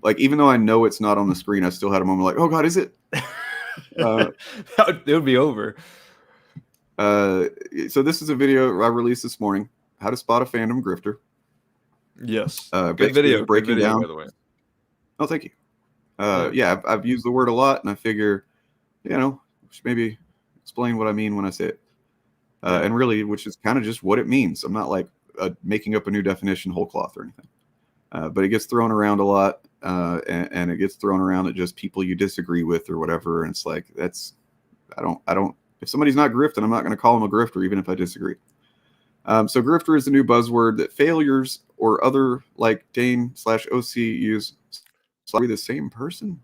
Like, even though I know it's not on the screen, I still had a moment like, oh God, is it? It would be over. So this is a video I released this morning. How to spot a fandom grifter. Yes. Good video. Breaking down. By the way. Oh, thank you. Yeah, I've used the word a lot, and I figure, should maybe explain what I mean when I say it. And really, which is kind of just what it means. I'm not like making up a new definition whole cloth or anything. But it gets thrown around a lot, and it gets thrown around at just people you disagree with or whatever. And it's like, I don't. If somebody's not grifting, I'm not going to call them a grifter, even if I disagree. So grifter is the new buzzword that failures or other like Dane/OC use. Are we the same person?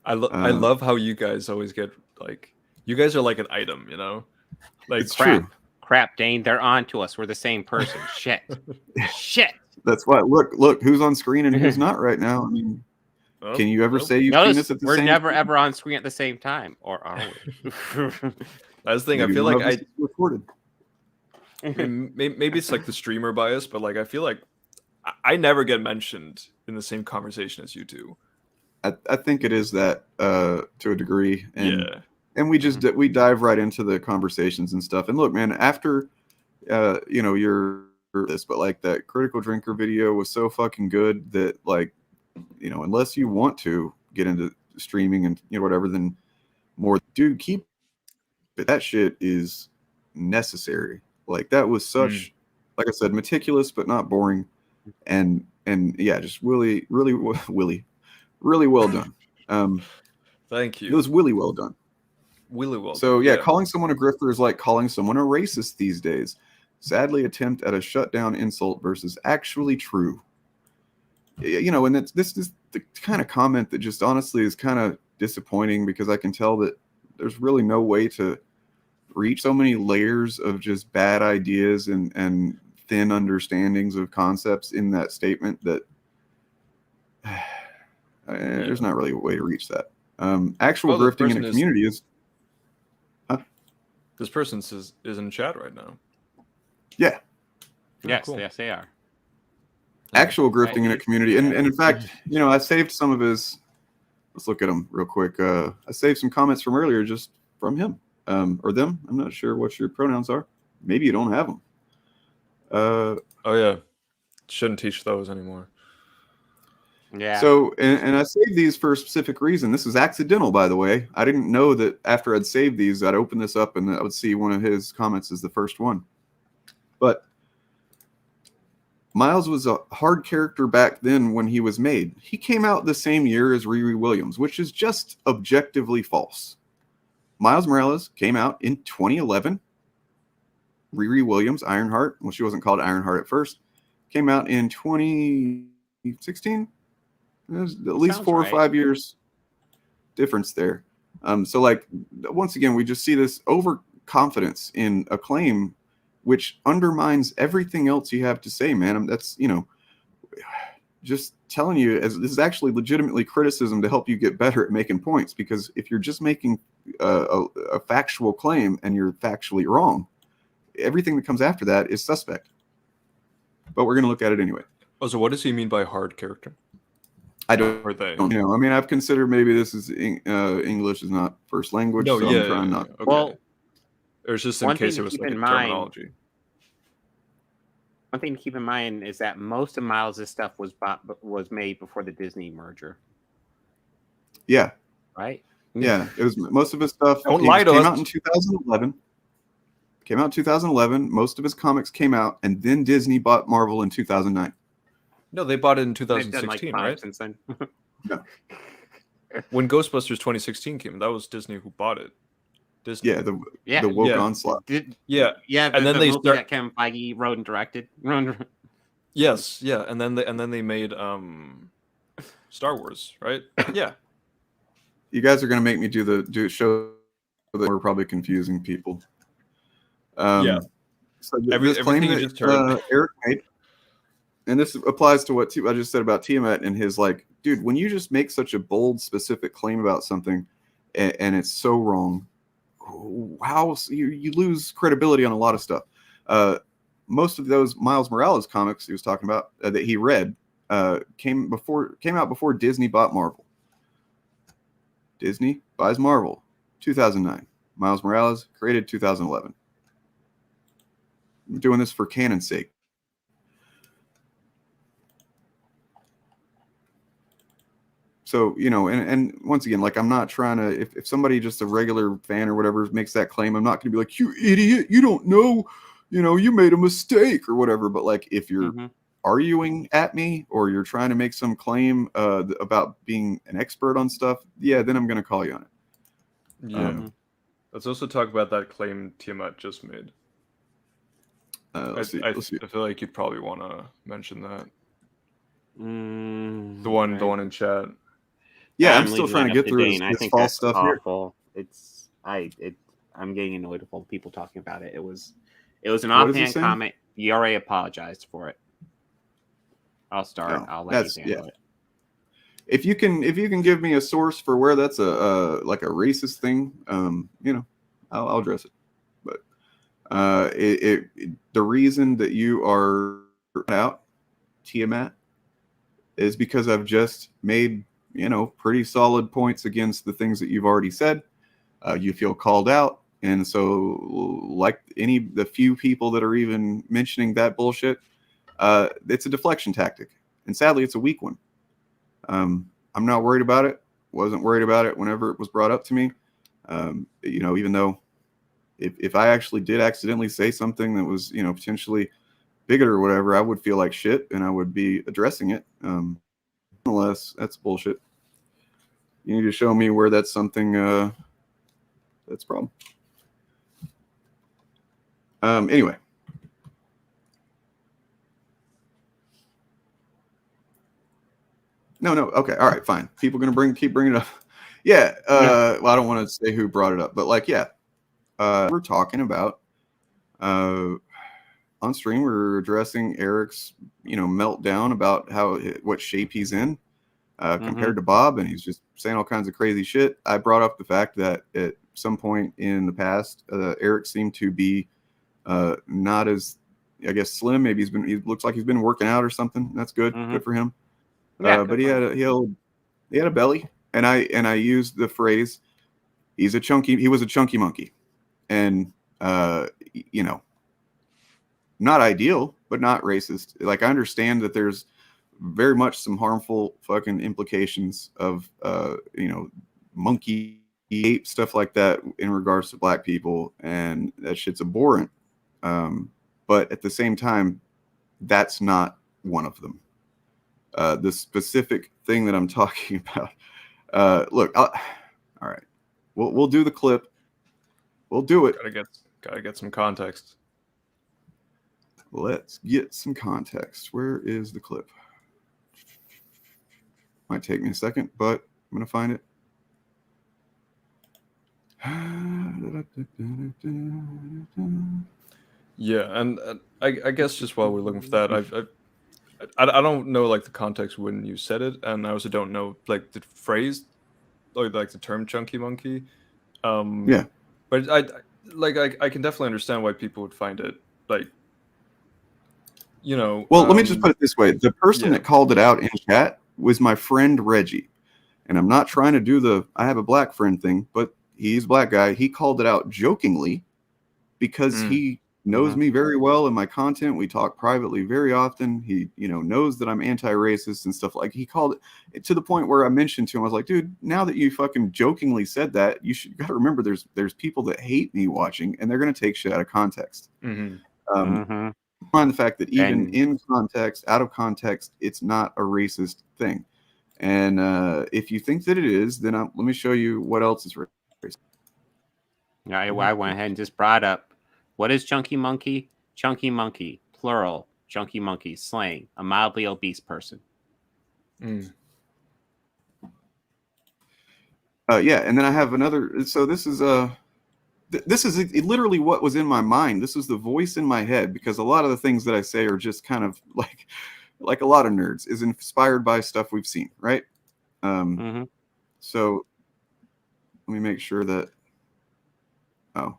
I love how you guys always get like, you guys are like an item, Like, it's crap. true. Crap, Dane, they're on to us. We're the same person. Shit. Shit. That's why. Look, who's on screen and who's not right now. I mean, can you ever say you've seen us at the we're same never time? ever on screen at the same time, or are we? That's the thing. Maybe I feel one like of us is recorded. maybe it's like the streamer bias, but like I feel like I never get mentioned in the same conversation as you two. I think it is that to a degree, and we just Mm-hmm. we dive right into the conversations and stuff. And look, man, after your this, but like that critical drinker video was so fucking good that like unless you want to get into streaming and whatever, then more, dude, keep it. That shit is necessary. Like that was such, like I said, meticulous but not boring, and yeah, just really well done. Thank you. It was really well done. Really well. So yeah, calling someone a grifter is like calling someone a racist these days. Sadly, attempt at a shutdown insult versus actually true. And this is the kind of comment that just honestly is kind of disappointing, because I can tell that there's really no way to reach so many layers of just bad ideas and thin understandings of concepts in that statement that there's not really a way to reach that. Actual grifting in a community is. This person is in chat right now. Yeah. Yes, cool. yes, they are. Actual grifting in a community, and in fact, I saved some of his. Let's look at him real quick. I saved some comments from earlier just from him or them. I'm not sure what your pronouns are. Maybe you don't have them. Oh yeah, shouldn't teach those anymore. Yeah. So, and I saved these for a specific reason. This is accidental, by the way. I didn't know that after I'd saved these, I'd open this up and I would see one of his comments as the first one. But Miles was a hard character back then when he was made. He came out the same year as Riri Williams, which is just objectively false. Miles Morales came out in 2011. Riri Williams, Ironheart, well, she wasn't called Ironheart at first, came out in 2016. There's at least Sounds 4 or right. 5 years difference there. So like, once again, we just see this overconfidence in a claim which undermines everything else you have to say, man. That's, just telling you, as this is actually legitimately criticism to help you get better at making points, because if you're just making a factual claim and you're factually wrong, everything that comes after that is suspect. But we're going to look at it anyway. Oh, so what does he mean by hard character? I don't know. I mean, I've considered maybe this is English is not first language, No, so yeah, I'm trying not. Okay. Well, or it's just one in case thing it to was keep like a in mind- terminology. One thing to keep in mind is that most of Miles' stuff was made before the Disney merger, Yeah, right? yeah. It was most of his stuff. Don't He lie to came us. out in 2011. Came out in 2011. Most of his comics came out, and then Disney bought Marvel in 2009. No, they bought it in They've done like 2016, 5 right? since then. When Ghostbusters 2016 came, that was Disney who bought it. Disney. Yeah, the Yeah. woke Yeah. onslaught. Yeah. Yeah, And then the they movie start- that Kevin Feige wrote and directed. Yes, yeah, and then they made Star Wars, right? Yeah. You guys are gonna make me do show that we're probably confusing people. Yeah. So this claim everything you that just heard. Eric made, and this applies to what I just said about Tiamat and his dude, when you just make such a bold, specific claim about something, and it's so wrong, how you lose credibility on a lot of stuff. Most of those Miles Morales comics he was talking about that he read came out before Disney bought Marvel. Disney buys Marvel, 2009. Miles Morales created 2011. I'm doing this for canon's sake. So, and once again, I'm not trying to, if somebody just a regular fan or whatever makes that claim, I'm not going to be like, you idiot, you don't know, you made a mistake or whatever. But if you're arguing at me or you're trying to make some claim about being an expert on stuff, yeah, then I'm going to call you on it. Yeah. Let's also talk about that claim Tiamat just made. Let's see. I feel like you'd probably want to mention that. The The one in chat. Yeah, I'm still trying to get through I his think false that's stuff here. awful. I'm getting annoyed with all the people talking about it. It was an What is he offhand saying? comment. You already apologized for it. I'll start. No, I'll let you handle yeah. it. If you can give me a source for where that's a racist thing, I'll address it. But the reason that you are out Tiamat is because I've just made pretty solid points against the things that you've already said. You feel called out, and so the few people that are even mentioning that bullshit, it's a deflection tactic, and sadly, it's a weak one. I'm not worried about it. Wasn't worried about it whenever it was brought up to me. Even though if I actually did accidentally say something that was potentially bigoted or whatever, I would feel like shit and I would be addressing it. Nonetheless, that's bullshit. You need to show me where that's something that's a problem. Anyway. No. Okay. All right. Fine. People are gonna keep bringing it up. Yeah. Well, I don't want to say who brought it up, but yeah. we're talking about on stream. We're addressing Eric's, meltdown about what shape he's in compared to Bob, and he's just saying all kinds of crazy shit. I brought up the fact that at some point in the past, Eric seemed to be not as, I guess, slim. Maybe he looks like he's been working out or something. That's good. Good for him. Yeah, but he had a belly, and I used the phrase, he was a chunky monkey. And not ideal, but not racist. Like, I understand that there's very much some harmful fucking implications of monkey, ape, stuff like that in regards to black people, and that shit's abhorrent. But at the same time, that's not one of them. The specific thing that I'm talking about. Look, all right, we'll do the clip. We'll do it. Gotta get some context. Let's get some context. Where is the clip? Might take me a second, but I'm gonna find it. Yeah, and I guess just while we're looking for that, I don't know like the context when you said it, and I also don't know like the phrase or like the term "chunky monkey." Yeah, but I can definitely understand why people would find it like, Well, let me just put it this way: the person that called it out in chat was my friend Reggie, and I'm not trying to do I have a black friend thing, but he's a black guy. He called it out jokingly because he knows me very well in my content. We talk privately very often. He, knows that I'm anti-racist and stuff. Like, he called it to the point where I mentioned to him, I was like, dude, now that you fucking jokingly said that, you got to remember there's people that hate me watching, and they're going to take shit out of context. Mind the fact that even in context, out of context, it's not a racist thing. And if you think that it is, then let me show you what else is racist. I went ahead and just brought up, what is chunky monkey? Chunky monkey, plural, chunky monkey, slang, a mildly obese person. Yeah, and then I have another. So this is literally what was in my mind. This was the voice in my head, because a lot of the things that I say are just kind of like a lot of nerds, is inspired by stuff we've seen, right? So let me make sure that. Oh.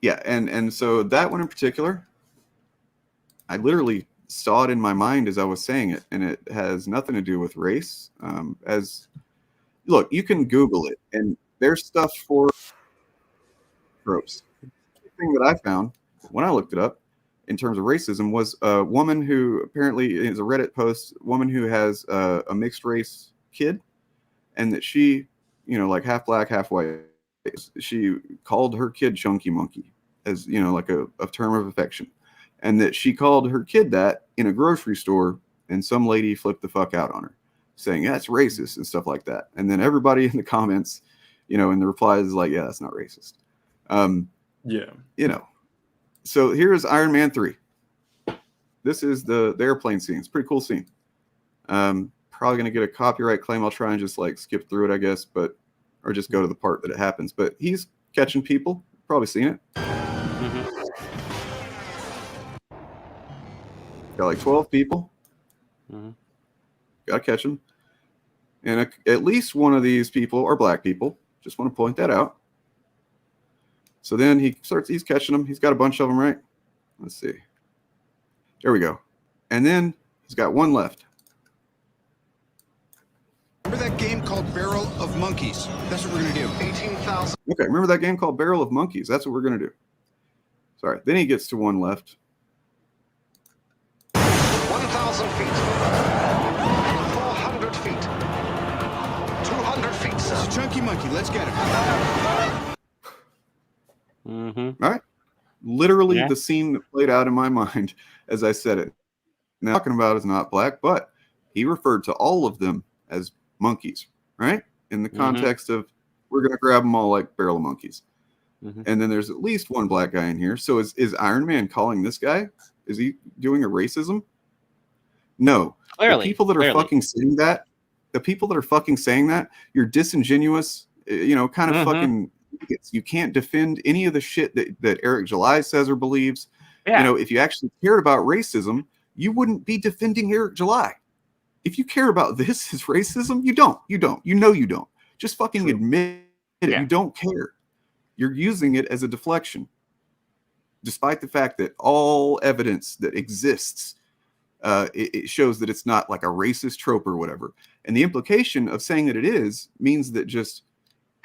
Yeah, and so that one in particular, I literally saw it in my mind as I was saying it, and it has nothing to do with race. Look, you can Google it, and there's stuff for tropes. The thing that I found when I looked it up in terms of racism was a woman who apparently is a Reddit post, woman who has a mixed race kid, and that she, like half black, half white. She called her kid chunky monkey as, like a term of affection, and that she called her kid that in a grocery store, and some lady flipped the fuck out on her, saying that's racist and stuff like that. And then everybody in the comments, in the replies is like, yeah, that's not racist. So here's Iron Man 3. This is the airplane scene. It's a pretty cool scene. Probably gonna get a copyright claim. I'll try and just like skip through it, I guess, or just go to the part that it happens. But he's catching people. Probably seen it. Got like 12 people. Gotta catch them. And at least one of these people are black people. Just want to point that out. So then he's catching them. He's got a bunch of them, right? Let's see. There we go. And then he's got one left. Remember that game called Barrel of Monkeys? That's what we're going to do. 18,000. Okay, remember that game called Barrel of Monkeys? That's what we're going to do. Sorry. Then he gets to one left. 1,000 feet. 400 feet. 200 feet, sir. It's a chunky monkey. Let's get him. All right. Literally the scene that played out in my mind as I said it. Now, talking about is not black, but he referred to all of them as monkeys, right? In the context of, we're going to grab them all like barrel of monkeys. And then there's at least one black guy in here. So is Iron Man calling this guy? Is he doing a racism? No. Clearly, the people that are fucking saying that, you're disingenuous, kind of fucking idiots. You can't defend any of the shit that Eric July says or believes. Yeah. If you actually cared about racism, you wouldn't be defending Eric July. If you care about this as racism, you don't. You don't. Just fucking admit it. You don't care. You're using it as a deflection, despite the fact that all evidence that exists, it shows that it's not like a racist trope or whatever. And the implication of saying that it is means that just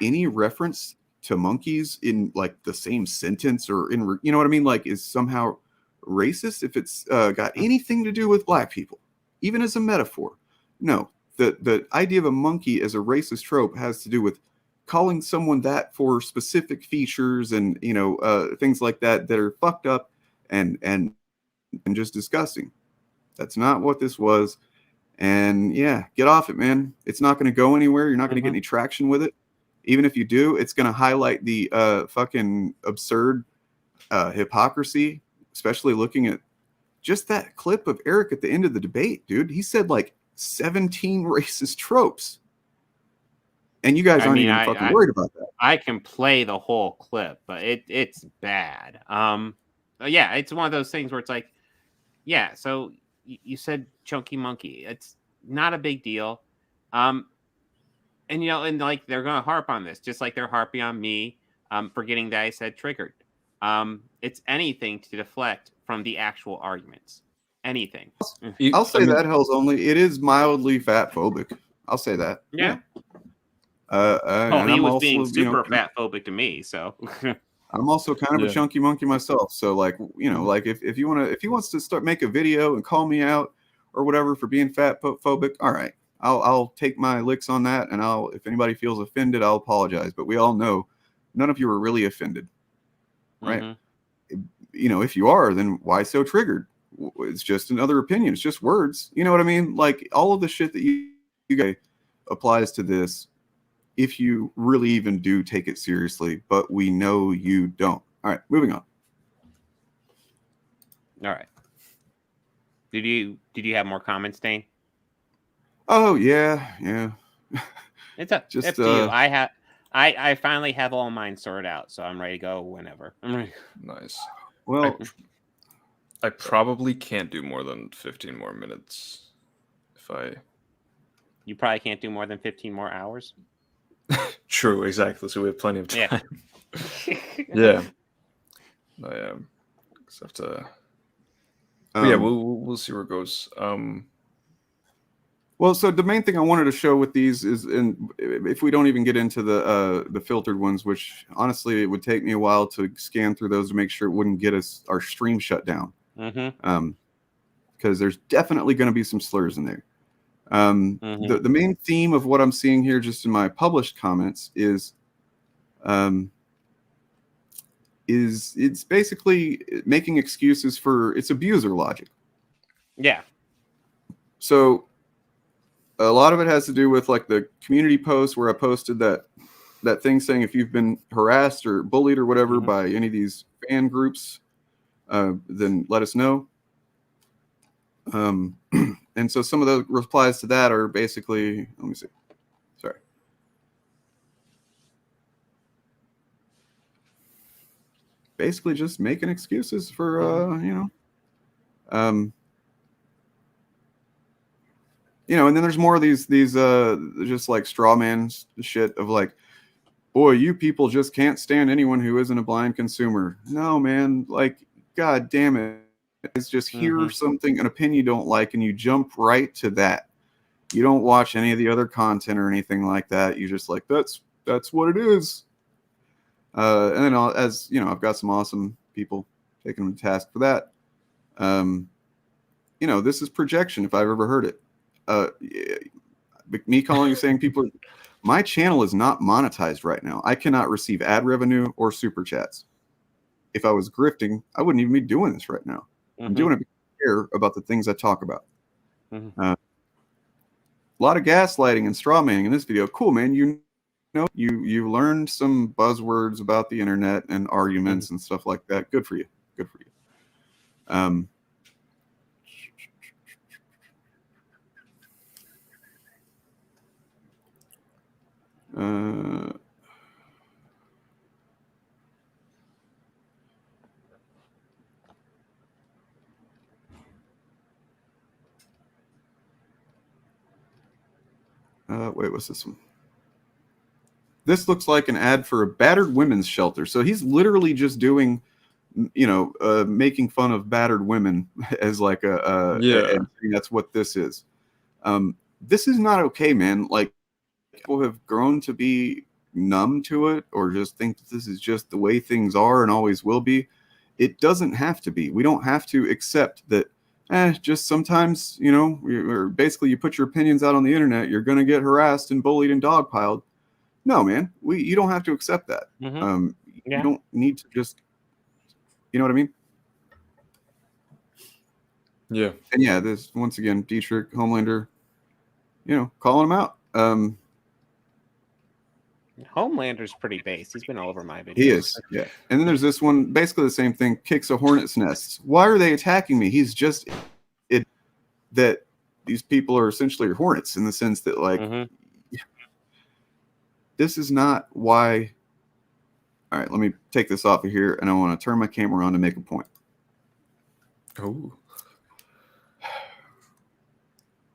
any reference to monkeys in like the same sentence or in, you know what I mean? Like is somehow racist if it's got anything to do with black people, even as a metaphor. No, the idea of a monkey as a racist trope has to do with calling someone that for specific features and, things like that are fucked up and just disgusting. That's not what this was. And yeah, get off it, man. It's not going to go anywhere. You're not going to get any traction with it. Even if you do, it's going to highlight the fucking absurd hypocrisy, especially looking at just that clip of Eric at the end of the debate, dude. He said like 17 racist tropes. And you guys aren't even fucking worried about that. I can play the whole clip, but it's bad. Yeah, it's one of those things where it's like, yeah, so you said chunky monkey. It's not a big deal. And like they're gonna harp on this, just like they're harping on me forgetting that I said triggered. It's anything to deflect from the actual arguments. Anything. I'll say that Hell's Only. It is mildly fat phobic. I'll say that. Yeah. He was being super fat phobic to me, so I'm also kind of a chunky monkey myself. So like, like if he wants to start make a video and call me out or whatever for being fat phobic, all right. I'll take my licks on that, and if anybody feels offended, I'll apologize. But we all know none of you are really offended, right? If you are, then why so triggered? It's just another opinion. It's just words. You know what I mean? Like all of the shit that you guys applies to this. If you really even do take it seriously, but we know you don't. All right, moving on. All right. Did you have more comments, Dane? Oh yeah. It's up to you. I finally have all mine sorted out, so I'm ready to go whenever. Nice. Well, I probably can't do more than 15 more minutes. You probably can't do more than 15 more hours. True, exactly. So we have plenty of time. Yeah. I just have to. Yeah, we'll see where it goes. Well, so the main thing I wanted to show with these is, and if we don't even get into the filtered ones, which honestly it would take me a while to scan through those to make sure it wouldn't get our stream shut down. Because there's definitely going to be some slurs in there. The main theme of what I'm seeing here, just in my published comments, is it's basically making excuses for its abuser logic. Yeah. So a lot of it has to do with like the community post where I posted that thing saying if you've been harassed or bullied or whatever by any of these fan groups, then let us know. And so some of the replies to that are basically, let me see. Sorry. Basically just making excuses for, and then there's more of these just like straw man shit of like, boy, you people just can't stand anyone who isn't a blind consumer. No, man, like, God damn it. It's just hear something, an opinion you don't like, and you jump right to that. You don't watch any of the other content or anything like that. You just like, that's what it is. And then as you know, I've got some awesome people taking them to task for that. This is projection if I've ever heard it. Me calling and saying people are, my channel is not monetized right now. I cannot receive ad revenue or super chats. If I was grifting, I wouldn't even be doing this right now. I'm doing it because I care about the things I talk about. A lot of gaslighting and straw manning in this video. Cool, man. You you learned some buzzwords about the internet and arguments and stuff like that. Good for you. Good for you. Wait, what's this one? This looks like an ad for a battered women's shelter. So he's literally just doing, making fun of battered women as like and that's what this is. This is not okay, man. Like, people have grown to be numb to it or just think that this is just the way things are and always will be. It doesn't have to be. We don't have to accept that. Just sometimes, or basically you put your opinions out on the internet, you're going to get harassed and bullied and dogpiled. No, man, you don't have to accept that. You don't need to just, you know what I mean? Yeah. And yeah, this once again, Dietrich, Homelander, calling him out. Homelander's pretty base. He's been all over my videos. He is, yeah. And then there's this one, basically the same thing, kicks a hornet's nest. Why are they attacking me? He's just that these people are essentially hornets in the sense that, like, this is not why. All right, let me take this off of here, and I want to turn my camera on to make a point. Oh.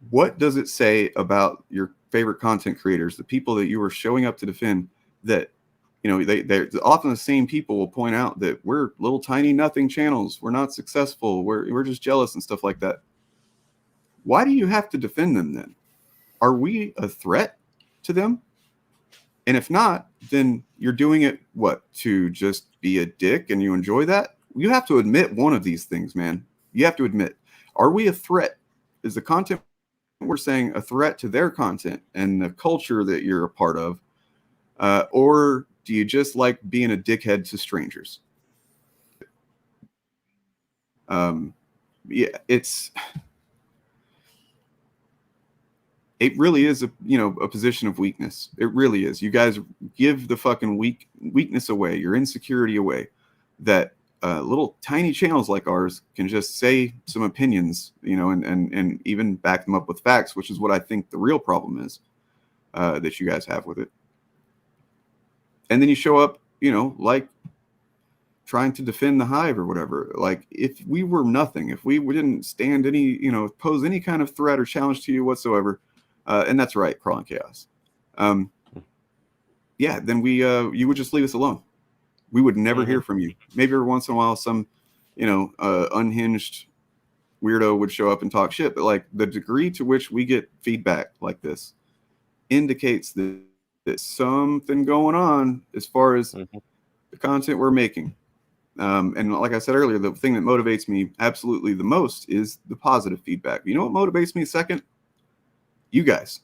What does it say about your favorite content creators, the people that you are showing up to defend, that they're often the same people will point out that we're little tiny nothing channels, we're not successful, we're just jealous and stuff like that? Why do you have to defend them then? Are we a threat to them? And if not, then you're doing it to just be a dick and you enjoy that? You have to admit one of these things, man. You have to admit, are we a threat? Is the content we're saying a threat to their content and the culture that you're a part of? Or do you just like being a dickhead to strangers? It really is a position of weakness. It really is. You guys give the fucking weakness away, your insecurity away, that little tiny channels like ours can just say some opinions, and even back them up with facts, which is what I think the real problem is that you guys have with it. And then you show up, like trying to defend the hive or whatever. Like, if we were nothing, if we didn't stand any, pose any kind of threat or challenge to you whatsoever, and that's right, Crawling Chaos. Then you would just leave us alone. We would never hear from you. Maybe every once in a while, some, unhinged weirdo would show up and talk shit. But like, the degree to which we get feedback like this indicates that there's something going on as far as the content we're making. And like I said earlier, the thing that motivates me absolutely the most is the positive feedback. You know what motivates me second? You guys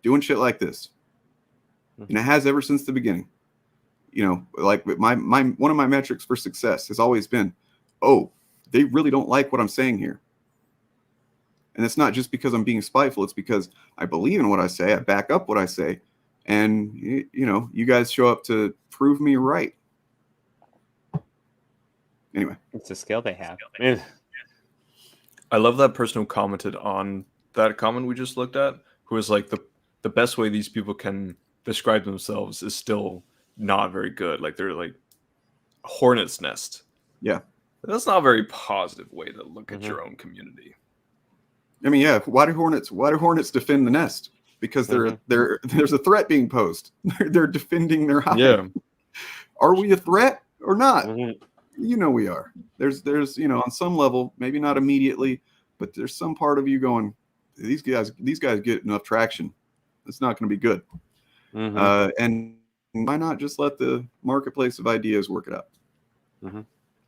doing shit like this. And it has ever since the beginning. Like my one of my metrics for success has always been, they really don't like what I'm saying here. And it's not just because I'm being spiteful. It's because I believe in what I say. I back up what I say. And, you guys show up to prove me right. Anyway. It's a skill they have. I love that person who commented on that comment we just looked at, who was like, the best way these people can describe themselves is still not very good. Like, they're like a hornet's nest. Yeah. That's not a very positive way to look at your own community. I mean, yeah. Why do hornets defend the nest? Because there's a threat being posed. They're defending their hive. Yeah. Are we a threat or not? We are. There's on some level, maybe not immediately, but there's some part of you going, these guys get enough traction. It's not going to be good. And why not just let the marketplace of ideas work it out?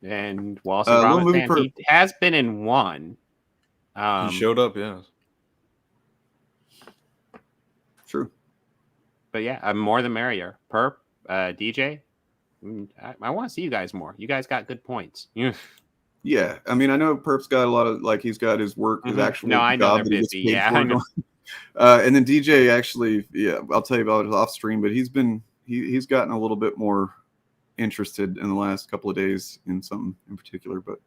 And Wallace and he has been in one. He showed up, yeah. True. But yeah, more the merrier. Perp, DJ, I want to see you guys more. You guys got good points. Yeah, I mean, I know Perp's got a lot of, like, he's got his work, his actual. No, I know they're busy. Yeah, I know. And then DJ actually, yeah, I'll tell you about it off stream, but he's gotten a little bit more interested in the last couple of days in something in particular. But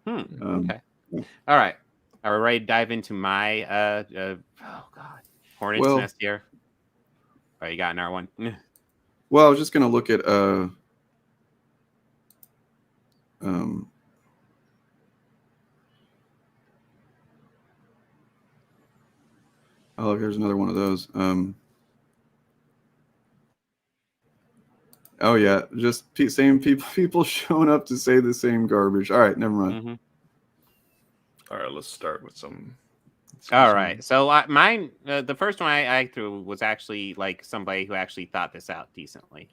okay, all right. Are we ready to dive into my oh god, hornet's nest here? Oh, you got another one. Well, I was just gonna look at oh, here's another one of those. Oh yeah, just same people showing up to say the same garbage. All right, never mind. All right, let's start with some. All right, so mine, the first one I threw was actually like somebody who actually thought this out decently.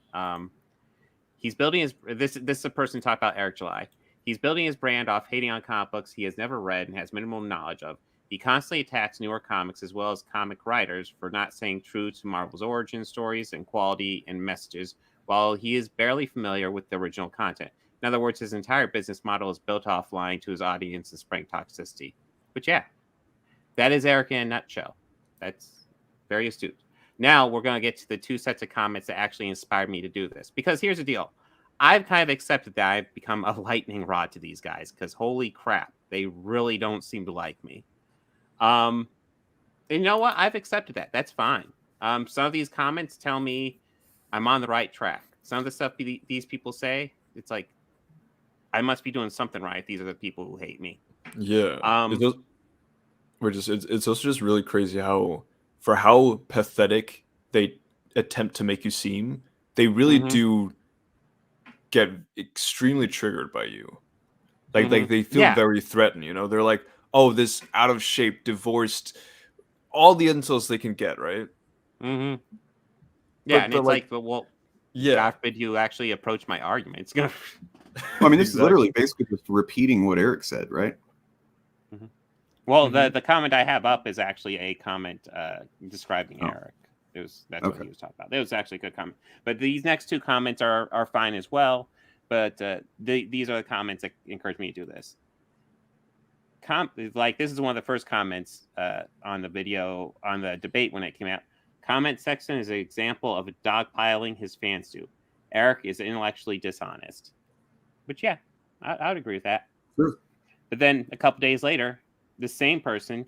He's building his this is a person talk about Eric July. He's building his brand off hating on comic books he has never read and has minimal knowledge of. He constantly attacks newer comics as well as comic writers for not staying true to Marvel's origin stories and quality and messages, while he is barely familiar with the original content. In other words, his entire business model is built off lying to his audience and spreading toxicity. But yeah, that is Eric in a nutshell. That's very astute. Now we're going to get to the two sets of comments that actually inspired me to do this. Because here's the deal. I've kind of accepted that I've become a lightning rod to these guys because holy crap, they really don't seem to like me. And you know what? I've accepted that. That's fine. Some of these comments tell me I'm on the right track. Some of the stuff these people say, it's like, I must be doing something right. These are the people who hate me. Yeah. It's also just really crazy how pathetic they attempt to make you seem, they really do get extremely triggered by you. Like they feel very threatened, you know? They're like, oh, this out of shape, divorced, all the insults they can get, right? Yeah, but and it's like, well, yeah. God forbid you actually approach my argument. It's gonna. Well, I mean, this is literally basically just repeating what Eric said, right? Well, the comment I have up is actually a comment describing Eric. That's what he was talking about. It was actually a good comment. But these next two comments are fine as well. But these are the comments that encourage me to do this. Like this is one of the first comments on the video on the debate when it came out. Comment section is an example of dogpiling his fans do. Eric is intellectually dishonest. But yeah, I would agree with that. Sure. But then a couple days later, the same person,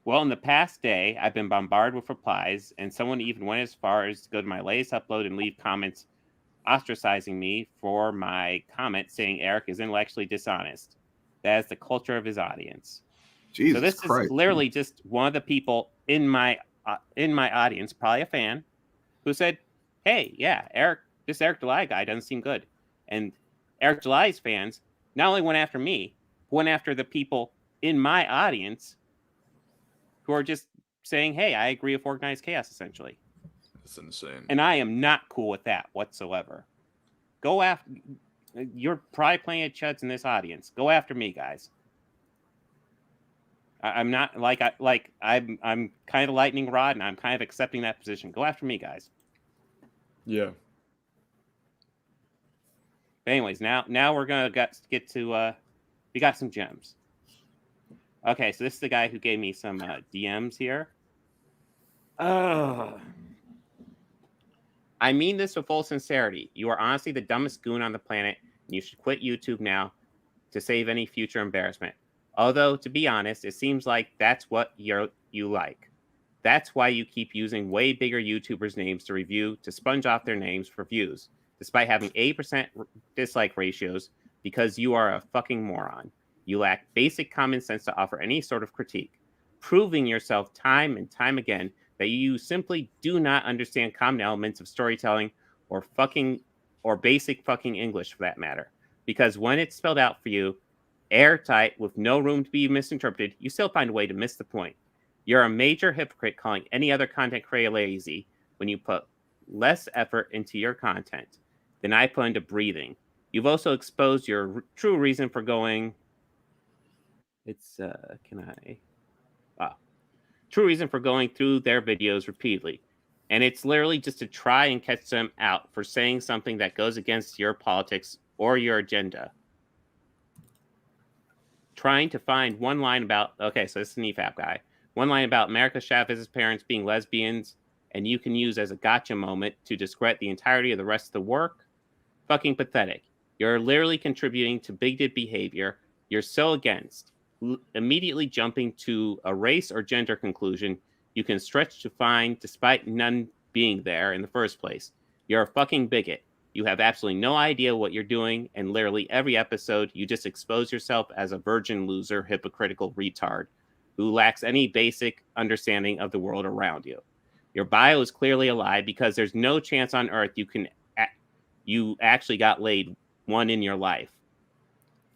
well, in the past day, I've been bombarded with replies, and someone even went as far as to go to my latest upload and leave comments ostracizing me for my comment saying Eric is intellectually dishonest. That is the culture of his audience. Jesus so this Christ. Is literally just one of the people in my audience, probably a fan, who said, hey, yeah, this Eric July guy doesn't seem good. And Eric July's fans not only went after me, went after the people in my audience who are just saying, hey, I agree with organized chaos, essentially. That's insane. And I am not cool with that whatsoever. Go after... You're probably playing at chuds in this audience. Go after me, guys. I'm not I'm kind of lightning rod, and I'm kind of accepting that position. Go after me, guys. Yeah. But anyways, now we're gonna get to we got some gems. Okay, so this is the guy who gave me some DMs here. I mean this with full sincerity. You are honestly the dumbest goon on the planet, and you should quit YouTube now to save any future embarrassment. Although, to be honest, it seems like that's what you like. That's why you keep using way bigger YouTubers' names to sponge off their names for views, despite having 80% dislike ratios, because you are a fucking moron. You lack basic common sense to offer any sort of critique, proving yourself time and time again that you simply do not understand common elements of storytelling or basic fucking English for that matter. Because when it's spelled out for you, airtight with no room to be misinterpreted, you still find a way to miss the point. You're a major hypocrite calling any other content creator lazy when you put less effort into your content than I put into breathing. You've also exposed your true reason for going... true reason for going through their videos repeatedly. And it's literally just to try and catch them out for saying something that goes against your politics or your agenda. Trying to find one line about, okay, so this is an EFAP guy, One line about America Chavez's parents being lesbians, and you can use as a gotcha moment to discredit the entirety of the rest of the work. Fucking pathetic. You're literally contributing to bigoted behavior. You're so against. Immediately jumping to a race or gender conclusion you can stretch to find despite none being there in the first place. You're a fucking bigot. You have absolutely no idea what you're doing, and literally every episode you just expose yourself as a virgin loser, hypocritical retard who lacks any basic understanding of the world around you. Your bio is clearly a lie because there's no chance on earth you actually got laid one in your life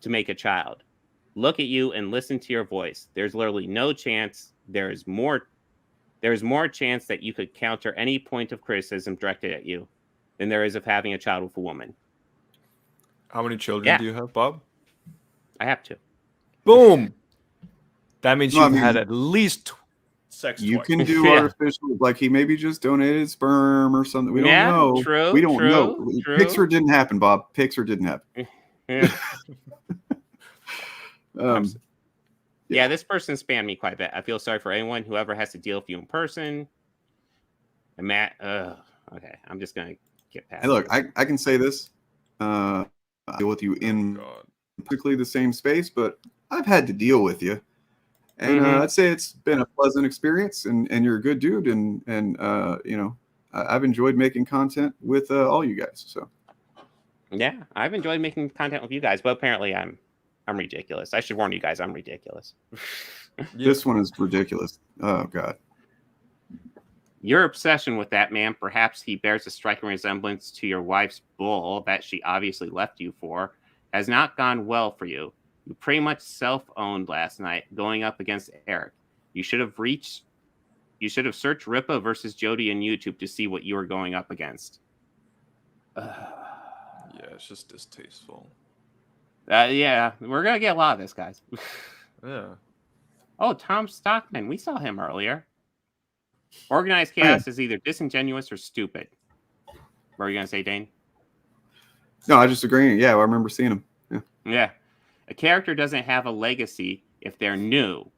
to make a child. Look at you and listen to your voice. There's literally no chance. There's more chance that you could counter any point of criticism directed at you than there is of having a child with a woman. How many children do you have, Bob? I have 2. Boom. That means No, I you've mean, had at least sex you twice. can do artificial, like he maybe just donated sperm or something. We don't know. True. We don't know. True. Pixar didn't happen, Bob. Pixar didn't happen. Yeah. Yeah, this person spammed me quite a bit. I feel sorry for anyone who ever has to deal with you in person. And Matt, okay, I'm just gonna get past. Hey, look, I can say this. I deal with you in particularly the same space, but I've had to deal with you. And I'd say it's been a pleasant experience, and you're a good dude, and you know, I've enjoyed making content with all you guys. So yeah, I've enjoyed making content with you guys, but apparently I'm ridiculous. I should warn you guys, I'm ridiculous. This one is ridiculous. Oh God. Your obsession with that man, perhaps he bears a striking resemblance to your wife's bull that she obviously left you for, has not gone well for you. You pretty much self-owned last night, going up against Eric. You should have searched Ripa versus Jody on YouTube to see what you were going up against. Yeah, it's just distasteful. Yeah, we're gonna get a lot of this, guys. Yeah. Oh, Tom Stockman, we saw him earlier. Organized chaos is either disingenuous or stupid. What are you gonna say, Dane? No, I just agree. Yeah, I remember seeing him. Yeah. A character doesn't have a legacy if they're new.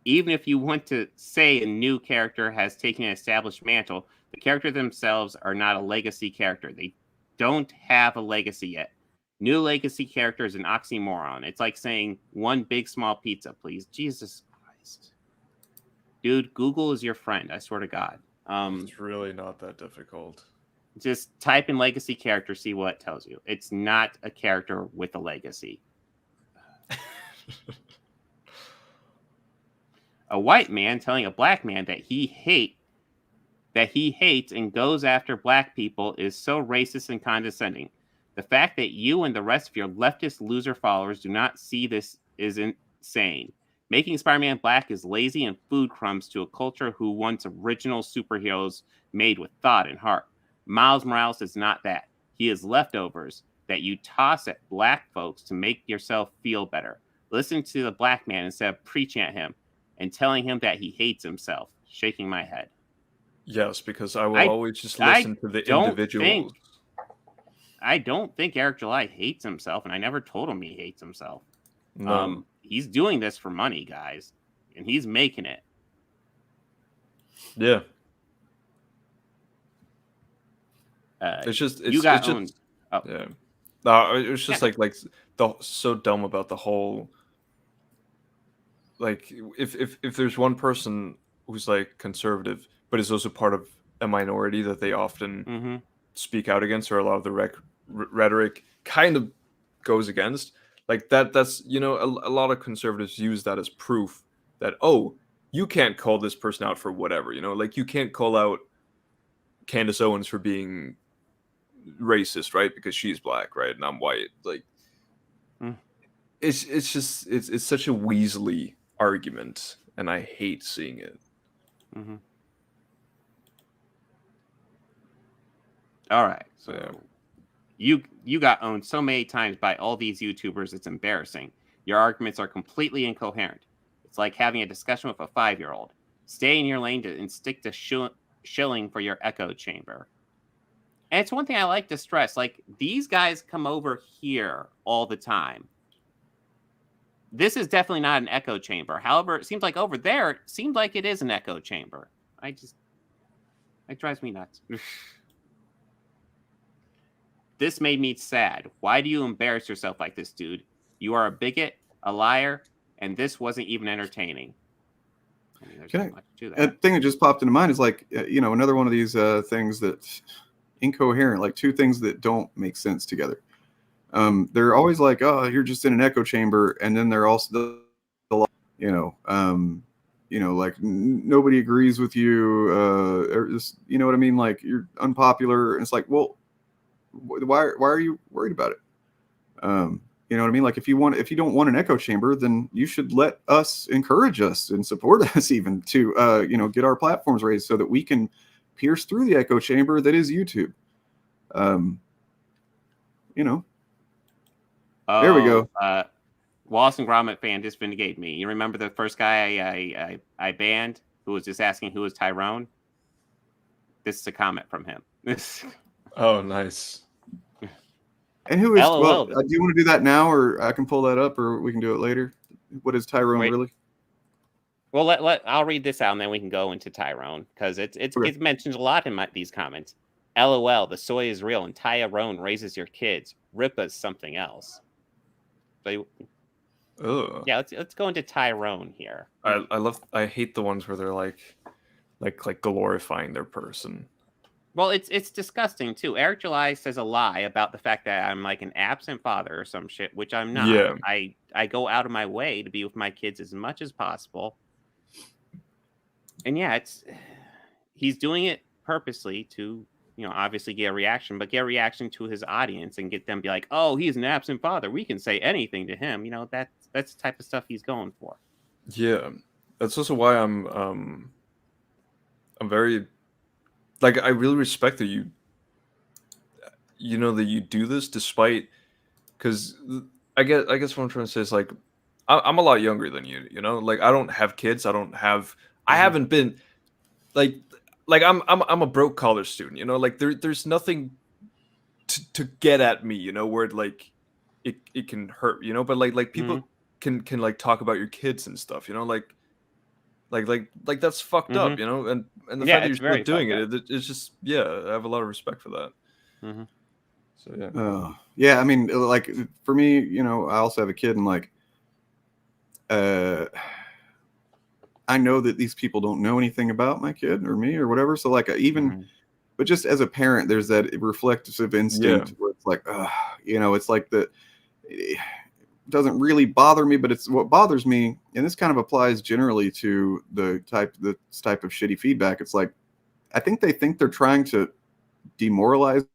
Even if you want to say a new character has taken an established mantle, the character themselves are not a legacy character. They don't have a legacy yet. New legacy character is an oxymoron. It's like saying one big small pizza, please. Jesus Christ. Dude, Google is your friend. I swear to God. It's really not that difficult. Just type in legacy character, see what it tells you. It's not a character with a legacy. A white man telling a black man that he hates and goes after black people is so racist and condescending. The fact that you and the rest of your leftist loser followers do not see this is insane. Making Spider-Man black is lazy and food crumbs to a culture who wants original superheroes made with thought and heart. Miles Morales is not that. He is leftovers that you toss at black folks to make yourself feel better. Listen to the black man instead of preaching at him and telling him that he hates himself. Shaking my head. Yes, because I will always just listen to the individuals. I don't think Eric July hates himself, and I never told him he hates himself. No. He's doing this for money, guys, and he's making it. Yeah. It's just you got owned. Oh. Yeah. No, it was just like so dumb about the whole. Like if there's one person who's like conservative, but is also part of a minority that they often speak out against, or a lot of the rhetoric kind of goes against, like that's a lot of conservatives use that as proof that, oh, you can't call this person out for whatever, like you can't call out Candace Owens for being racist, right, because she's black, right, and I'm white. Like it's such a Weasley argument, and I hate seeing it. All right, so you got owned so many times by all these YouTubers, it's embarrassing. Your arguments are completely incoherent. It's like having a discussion with a 5-year-old. Stay in your lane and stick to shilling for your echo chamber. And it's one thing I like to stress, like, these guys come over here all the time. this is definitely not an echo chamber. However, it seems like over there, it seemed like it is an echo chamber. It drives me nuts. This made me sad. Why do you embarrass yourself like this, dude? You are a bigot, a liar, and this wasn't even entertaining. I mean, there's not much to that. A thing that just popped into mind is like, another one of these things that incoherent, like two things that don't make sense together. They're always like, oh, you're just in an echo chamber, and then they're also, like nobody agrees with you. You know what I mean? Like you're unpopular. And it's like, well, why are you worried about it? You know what I mean? Like if you don't want an echo chamber, then you should let us encourage us and support us even to, get our platforms raised so that we can pierce through the echo chamber that is YouTube. There we go. Wallace and Gromit fan just vindicated me. You remember the first guy I banned who was just asking who was Tyrone? This is a comment from him. Oh, nice. And who is? LOL. Well, do you want to do that now, or I can pull that up, or we can do it later? What is Tyrone really? Well, I'll read this out, and then we can go into Tyrone because it's mentioned a lot in these comments. LOL, the soy is real, and Tyrone raises your kids. Rip us something else. So, yeah, let's go into Tyrone here. I hate the ones where they're like glorifying their person. Well, it's disgusting too. Eric July says a lie about the fact that I'm like an absent father or some shit, which I'm not. Yeah. I go out of my way to be with my kids as much as possible. And yeah, he's doing it purposely to, obviously get a reaction, but get a reaction to his audience and get them to be like, oh, he's an absent father. We can say anything to him. That's the type of stuff he's going for. Yeah. That's also why I'm very, like, I really respect that you do this despite, because I guess what I'm trying to say is like, I'm a lot younger than you, like I don't have kids. I haven't been like I'm a broke college student, like there's nothing to get at me, where like it can hurt, but like people can like talk about your kids and stuff, like that's fucked up, and the fact that you're still doing it's just, I have a lot of respect for that. So I mean, like for me, I also have a kid, and like I know that these people don't know anything about my kid or me or whatever. So like but just as a parent, there's that reflective instinct where it's like, it's like it doesn't really bother me, but it's what bothers me. And this kind of applies generally to this type of shitty feedback. It's like, I think they're trying to demoralize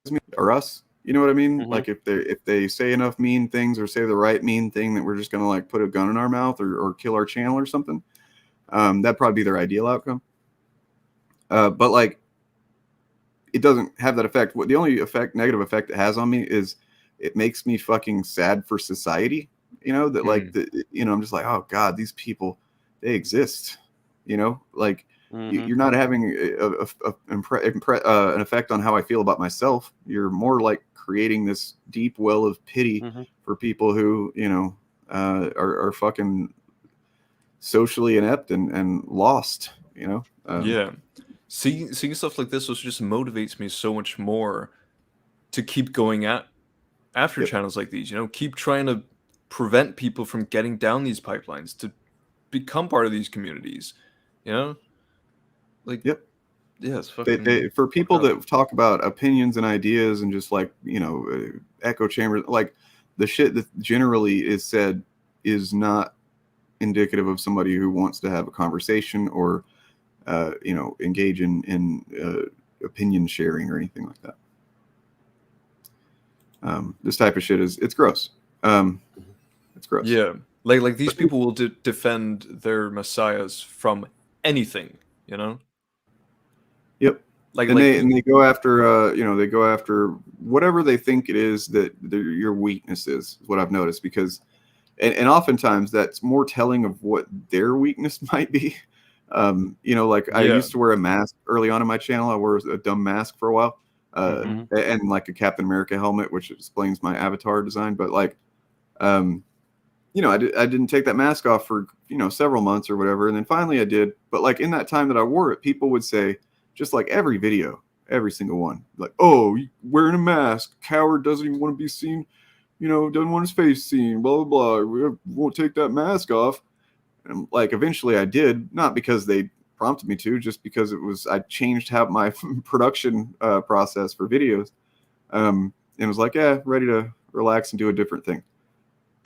me or us. You know what I mean? Like if they say enough mean things or say the right mean thing, that we're just going to like put a gun in our mouth or kill our channel or something. That'd probably be their ideal outcome. But like, it doesn't have that effect. The only negative effect it has on me is it makes me fucking sad for society. That like, I'm just like, oh God, these people, they exist, like you're not having an effect on how I feel about myself. You're more like creating this deep well of pity for people who, are fucking socially inept and lost, seeing stuff like this just motivates me so much more to keep going after channels like these, keep trying to prevent people from getting down these pipelines to become part of these communities, like it's fucking for people that talk about opinions and ideas and just like echo chambers, like the shit that generally is said is not indicative of somebody who wants to have a conversation or engage in opinion sharing or anything like that. This type of shit it's gross. It's gross. Yeah, like these people will defend their messiahs from anything, Yep. They go after they go after whatever they think it is that your weakness is what I've noticed, because and oftentimes that's more telling of what their weakness might be. Like I used to wear a mask early on in my channel. I wore a dumb mask for a while, and like a Captain America helmet, which explains my avatar design. But like, you know, I didn't take that mask off for, you know, several months or whatever. And then finally I did. But like in that time that I wore it, people would say, just like every video, every single one, like, oh, wearing a mask, coward doesn't even want to be seen, you know, doesn't want his face seen, blah, blah, blah. We won't take that mask off. And like eventually I did, not because they prompted me to, just because I changed how my production process for videos. And was like, yeah, ready to relax and do a different thing.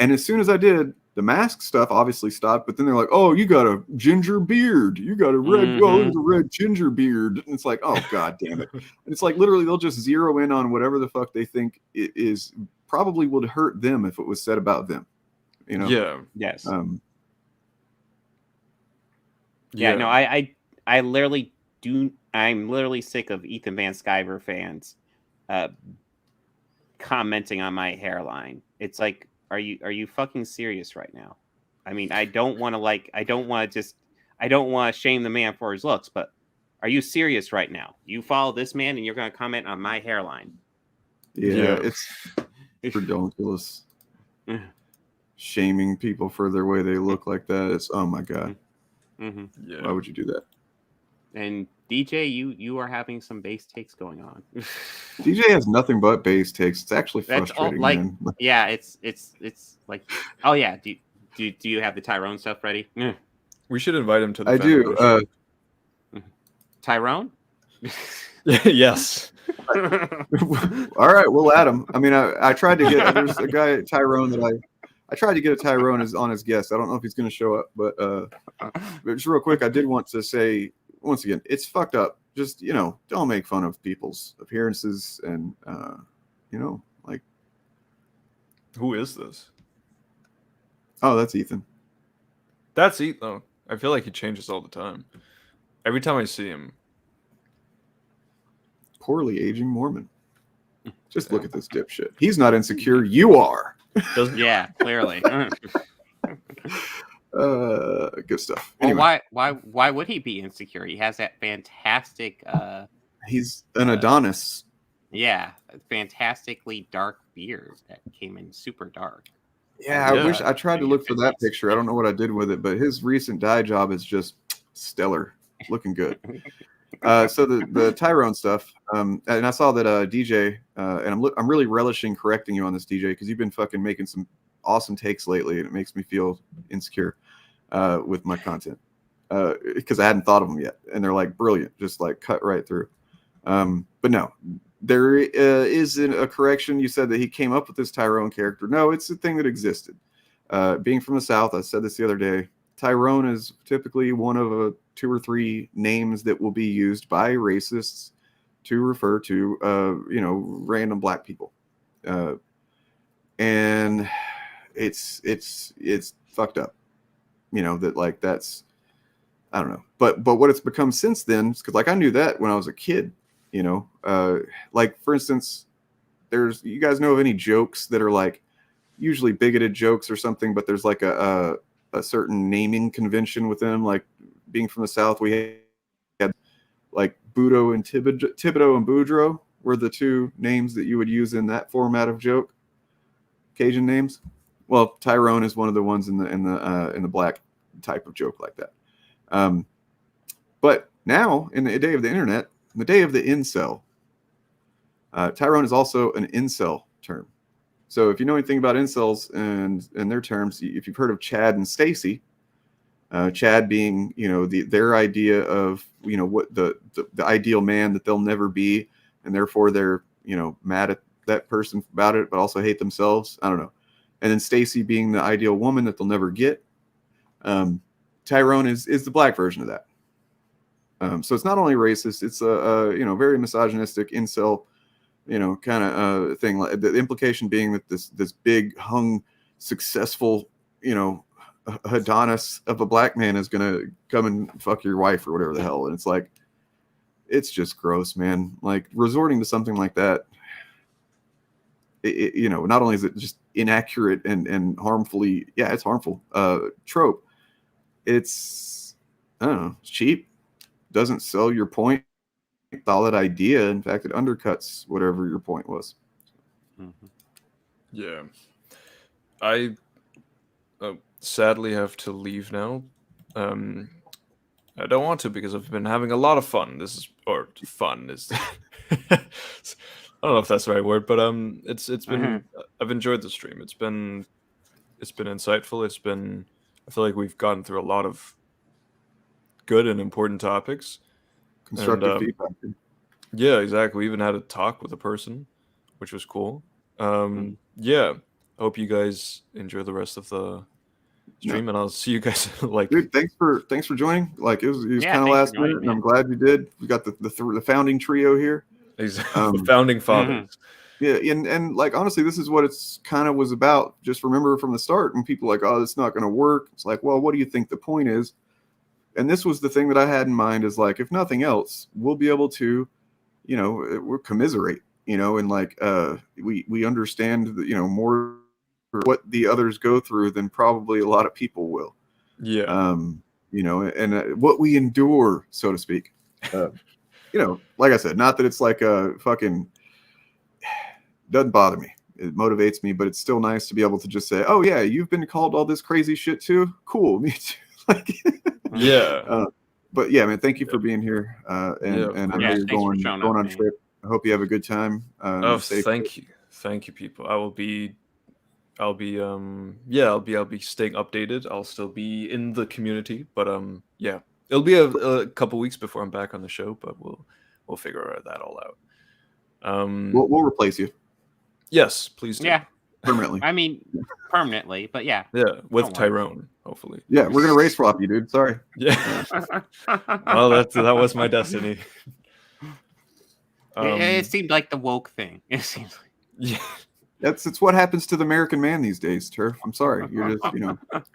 And as soon as I did, the mask stuff obviously stopped, but then they're like, oh, you got a ginger beard. You got a red, oh, there's a red ginger beard. And it's like, oh, God damn it. And it's like, literally, they'll just zero in on whatever the fuck they think it is, probably would hurt them if it was said about them. You know? Yeah. Yes. Yeah. No, I literally I'm literally sick of Ethan Van Sciver fans commenting on my hairline. It's like, are you fucking serious right now? I mean, I don't want to shame the man for his looks, but are you serious right now? You follow this man and you're going to comment on my hairline? Yeah. It's ridiculous. Shaming people for their way they look like that. It's, oh my God. Yeah. Why would you do that? And DJ, you are having some base takes going on. DJ has nothing but base takes. It's actually frustrating, man. Yeah, it's like, oh yeah. Do you have the Tyrone stuff ready? We should invite him to the I do. Tyrone? Yes. All right, we'll add him. I mean, I tried to get, there's a guy, Tyrone, that I tried to get a Tyrone on his guest. I don't know if he's going to show up, but just real quick, I did want to say, once again, it's fucked up. Just, you know, don't make fun of people's appearances and, you know, like. Who is this? Oh, that's Ethan. That's Ethan. Oh, I feel like he changes all the time. Every time I see him. Poorly aging Mormon. Just look at this dipshit. He's not insecure. You are. Yeah, clearly. Good stuff. Anyway. Well, why would he be insecure? He has that fantastic he's an Adonis. Yeah, fantastically dark beard that came in super dark. Yeah, I wish I tried to look for that picture. I don't know what I did with it, but his recent dye job is just stellar. Looking good. So the Tyrone stuff, and I saw that DJ, and I'm really relishing correcting you on this, DJ, because you've been fucking making some awesome takes lately, and it makes me feel insecure with my content because I hadn't thought of them yet, and they're like brilliant, just like cut right through. But no, there is a correction. You said that he came up with this Tyrone character. No, it's a thing that existed. Being from the South, I said this the other day. Tyrone is typically one of 2 or 3 names that will be used by racists to refer to, you know, random black people. And it's fucked up, you know, that like, that's, I don't know. But what it's become since then, because like I knew that when I was a kid, you know, like for instance, you guys know of any jokes that are like usually bigoted jokes or something, but there's like a certain naming convention with them, like being from the South, we had like Budo and Thibodeau and Boudreaux were the 2 names that you would use in that format of joke, Cajun names. Well, Tyrone is one of the ones in the black type of joke like that. But now in the day of the internet, in the day of the incel, Tyrone is also an incel term. So if you know anything about incels and their terms, if you've heard of Chad and Stacy, Chad being, you know, their idea of, you know, what the ideal man that they'll never be, and therefore they're, you know, mad at that person about it, but also hate themselves. I don't know. And then Stacy being the ideal woman that they'll never get. Tyrone is the black version of that. So it's not only racist, it's a you know, very misogynistic incel, you know, kind of thing. Like the implication being that this big hung successful, you know, Adonis of a black man is gonna come and fuck your wife or whatever the hell. And it's like, it's just gross, man. Like resorting to something like that, you know, not only is it just inaccurate and harmfully, yeah, it's harmful, trope. It's, I don't know, it's cheap, doesn't sell your point. Solid idea. In fact, it undercuts whatever your point was. Yeah. I sadly have to leave now. I don't want to because I've been having a lot of fun. Fun is I don't know if that's the right word, but it's been I've enjoyed the stream. It's been insightful. I feel like we've gotten through a lot of good and important topics. Constructive feedback. Yeah, exactly. We even had a talk with a person, which was cool. Yeah, I hope you guys enjoy the rest of the stream, and I'll see you guys like. Dude, thanks for joining. Like it was Yeah, kind of thanks for last joining, minute, and I'm man. glad you did. We got the founding trio here. Exactly. Founding fathers. Yeah, and like honestly, this is what it's kind of was about. Just remember from the start, when people are like, oh, it's not going to work. It's like, well, what do you think the point is? And this was the thing that I had in mind is like, if nothing else, we'll be able to, we're commiserate, and like we understand that, more what the others go through than probably a lot of people will. Yeah. And what we endure, so to speak. Like I said, not that it's like a fucking doesn't bother me. It motivates me, but it's still nice to be able to just say, "Oh yeah, you've been called all this crazy shit too. Cool, me too." Like, yeah. But yeah, man, thank you for being here. And I know you're going on a trip. I hope you have a good time. Thank you, people. I'll be staying updated. I'll still be in the community, but yeah, it'll be a couple weeks before I'm back on the show, but we'll figure that all out. We'll replace you. Yes, please do. Yeah, permanently. I mean, permanently, but yeah. Yeah, with Tyrone, hopefully. Yeah, we're gonna race swap you, dude. Sorry. Yeah. Well, that was my destiny. It seemed like the woke thing. It seems like. Yeah. It's what happens to the American man these days, Turf. I'm sorry. You're just,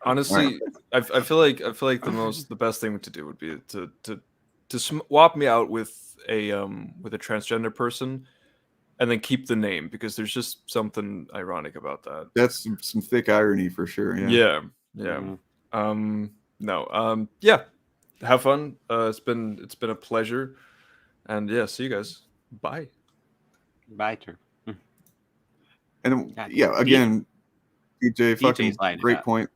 Honestly, right. I feel like the best thing to do would be to swap me out with a transgender person, and then keep the name, because there's just something ironic about that. That's some thick irony for sure. Yeah. Yeah. Have fun. It's been a pleasure, and yeah, see you guys. Bye. Bye, Turf. And yeah, again, DJ, fucking great point.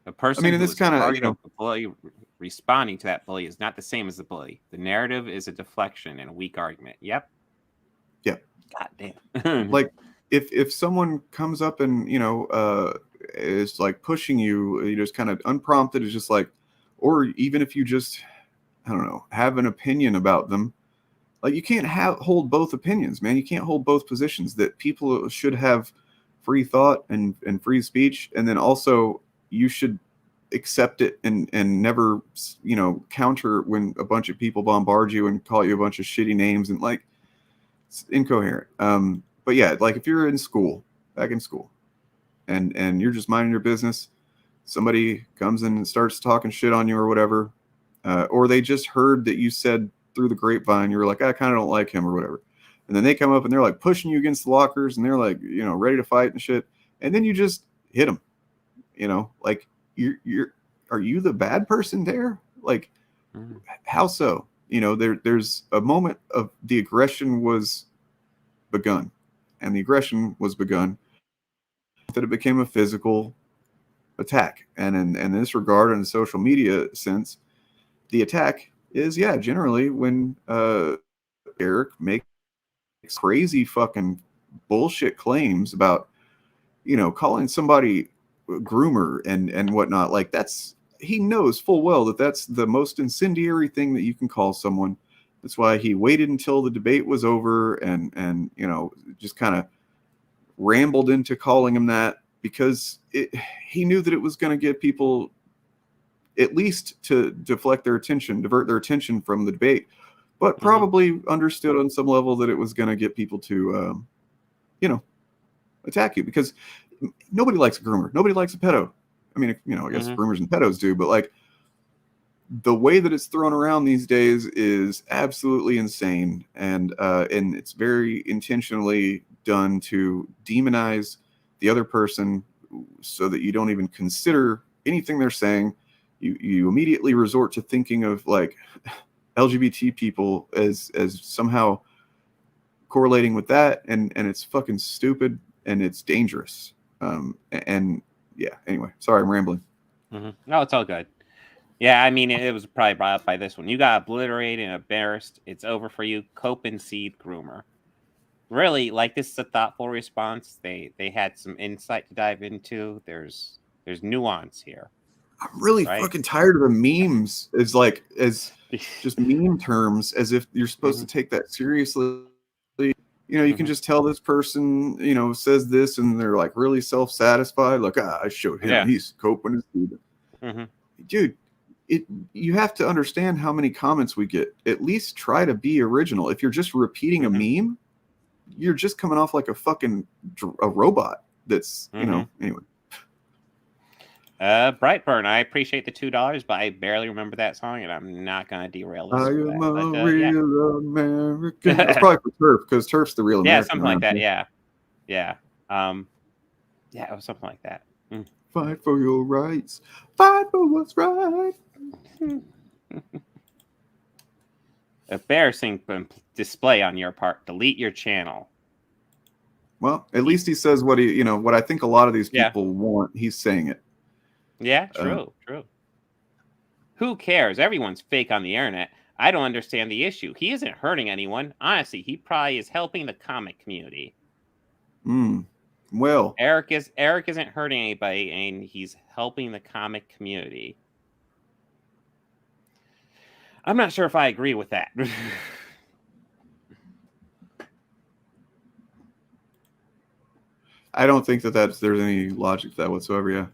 A person, in this kind of bully responding to that bully is not the same as the bully. The narrative is a deflection and a weak argument. Yep. God damn. Like if someone comes up and is like pushing you just kind of unprompted, is just like, or even if you just have an opinion about them. Like you can't hold both opinions, man. You can't hold both positions. That people should have free thought and free speech, and then also you should accept it and never counter when a bunch of people bombard you and call you a bunch of shitty names, and like it's incoherent. But yeah, like if you're back in school, and you're just minding your business, somebody comes in and starts talking shit on you or whatever, or they just heard that you said through the grapevine, you're like, I kind of don't like him or whatever, and then they come up and they're like pushing you against the lockers and they're like ready to fight and shit, and then you just hit them, like are you the bad person there? Like how so? There's a moment of the aggression was begun, and the aggression was begun that it became a physical attack, and in this regard, in the social media sense, the attack is generally when Eric makes crazy fucking bullshit claims about calling somebody groomer and whatnot. Like he knows full well that that's the most incendiary thing that you can call someone. That's why he waited until the debate was over and just kind of rambled into calling him that, because he knew that it was going to get people at least to divert their attention from the debate, but probably understood on some level that it was going to get people to, attack you, because nobody likes a groomer. Nobody likes a pedo. I mean, I guess groomers and pedos do, but like the way that it's thrown around these days is absolutely insane. And it's very intentionally done to demonize the other person so that you don't even consider anything they're saying. You immediately resort to thinking of like LGBT people as somehow correlating with that, and it's fucking stupid and it's dangerous. And yeah. Anyway, sorry, I'm rambling. No, it's all good. Yeah, I mean, it was probably brought up by this one. You got obliterated and embarrassed. It's over for you. Cope and seed groomer. Really, like, this is a thoughtful response. They had some insight to dive into. There's nuance here. I'm really fucking tired of the memes as just meme terms, as if you're supposed to take that seriously. You can just tell this person, says this and they're like really self-satisfied. Like, I showed him, he's coping his student. Dude, you have to understand how many comments we get. At least try to be original. If you're just repeating a meme, you're just coming off like a robot that's, anyway. Brightburn, I appreciate the $2, but I barely remember that song, and I'm not gonna derail this. I am a real American. That's probably for Turf, because Turf's the real American. Yeah, something like that. Yeah. Yeah, it was something like that. Fight for your rights. Fight for what's right. Embarrassing display on your part. Delete your channel. Well, at least he says what what I think a lot of these people want. He's saying it. Yeah, true. Who cares? Everyone's fake on the internet. I don't understand the issue. He isn't hurting anyone. Honestly, he probably is helping the comic community. Well, Eric isn't hurting anybody, and he's helping the comic community. I'm not sure if I agree with that. I don't think there's any logic to that whatsoever. Yeah.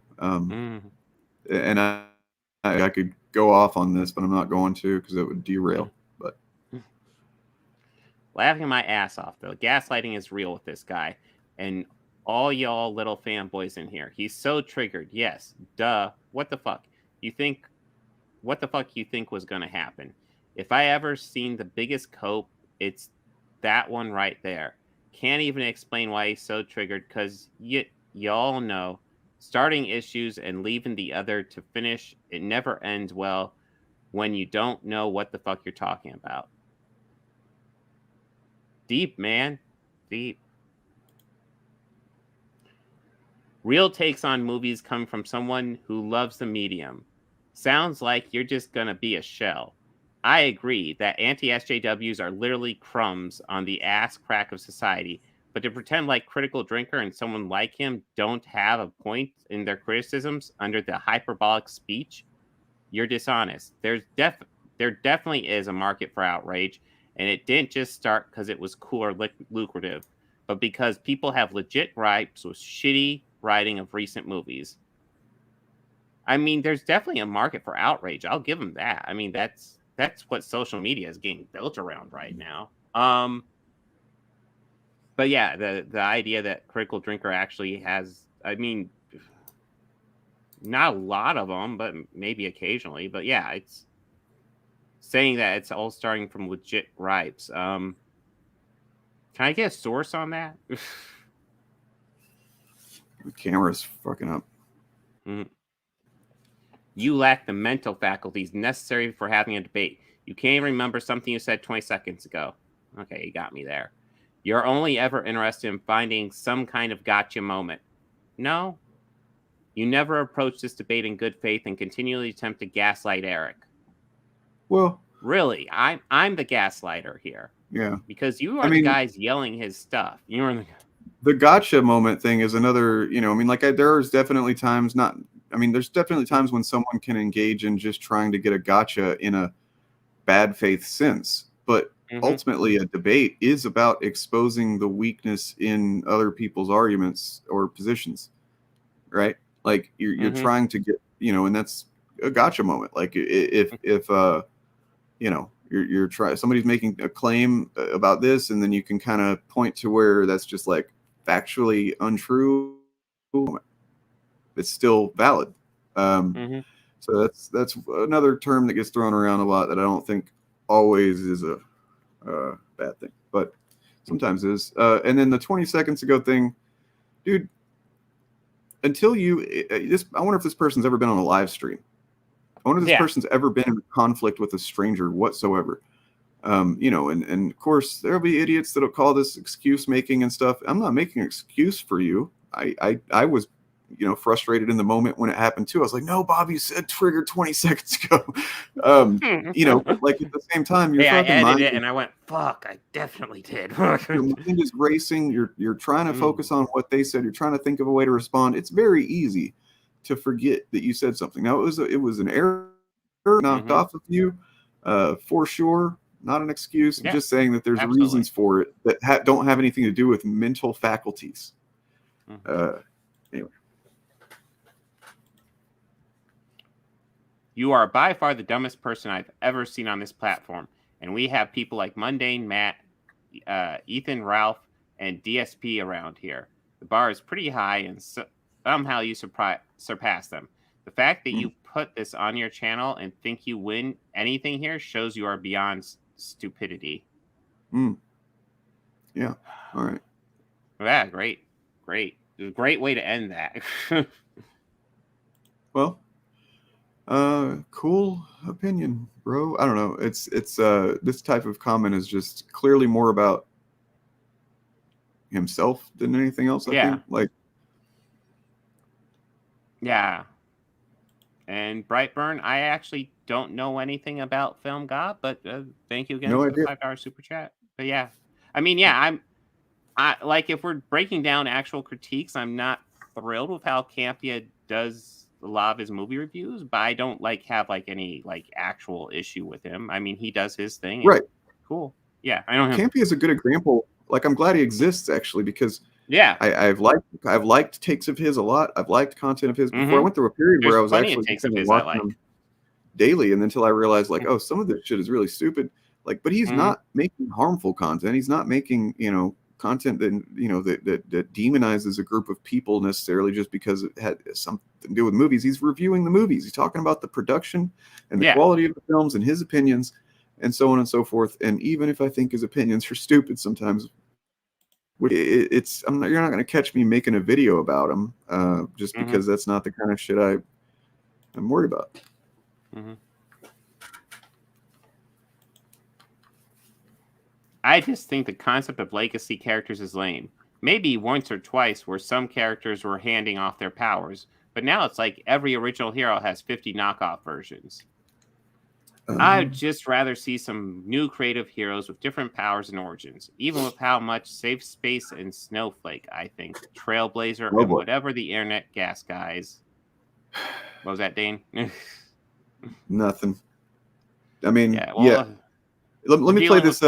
And I could go off on this, but I'm not going to, because it would derail. But laughing my ass off, though. Gaslighting is real with this guy, and all y'all little fanboys in here. He's so triggered. Yes, duh. What the fuck? What the fuck you think was gonna happen? If I ever seen the biggest cope, it's that one right there. Can't even explain why he's so triggered, because y'all know. Starting issues and leaving the other to finish, it never ends well when you don't know what the fuck you're talking about. Deep, man. Deep. Real takes on movies come from someone who loves the medium. Sounds like you're just gonna be a shell. I agree that anti-SJWs are literally crumbs on the ass crack of society, but to pretend like Critical Drinker and someone like him don't have a point in their criticisms under the hyperbolic speech, you're dishonest. There definitely is a market for outrage, and it didn't just start because it was cool or lucrative, but because people have legit gripes with shitty writing of recent movies. I mean, there's definitely a market for outrage. I'll give them that. I mean, that's what social media is getting built around right now. But yeah, the idea that Critical Drinker actually has, I mean, not a lot of them, but maybe occasionally. But yeah, it's saying that it's all starting from legit gripes. Can I get a source on that? The camera's fucking up. You lack the mental faculties necessary for having a debate. You can't even remember something you said 20 seconds ago. Okay, you got me there. You're only ever interested in finding some kind of gotcha moment. No. You never approach this debate in good faith and continually attempt to gaslight Eric. Well, really, I'm the gaslighter here. Yeah. Because you are the guys yelling his stuff. You're the gotcha moment thing is another, there's definitely times there's definitely times when someone can engage in just trying to get a gotcha in a bad faith sense. But ultimately, a debate is about exposing the weakness in other people's arguments or positions, right? Like you're trying to get, and that's a gotcha moment. Like if you're trying, somebody's making a claim about this, and then you can kind of point to where that's just like factually untrue. It's still valid. So that's another term that gets thrown around a lot that I don't think always is a bad thing, but sometimes is. And then the 20 seconds ago thing, dude, until I wonder if this person's ever been on a live stream. I wonder if this person's ever been in conflict with a stranger whatsoever. And of course there'll be idiots that'll call this excuse making and stuff. I'm not making an excuse for you. I was, frustrated in the moment when it happened too. I was like, no, Bob, you said trigger 20 seconds ago. But like at the same time, your Hey, I fucking edited mind, it and I went, fuck, I definitely did. your mind is racing. You're trying to focus on what they said. You're trying to think of a way to respond. It's very easy to forget that you said something. Now it was an error knocked off of you, for sure. Not an excuse. I'm just saying that there's reasons for it that don't have anything to do with mental faculties. Anyway. You are by far the dumbest person I've ever seen on this platform. And we have people like Mundane Matt, Ethan Ralph, and DSP around here. The bar is pretty high, and somehow you surpass them. The fact that you put this on your channel and think you win anything here shows you are beyond stupidity. Yeah. All right. Yeah, great. It was a great way to end that. Well, cool opinion, bro. I don't know. It's this type of comment is just clearly more about himself than anything else. I think. Like, yeah. And Brightburn, I actually don't know anything about Film God, but thank you again for the $5 super chat. But yeah, I mean, yeah, I like, if we're breaking down actual critiques, I'm not thrilled with how Campia does a lot of his movie reviews, but I don't have any actual issue with him. I mean, he does his thing. Right. Cool. Yeah, I know him. Campia is a good example. Like, I'm glad he exists actually, because I've liked takes of his a lot. I've liked content of his before. I went through a period where I was actually watching him daily, and until I realized, like, oh, some of this shit is really stupid. Like, but he's not making harmful content. He's not making, content that, that demonizes a group of people necessarily just because it had something to do with movies. He's reviewing the movies. He's talking about the production and the quality of the films and his opinions and so on and so forth. And even if I think his opinions are stupid sometimes, you're not going to catch me making a video about him just because that's not the kind of shit I'm worried about. I just think the concept of legacy characters is lame. Maybe once or twice where some characters were handing off their powers, but now it's like every original hero has 50 knockoff versions. I'd just rather see some new creative heroes with different powers and origins, even with how much Safe Space and Snowflake, I think, Trailblazer, and whatever the internet gas guys. What was that, Dane? Nothing. I mean, Let me play this.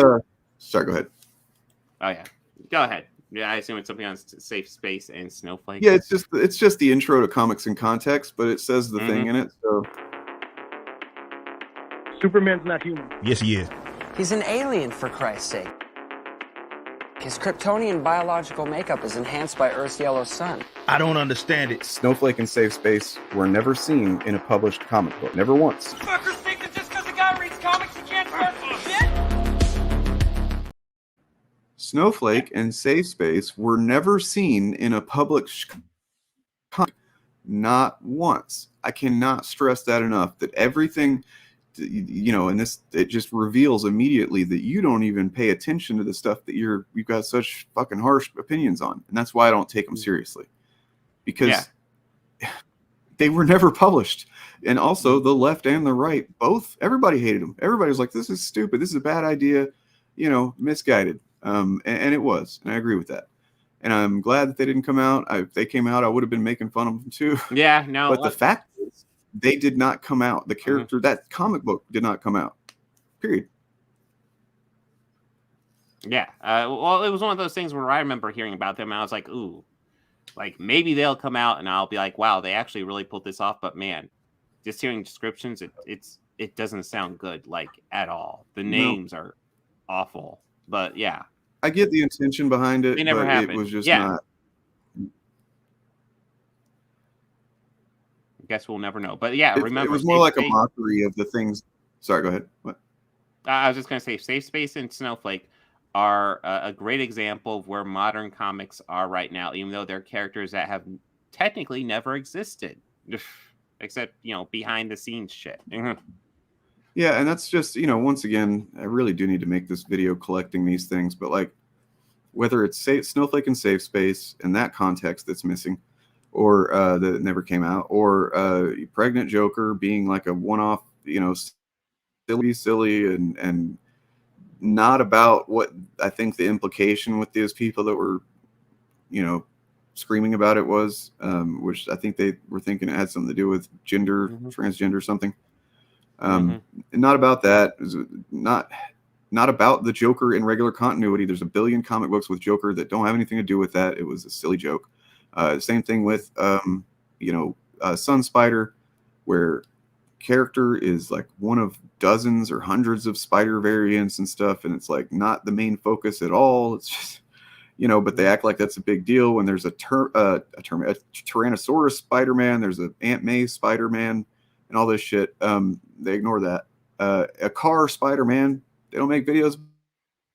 Sorry, go ahead. Oh yeah, go ahead. Yeah, I assume it's something on Safe Space and Snowflake. Yeah, it's just the intro to Comics in Context, but it says the thing in it. So Superman's not human. Yes, he is. He's an alien, for Christ's sake. His Kryptonian biological makeup is enhanced by Earth's yellow sun. I don't understand it. Snowflake and Safe Space were never seen in a published comic book. Never once. Fuckers think that just because a guy reads comics, he can't start some shit? Snowflake and Safe Space were never seen in a published comic. Not once. I cannot stress that enough. That everything, and this, it just reveals immediately that you don't even pay attention to the stuff that you've got such fucking harsh opinions on. And that's why I don't take them seriously. Because they were never published. And also the left and the right, everybody hated them. Everybody was like, this is stupid. This is a bad idea, misguided. And it was, and I agree with that. And I'm glad that they didn't come out. If they came out, I would have been making fun of them too. Yeah, no. But the fact is, they did not come out. The character, that comic book did not come out. Period. Yeah. Well, it was one of those things where I remember hearing about them, and I was like, ooh, like maybe they'll come out, and I'll be like, wow, they actually really pulled this off. But man, just hearing descriptions, it doesn't sound good, like, at all. The names are awful. But yeah, I get the intention behind it. They never but happened. It was just not. I guess we'll never know. But yeah, remember, it was more like a mockery of the things. Sorry, go ahead. What? I was just gonna say, Safe Space and Snowflake are a great example of where modern comics are right now, even though they're characters that have technically never existed, except behind the scenes shit. Yeah, and that's just, once again, I really do need to make this video collecting these things, but like whether it's Snowflake and Safe Space in that context that's missing, or that never came out, or pregnant Joker being like a one-off, silly and not about what I think the implication with those people that were, screaming about it was, which I think they were thinking it had something to do with gender, transgender, something. Not about that. It was not about the Joker in regular continuity. There's a billion comic books with Joker that don't have anything to do with that. It was a silly joke. Same thing with, Sun Spider, where character is like one of dozens or hundreds of spider variants and stuff, and it's like not the main focus at all. It's just, but they act like that's a big deal when there's a Tyrannosaurus Spider-Man, there's an Aunt May Spider-Man, and all this shit. They ignore that. A car Spider-Man, they don't make videos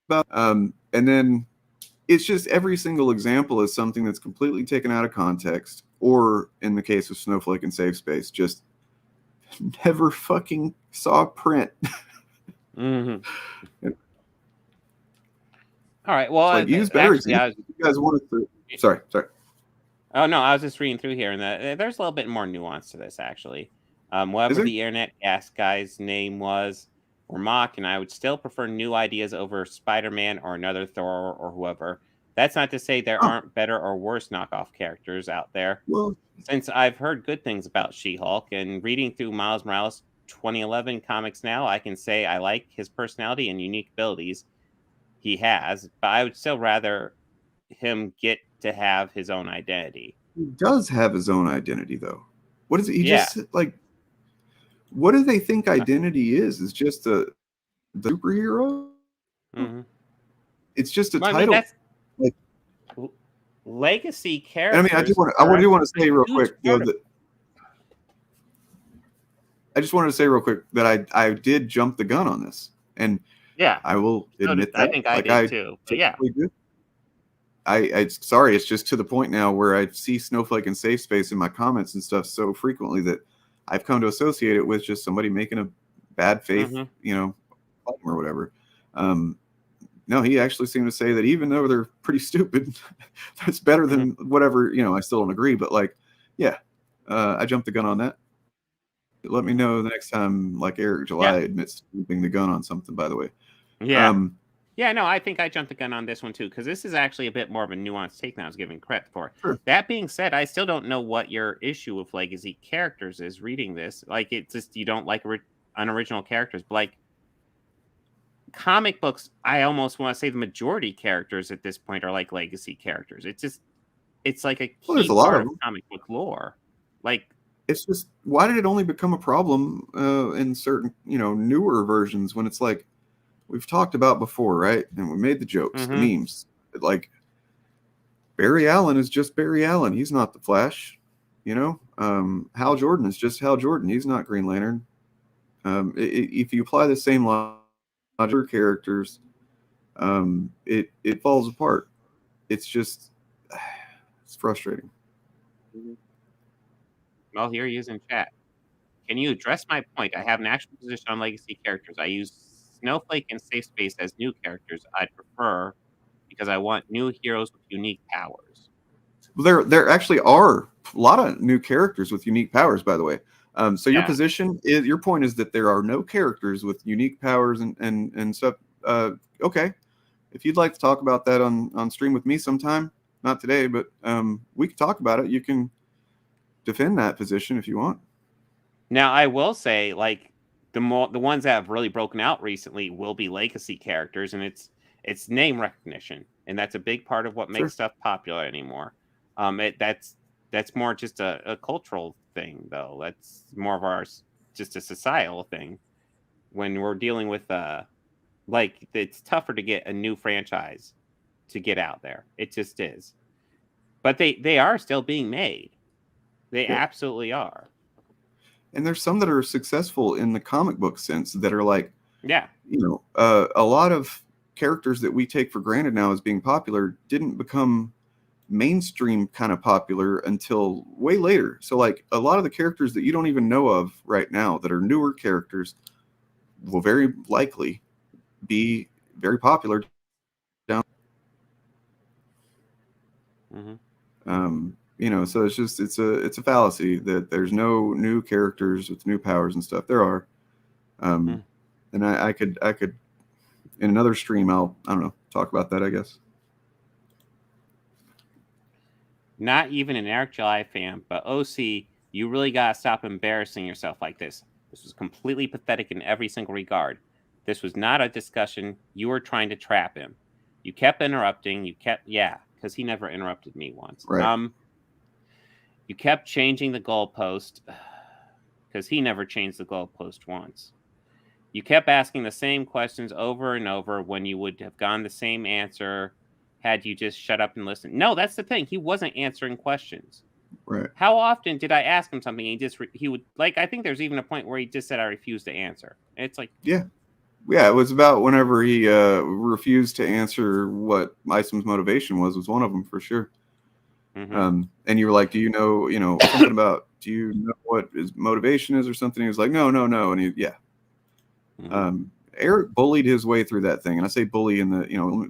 about. And then it's just every single example is something that's completely taken out of context, or in the case of Snowflake and Safe Space, just never fucking saw print. All right. Well, like, use better. You guys wanted to. Sorry. Oh no, I was just reading through here, and there's a little bit more nuance to this, actually. Whatever the internet gas guy's name was, or mock, and I would still prefer new ideas over Spider-Man or another Thor or whoever. That's not to say there aren't better or worse knockoff characters out there. Well, since I've heard good things about She-Hulk, and reading through Miles Morales 2011 comics now, I can say I like his personality and unique abilities he has, but I would still rather him get to have his own identity. He does have his own identity, though. What is it? He just, like, what do they think identity is? Is just the superhero? It's just a title. Like, legacy characters. I mean, I do want to say real quick, though, that I just wanted to say real quick that I did jump the gun on this, and I will admit that. I think I did too. But yeah. I sorry, it's just to the point now where I see Snowflake and Safe Space in my comments and stuff so frequently that I've come to associate it with just somebody making a bad faith, or whatever. No, he actually seemed to say that even though they're pretty stupid, that's better than whatever, I still don't agree, but like, I jumped the gun on that. Let me know the next time, like Eric July admits to jumping the gun on something, by the way. No, I think I jumped the gun on this one too, because this is actually a bit more of a nuanced take than I was giving credit for. Sure. That being said, I still don't know what your issue with legacy characters is reading this. Like, it's just you don't like unoriginal characters, but like comic books, I almost want to say the majority characters at this point are like legacy characters. It's like a key part of comic book lore. Like, it's just, why did it only become a problem in certain, newer versions when it's like, we've talked about before, right? And we made the jokes, the memes. Like, Barry Allen is just Barry Allen. He's not the Flash, Hal Jordan is just Hal Jordan. He's not Green Lantern. If you apply the same logic to characters, it falls apart. It's just, it's frustrating. Well, here he is in chat. Can you address my point? I have an actual position on legacy characters. I use Snowflake and Safe Space as new characters. I'd prefer because I want new heroes with unique powers. Well, there actually are a lot of new characters with unique powers, by the way. So your point is that there are no characters with unique powers and stuff. Okay, if you'd like to talk about that on stream with me sometime, not today, but we can talk about it. You can defend that position if you want. Now, I will say, like, the ones that have really broken out recently will be legacy characters, and it's name recognition, and that's a big part of what makes stuff popular anymore. That's more just a cultural thing, though. That's more of just a societal thing. When we're dealing with like, it's tougher to get a new franchise to get out there. It just is. But they are still being made. They absolutely are. And there's some that are successful in the comic book sense that are like, a lot of characters that we take for granted now as being popular didn't become mainstream kind of popular until way later. So like a lot of the characters that you don't even know of right now that are newer characters will very likely be very popular down. So it's a fallacy that there's no new characters with new powers and stuff. There are, and I could in another stream I don't know, talk about that, I guess. Not even an Eric July fan, but OC, you really gotta stop embarrassing yourself like this. This was completely pathetic in every single regard. This was not a discussion. You were trying to trap him. You kept interrupting. Because he never interrupted me once. Right. You kept changing the goalpost because he never changed the goalpost once. You kept asking the same questions over and over when you would have gotten the same answer had you just shut up and listened. No, that's the thing. He wasn't answering questions. Right. How often did I ask him something and he would, like, I think there's even a point where he just said, I refuse to answer. And it's like, yeah, it was about whenever he refused to answer what Isom's motivation was one of them for sure. And you were like, do you know something about, do you know what his motivation is or something? He was like, no. And he, Eric bullied his way through that thing. And I say bully in the,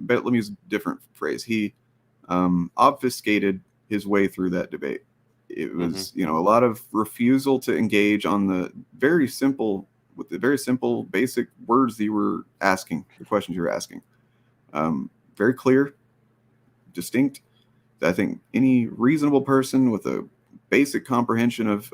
let me use a different phrase. He obfuscated his way through that debate. It was, a lot of refusal to engage on the very simple basic words that you were asking, the questions you were asking. Very clear, distinct. I think any reasonable person with a basic comprehension of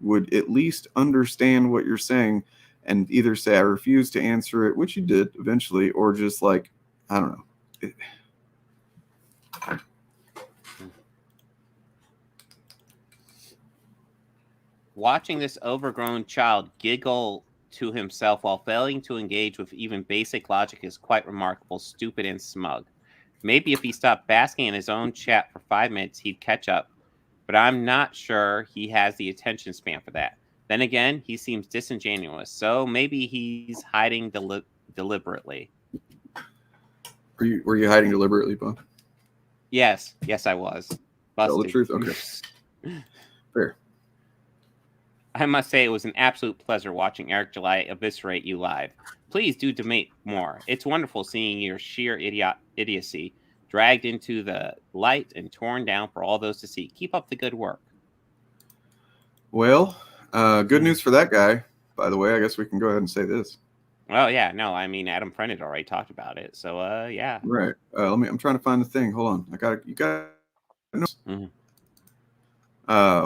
would at least understand what you're saying and either say, I refuse to answer it, which you did eventually, or just like, I don't know. Watching this overgrown child giggle to himself while failing to engage with even basic logic is quite remarkable, stupid, and smug. Maybe if he stopped basking in his own chat for 5 minutes, he'd catch up. But I'm not sure he has the attention span for that. Then again, he seems disingenuous, so maybe he's hiding deliberately. Were you hiding deliberately, Bob? Yes, I was. Tell the truth. Okay. Fair. I must say it was an absolute pleasure watching Eric July eviscerate you live. Please do debate more. It's wonderful seeing your sheer idiocy dragged into the light and torn down for all those to see. Keep up the good work. Well, good news for that guy, by the way. I guess we can go ahead and say this. Well, yeah, no, I mean, Adam Friend had already talked about it, so yeah. Right. I'm trying to find the thing. Hold on. You got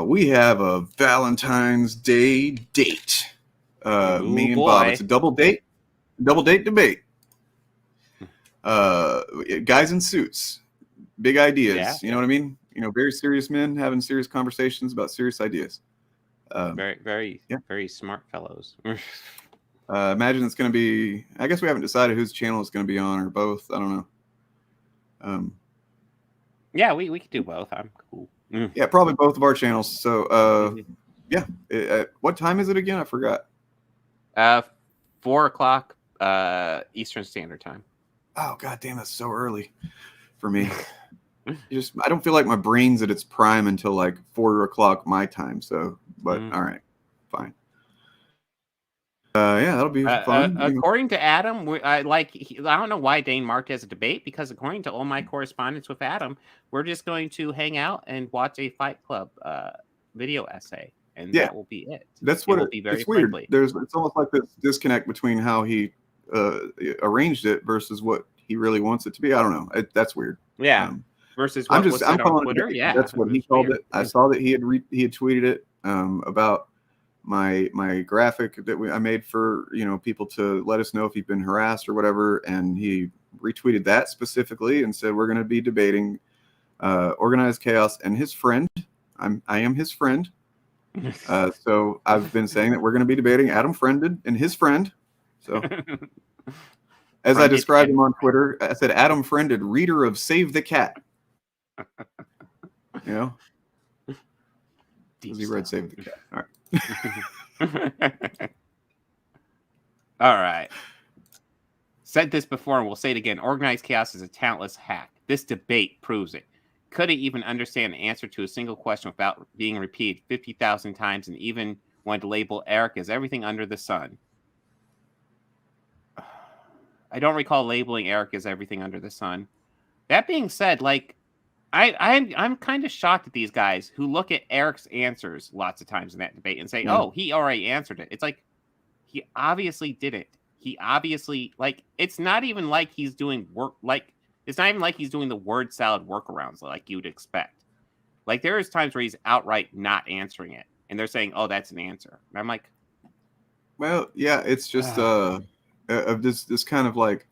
we have a Valentine's Day date. Me and Bob. It's a double date debate. Guys in suits, big ideas. Yeah. You know what I mean? Very serious men having serious conversations about serious ideas. Very smart fellows. Imagine it's going to be, I guess we haven't decided whose channel it's going to be on or both. I don't know. Yeah, we could do both. I'm cool. Yeah, probably both of our channels. So, yeah. What time is it again? I forgot. 4 o'clock Eastern Standard Time. Oh, God damn, that's so early for me. I don't feel like my brain's at its prime until like 4 o'clock my time. So, but all right, fine. Yeah, that'll be fun. According to Adam, I don't know why Dane marked it as a debate, because according to all my correspondence with Adam, we're just going to hang out and watch a Fight Club video essay, and that will be it. That's what it's weird. It's almost like this disconnect between how he arranged it versus what he really wants it to be. I don't know. That's weird. Yeah. Versus what was said on Twitter. Yeah, that's what he called it. I saw that he had tweeted it about my graphic that I made for people to let us know if he'd been harassed or whatever, and he retweeted that specifically and said we're going to be debating organized chaos and his friend. I am his friend. So I've been saying that we're going to be debating Adam Friended and his friend. So as I described him on Twitter, I said Adam Friended, reader of Save the Cat. Because he read Save the Cat. All right. All right. Said this before and we'll say it again. Organized chaos is a talentless hack. This debate proves it. Couldn't even understand the answer to a single question without being repeated 50,000 times, and even wanted to label Eric as everything under the sun. I don't recall labeling Eric as everything under the sun. That being said, I'm kind of shocked at these guys who look at Eric's answers lots of times in that debate and say, Yeah. "Oh, he already answered it." It's like he obviously didn't. He obviously it's not even like he's doing work. Like it's not even like he's doing the word salad workarounds like you would expect. Like there is times where he's outright not answering it, and they're saying, "Oh, that's an answer." And I'm like, well, yeah, it's just of this kind of like,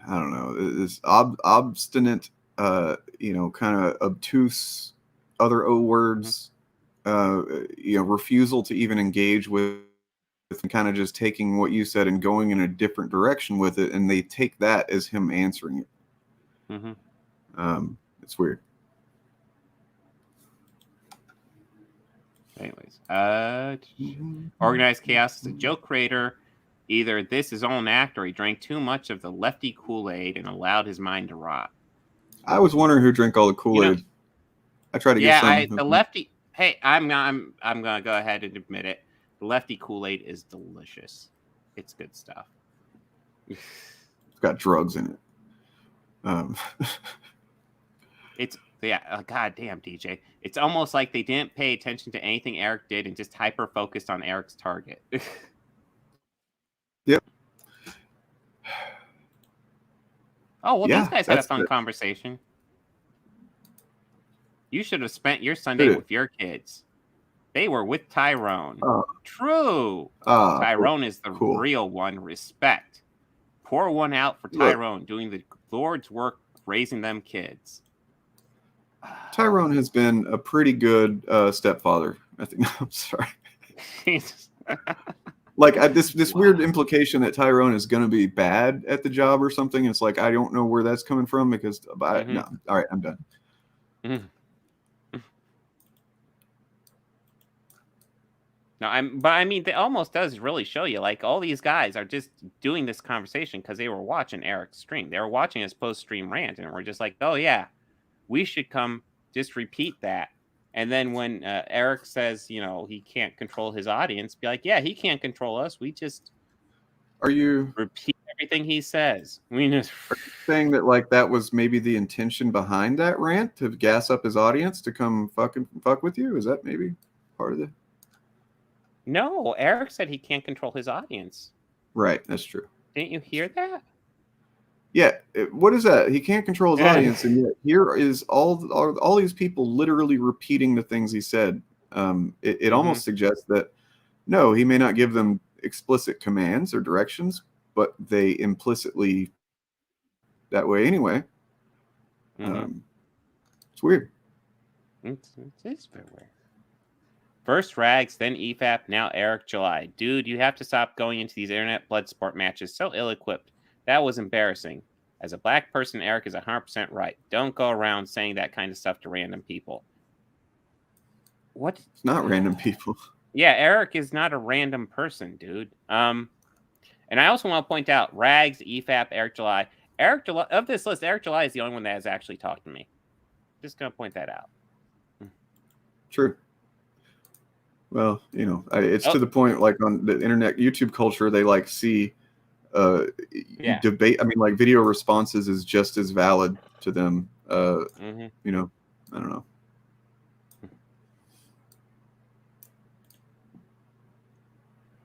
I don't know, this obstinate, kind of obtuse other O words, refusal to even engage with kind of just taking what you said and going in a different direction with it, and they take that as him answering it. It's weird. Anyways, Organized Chaos is a joke creator. Either this is all an act or he drank too much of the lefty Kool-Aid and allowed his mind to rot. I was wondering who drank all the Kool-Aid. I tried to get some. The lefty. Hey, I'm gonna go ahead and admit it. The lefty Kool-Aid is delicious. It's good stuff. It's got drugs in it. It's goddamn DJ. It's almost like they didn't pay attention to anything Eric did and just hyper focused on Eric's target. Yep. Oh well, these guys had a fun conversation. You should have spent your Sunday with your kids. They were with Tyrone. True. Tyrone is the real one. Respect. Pour one out for Tyrone doing the Lord's work, raising them kids. Tyrone has been a pretty good stepfather. I think. I'm sorry. Like this weird implication that Tyrone is going to be bad at the job or something. It's like I don't know where that's coming from because no. All right, I'm done. No, but I mean, it almost does really show you like all these guys are just doing this conversation because they were watching Eric's stream. They were watching his post-stream rant, and we're just like, oh yeah, we should come just repeat that. And then when Eric says, he can't control his audience, be like, yeah, he can't control us. We just repeat everything he says. Are you saying that like that was maybe the intention behind that rant to gas up his audience to come fuck with you? Is that maybe part of the? No, Eric said he can't control his audience. Right, that's true. Didn't you hear that? Yeah, what is that? He can't control his audience, and yet here is all these people literally repeating the things he said. It almost suggests that no, he may not give them explicit commands or directions, but they implicitly that way anyway. It's weird. It is very weird. First Rags, then EFAP, now Eric July. Dude, you have to stop going into these internet blood sport matches so ill-equipped. That was embarrassing. As a black person, Eric is 100% right. Don't go around saying that kind of stuff to random people. What? It's not random people. Yeah, Eric is not a random person, dude. And I also want to point out, Rags, EFAP, Eric July. Eric July, of this list, Eric July is the only one that has actually talked to me. Just going to point that out. True. Well, it's to the point like on the internet YouTube culture, they like see debate. I mean, like video responses is just as valid to them. I don't know.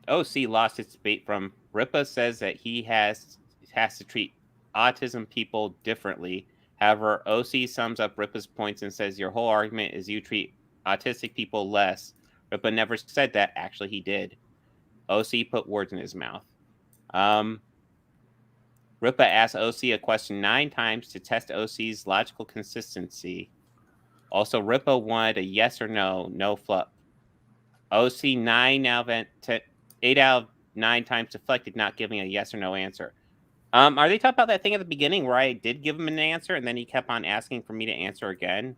OC lost its debate from Ripa says that he has to treat autism people differently. However, OC sums up Ripa's points and says your whole argument is you treat autistic people less. Ripa never said that. Actually, he did. OC put words in his mouth. Ripa asked OC a question 9 times to test OC's logical consistency. Also, Ripa wanted a yes or no fluff. OC 8 out of 9 times deflected, not giving a yes or no answer. Are they talking about that thing at the beginning where I did give him an answer and then he kept on asking for me to answer again?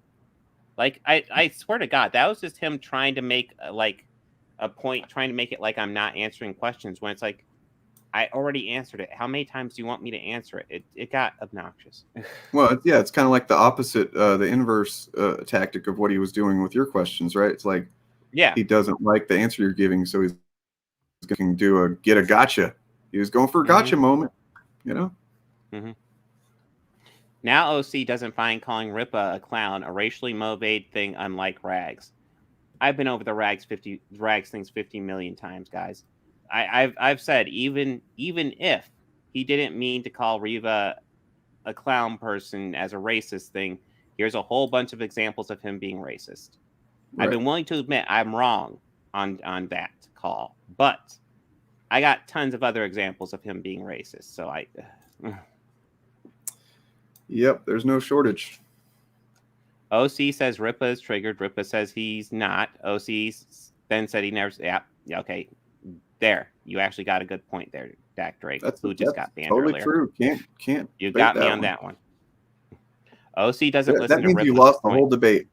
Like, I swear to God, that was just him trying to make a point, trying to make it like I'm not answering questions when it's like, I already answered it. How many times do you want me to answer it? It got obnoxious. Well, yeah, it's kind of like the opposite, the inverse tactic of what he was doing with your questions, right? It's like, he doesn't like the answer you're giving, so he's going to get a gotcha. He was going for a gotcha moment, Now OC doesn't find calling Ripa a clown a racially motivated thing, unlike Rags. I've been over the Rags things 50 million times, guys. I've said even if he didn't mean to call Riva a clown person as a racist thing, here's a whole bunch of examples of him being racist. Right. I've been willing to admit I'm wrong on that call, but I got tons of other examples of him being racist. So Yep, there's no shortage. OC says Ripa is triggered. Ripa says he's not. OC then said he never. Yeah, okay. There, you actually got a good point there, Dak Drake, who just got banned totally earlier. True. Can't. You got me on that one. OC doesn't listen that to means Ripa's you lost point. the whole debate.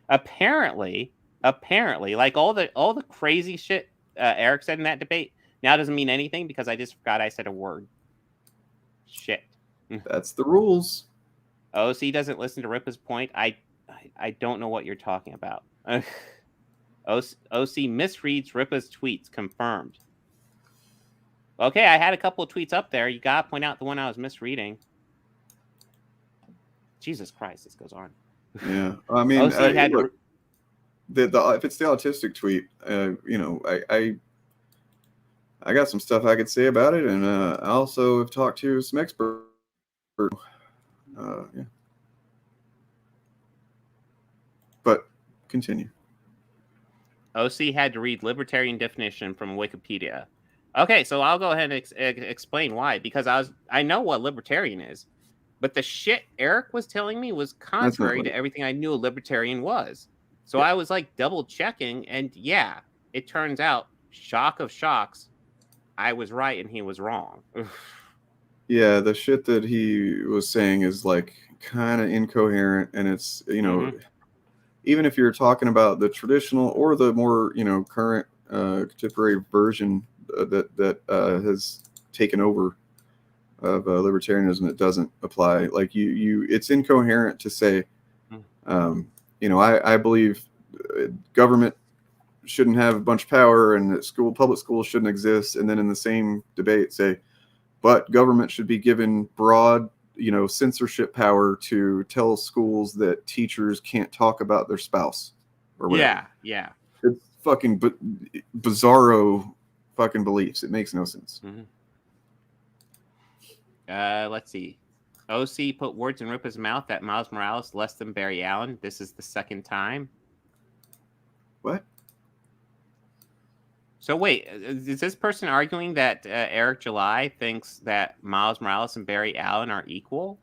Apparently, like all the crazy shit Eric said in that debate now doesn't mean anything because I just forgot I said a word. Shit. That's the rules. OC doesn't listen to Ripa's point. I don't know what you're talking about. OC misreads Ripa's tweets. Confirmed. Okay, I had a couple of tweets up there. You gotta point out the one I was misreading. Jesus Christ, this goes on. Yeah, I mean, OC had look, if it's the autistic tweet, I got some stuff I could say about it, and I also have talked to some experts. Yeah. But continue. OC had to read libertarian definition from Wikipedia. Okay, so I'll go ahead and explain why. Because I know what libertarian is, but the shit Eric was telling me was contrary to everything I knew a libertarian was. So I was like double checking, and yeah, it turns out, shock of shocks, I was right and he was wrong. Yeah, the shit that he was saying is like kind of incoherent, and it's even if you're talking about the traditional or the more current contemporary version that has taken over of libertarianism, it doesn't apply. Like it's incoherent to say, I believe government shouldn't have a bunch of power and that public schools shouldn't exist, and then in the same debate say, but government should be given broad, censorship power to tell schools that teachers can't talk about their spouse or whatever. Yeah. It's fucking bizarro fucking beliefs. It makes no sense. Let's see. OC put words in Ripa's mouth that Miles Morales less than Barry Allen. This is the second time. What? So wait, is this person arguing that Eric July thinks that Miles Morales and Barry Allen are equal?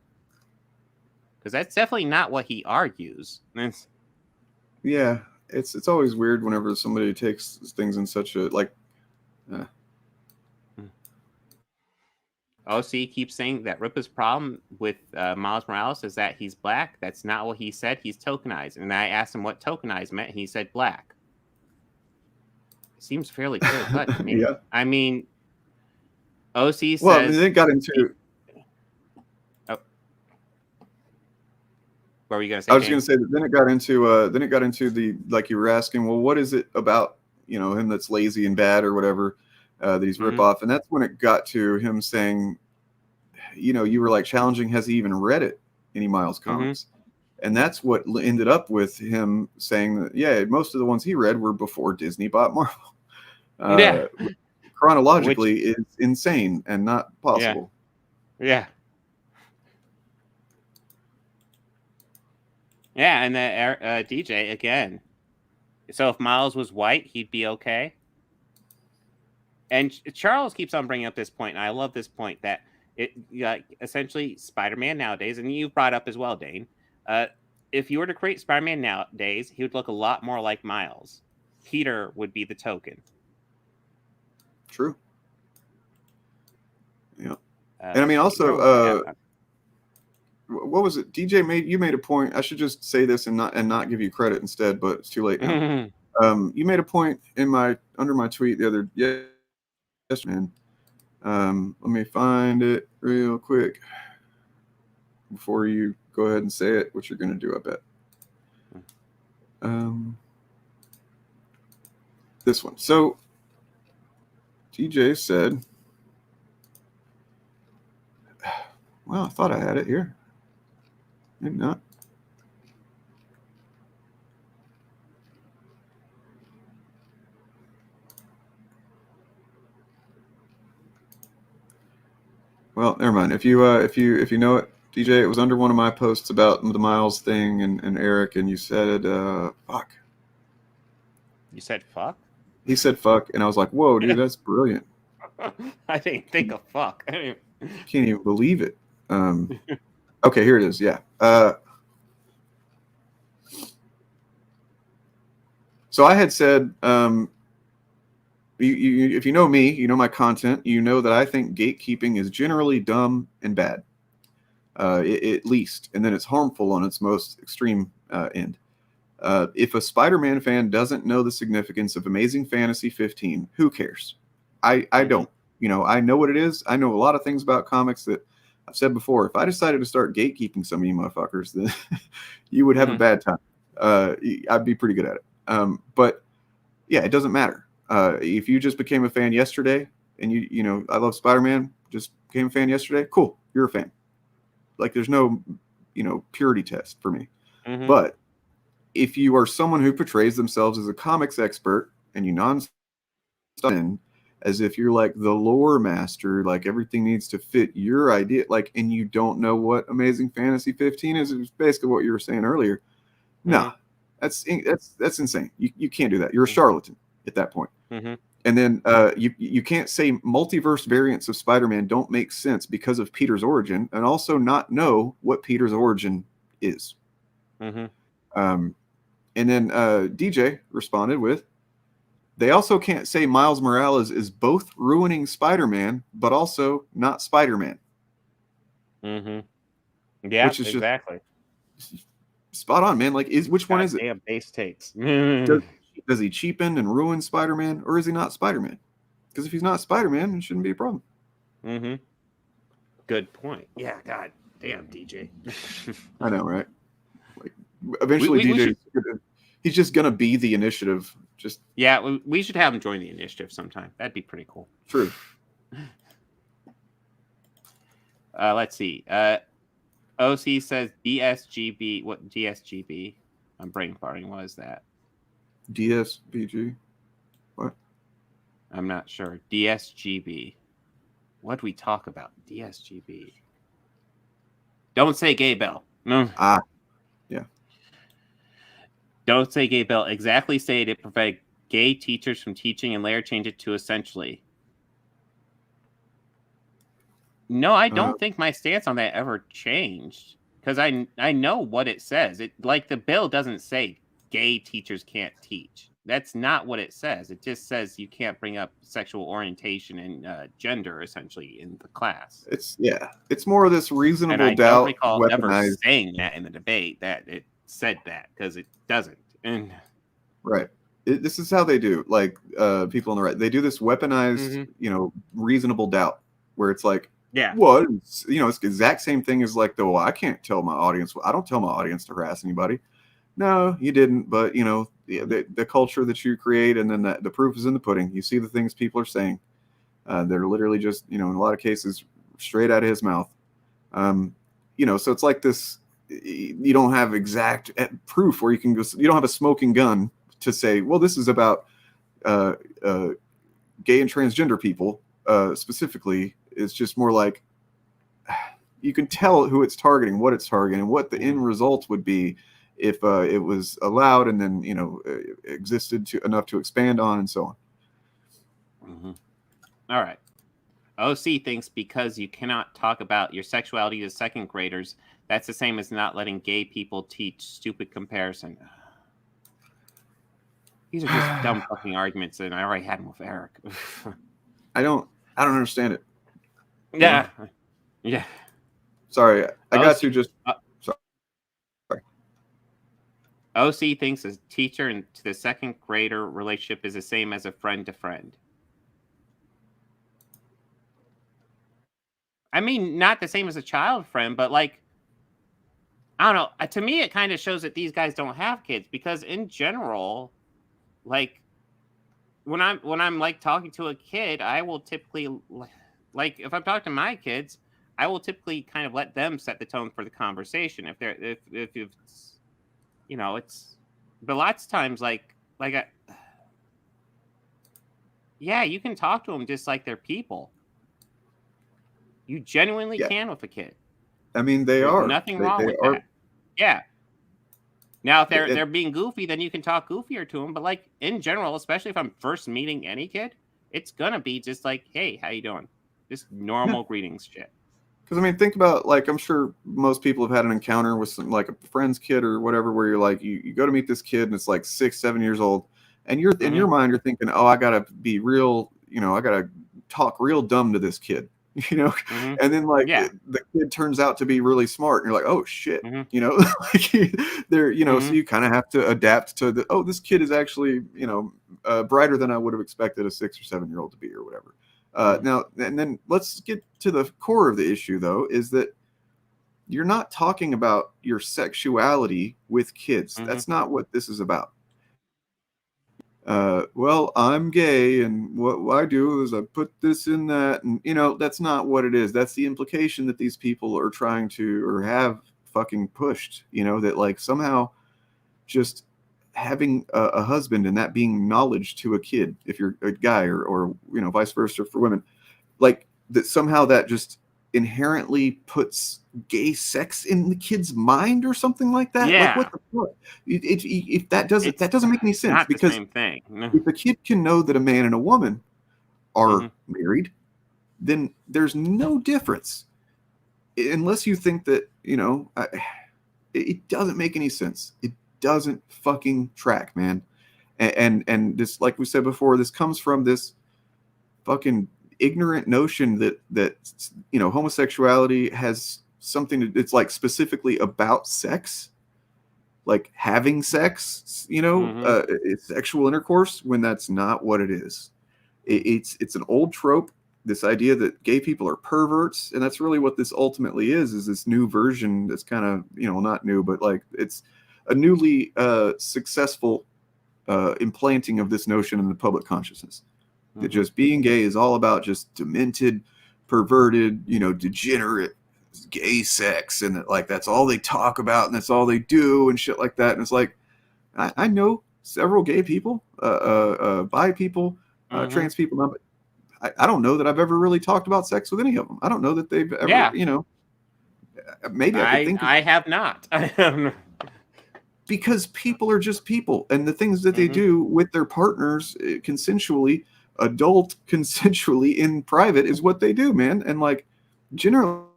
Because that's definitely not what he argues. Yeah, it's always weird whenever somebody takes things in such a OC keeps saying that Ripa's problem with Miles Morales is that he's black. That's not what he said. He's tokenized. And I asked him what tokenized meant. He said black. Seems fairly clear cut to me. Yeah. I mean, OC says. Well, then it got into. What were you gonna say? I was going to say that then it got into the, like you were asking, well, what is it about him that's lazy and bad or whatever that he's rip off, and that's when it got to him saying, you were like challenging, has he even read any Miles comics? And that's what ended up with him saying that, yeah, most of the ones he read were before Disney bought Marvel. Chronologically is insane and not possible. Yeah. Yeah, and DJ again. So if Miles was white, he'd be okay. And Charles keeps on bringing up this point, and I love this point, that essentially Spider-Man nowadays, and you brought up as well, Dane, if you were to create Spider-Man nowadays, he would look a lot more like Miles. Peter would be the token. True. Yeah. And I mean, also, what was it? DJ made a point. I should just say this and not give you credit instead, but it's too late now. You made a point under my tweet the other day. Yes, man. Let me find it real quick before you go ahead and say it, what you're going to do, I bet. This one. So TJ said, well, I thought I had it here. Maybe not. Well, never mind. If you know it, DJ, it was under one of my posts about the Miles thing and Eric, and you said fuck. You said fuck? He said fuck, and I was like, whoa, dude, that's brilliant. I didn't think of fuck. Can't even believe it. Okay, here it is. Yeah. So I had said, if you know me, you know my content, you know that I think gatekeeping is generally dumb and bad, at least, and then it's harmful on its most extreme end. If a Spider-Man fan doesn't know the significance of Amazing Fantasy 15, who cares? I don't. I know what it is. I know a lot of things about comics that I've said before. If I decided to start gatekeeping some of you motherfuckers, then you would have a bad time. I'd be pretty good at it. But yeah, it doesn't matter. If you just became a fan yesterday and I love Spider-Man, just became a fan yesterday, cool, you're a fan. Like there's no, purity test for me. Mm-hmm. But if you are someone who portrays themselves as a comics expert and you non-stop as if you're like the lore master, like everything needs to fit your idea, like, and you don't know what Amazing Fantasy 15 is, it's basically what you were saying earlier. No, that's insane. You can't do that. You're a charlatan at that point. Mm-hmm. And then you can't say multiverse variants of Spider-Man don't make sense because of Peter's origin, and also not know what Peter's origin is. Mm-hmm. And then DJ responded with, they also can't say Miles Morales is both ruining Spider-Man, but also not Spider-Man. Mm-hmm. Yeah, which is exactly. Just spot on, man. Like, which one is it? Damn base takes. Does he cheapen and ruin Spider-Man, or is he not Spider-Man? Because if he's not Spider-Man, it shouldn't be a problem. Mm-hmm. Good point. Yeah, God damn, DJ. I know, right? Like, eventually, DJ, he's just gonna be the initiative. Just we should have him join the initiative sometime. That'd be pretty cool. True. Let's see. OC says DSGB. What DSGB? I'm brain farting. What is that? DSBG. What? I'm not sure. DSGB. What do we talk about? DSGB. Don't say gay bell. No. Yeah. Don't say gay bell. Exactly stated. Prevent gay teachers from teaching, and later change it to essentially. No, I don't think my stance on that ever changed, because I know what it says. It, like, the bill doesn't say gay teachers can't teach. That's not what it says. It just says you can't bring up sexual orientation and gender essentially in the class. It's more of this reasonable and I doubt. don't recall ever saying that in the debate that it said that, because it doesn't. And right. This is how they do. Like people on the right, they do this weaponized, reasonable doubt, where it's like, yeah, well, it's the exact same thing as like, I can't tell my audience. I don't tell my audience to harass anybody. No, you didn't. But the culture that you create, and then the proof is in the pudding. You see the things people are saying. They're literally just, in a lot of cases, straight out of his mouth. So it's like this. You don't have exact proof where you can go. You don't have a smoking gun to say, well, this is about gay and transgender people specifically. It's just more like you can tell who it's targeting, what it's targeting, and what the end result would be if it was allowed and then existed enough to expand on, and so on. Mm-hmm. All right. OC thinks because you cannot talk about your sexuality to second graders, that's the same as not letting gay people teach. Stupid comparison. These are just dumb fucking arguments, and I already had them with Eric. I don't understand it. Yeah. Yeah. Sorry, I got to just. Sorry. OC thinks a teacher and to the second grader relationship is the same as a friend to friend. I mean, not the same as a child friend, but like, I don't know. To me, it kind of shows that these guys don't have kids, because in general, like, when I'm like talking to a kid, I will typically, like, if I'm talking to my kids, I will typically kind of let them set the tone for the conversation. If it's, you know, it's, but lots of times, yeah, you can talk to them just like they're people. You genuinely can with a kid. I mean, they There's are. nothing They wrong with are. that. Yeah. Now, if It- they're being goofy, then you can talk goofier to them. But like in general, especially if I'm first meeting any kid, it's gonna be just like, hey, how you doing? Just normal greetings shit. Because I mean, think about, like, I'm sure most people have had an encounter with some, like, a friend's kid or whatever, where you're like, you go to meet this kid and it's like 6-7 years old, and you're in your mind you're thinking, oh, I gotta be real, you know, I gotta talk real dumb to this kid, you know, and then like Yeah. the kid turns out to be really smart, and you're like, oh shit, you know, like they're, you know, so you kind of have to adapt to the, oh, this kid is actually, you know, brighter than I would have expected a 6 or 7 year old to be, or whatever. Now, and then let's get to the core of the issue, though, is that you're not talking about your sexuality with kids. That's not what this is about. Well, I'm gay, and what I do is I put this in that, and, you know, that's not what it is. That's the implication that these people are trying to, or have fucking pushed, you know, that like somehow just having a husband and that being knowledge to a kid, if you're a guy, or you know, vice versa for women, like that somehow that just inherently puts gay sex in the kid's mind or something like that. Yeah. Like, what the fuck? If that doesn't make any sense, Not because the same thing. if a kid can know that a man and a woman are married, then there's no difference, unless you think that, you know, it doesn't make any sense. It doesn't fucking track, man. And this, like we said before, this comes from this fucking ignorant notion that you know, homosexuality has something it's like specifically about sex, like having sex, you know, it's sexual intercourse, when that's not what it is. It's an old trope, this idea that gay people are perverts, and that's really what this ultimately is this new version that's kind of, you know, not new, but like it's a newly successful implanting of this notion in the public consciousness, that just being gay is all about just demented, perverted, you know, degenerate gay sex, and that, like, that's all they talk about and that's all they do and shit like that. And it's like, I know several gay people, bi people, trans people, but I don't know that I've ever really talked about sex with any of them. I don't know that they've ever, you know, maybe I could think I have not. Because people are just people, and the things that they do with their partners consensually, consensually in private, is what they do, man. And like generally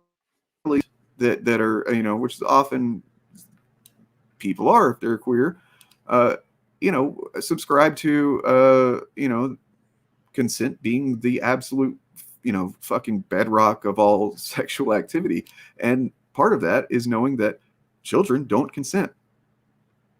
that are, you know, which is often people are, if they're queer, you know, subscribe to you know, consent being the absolute, you know, fucking bedrock of all sexual activity. And part of that is knowing that children don't consent.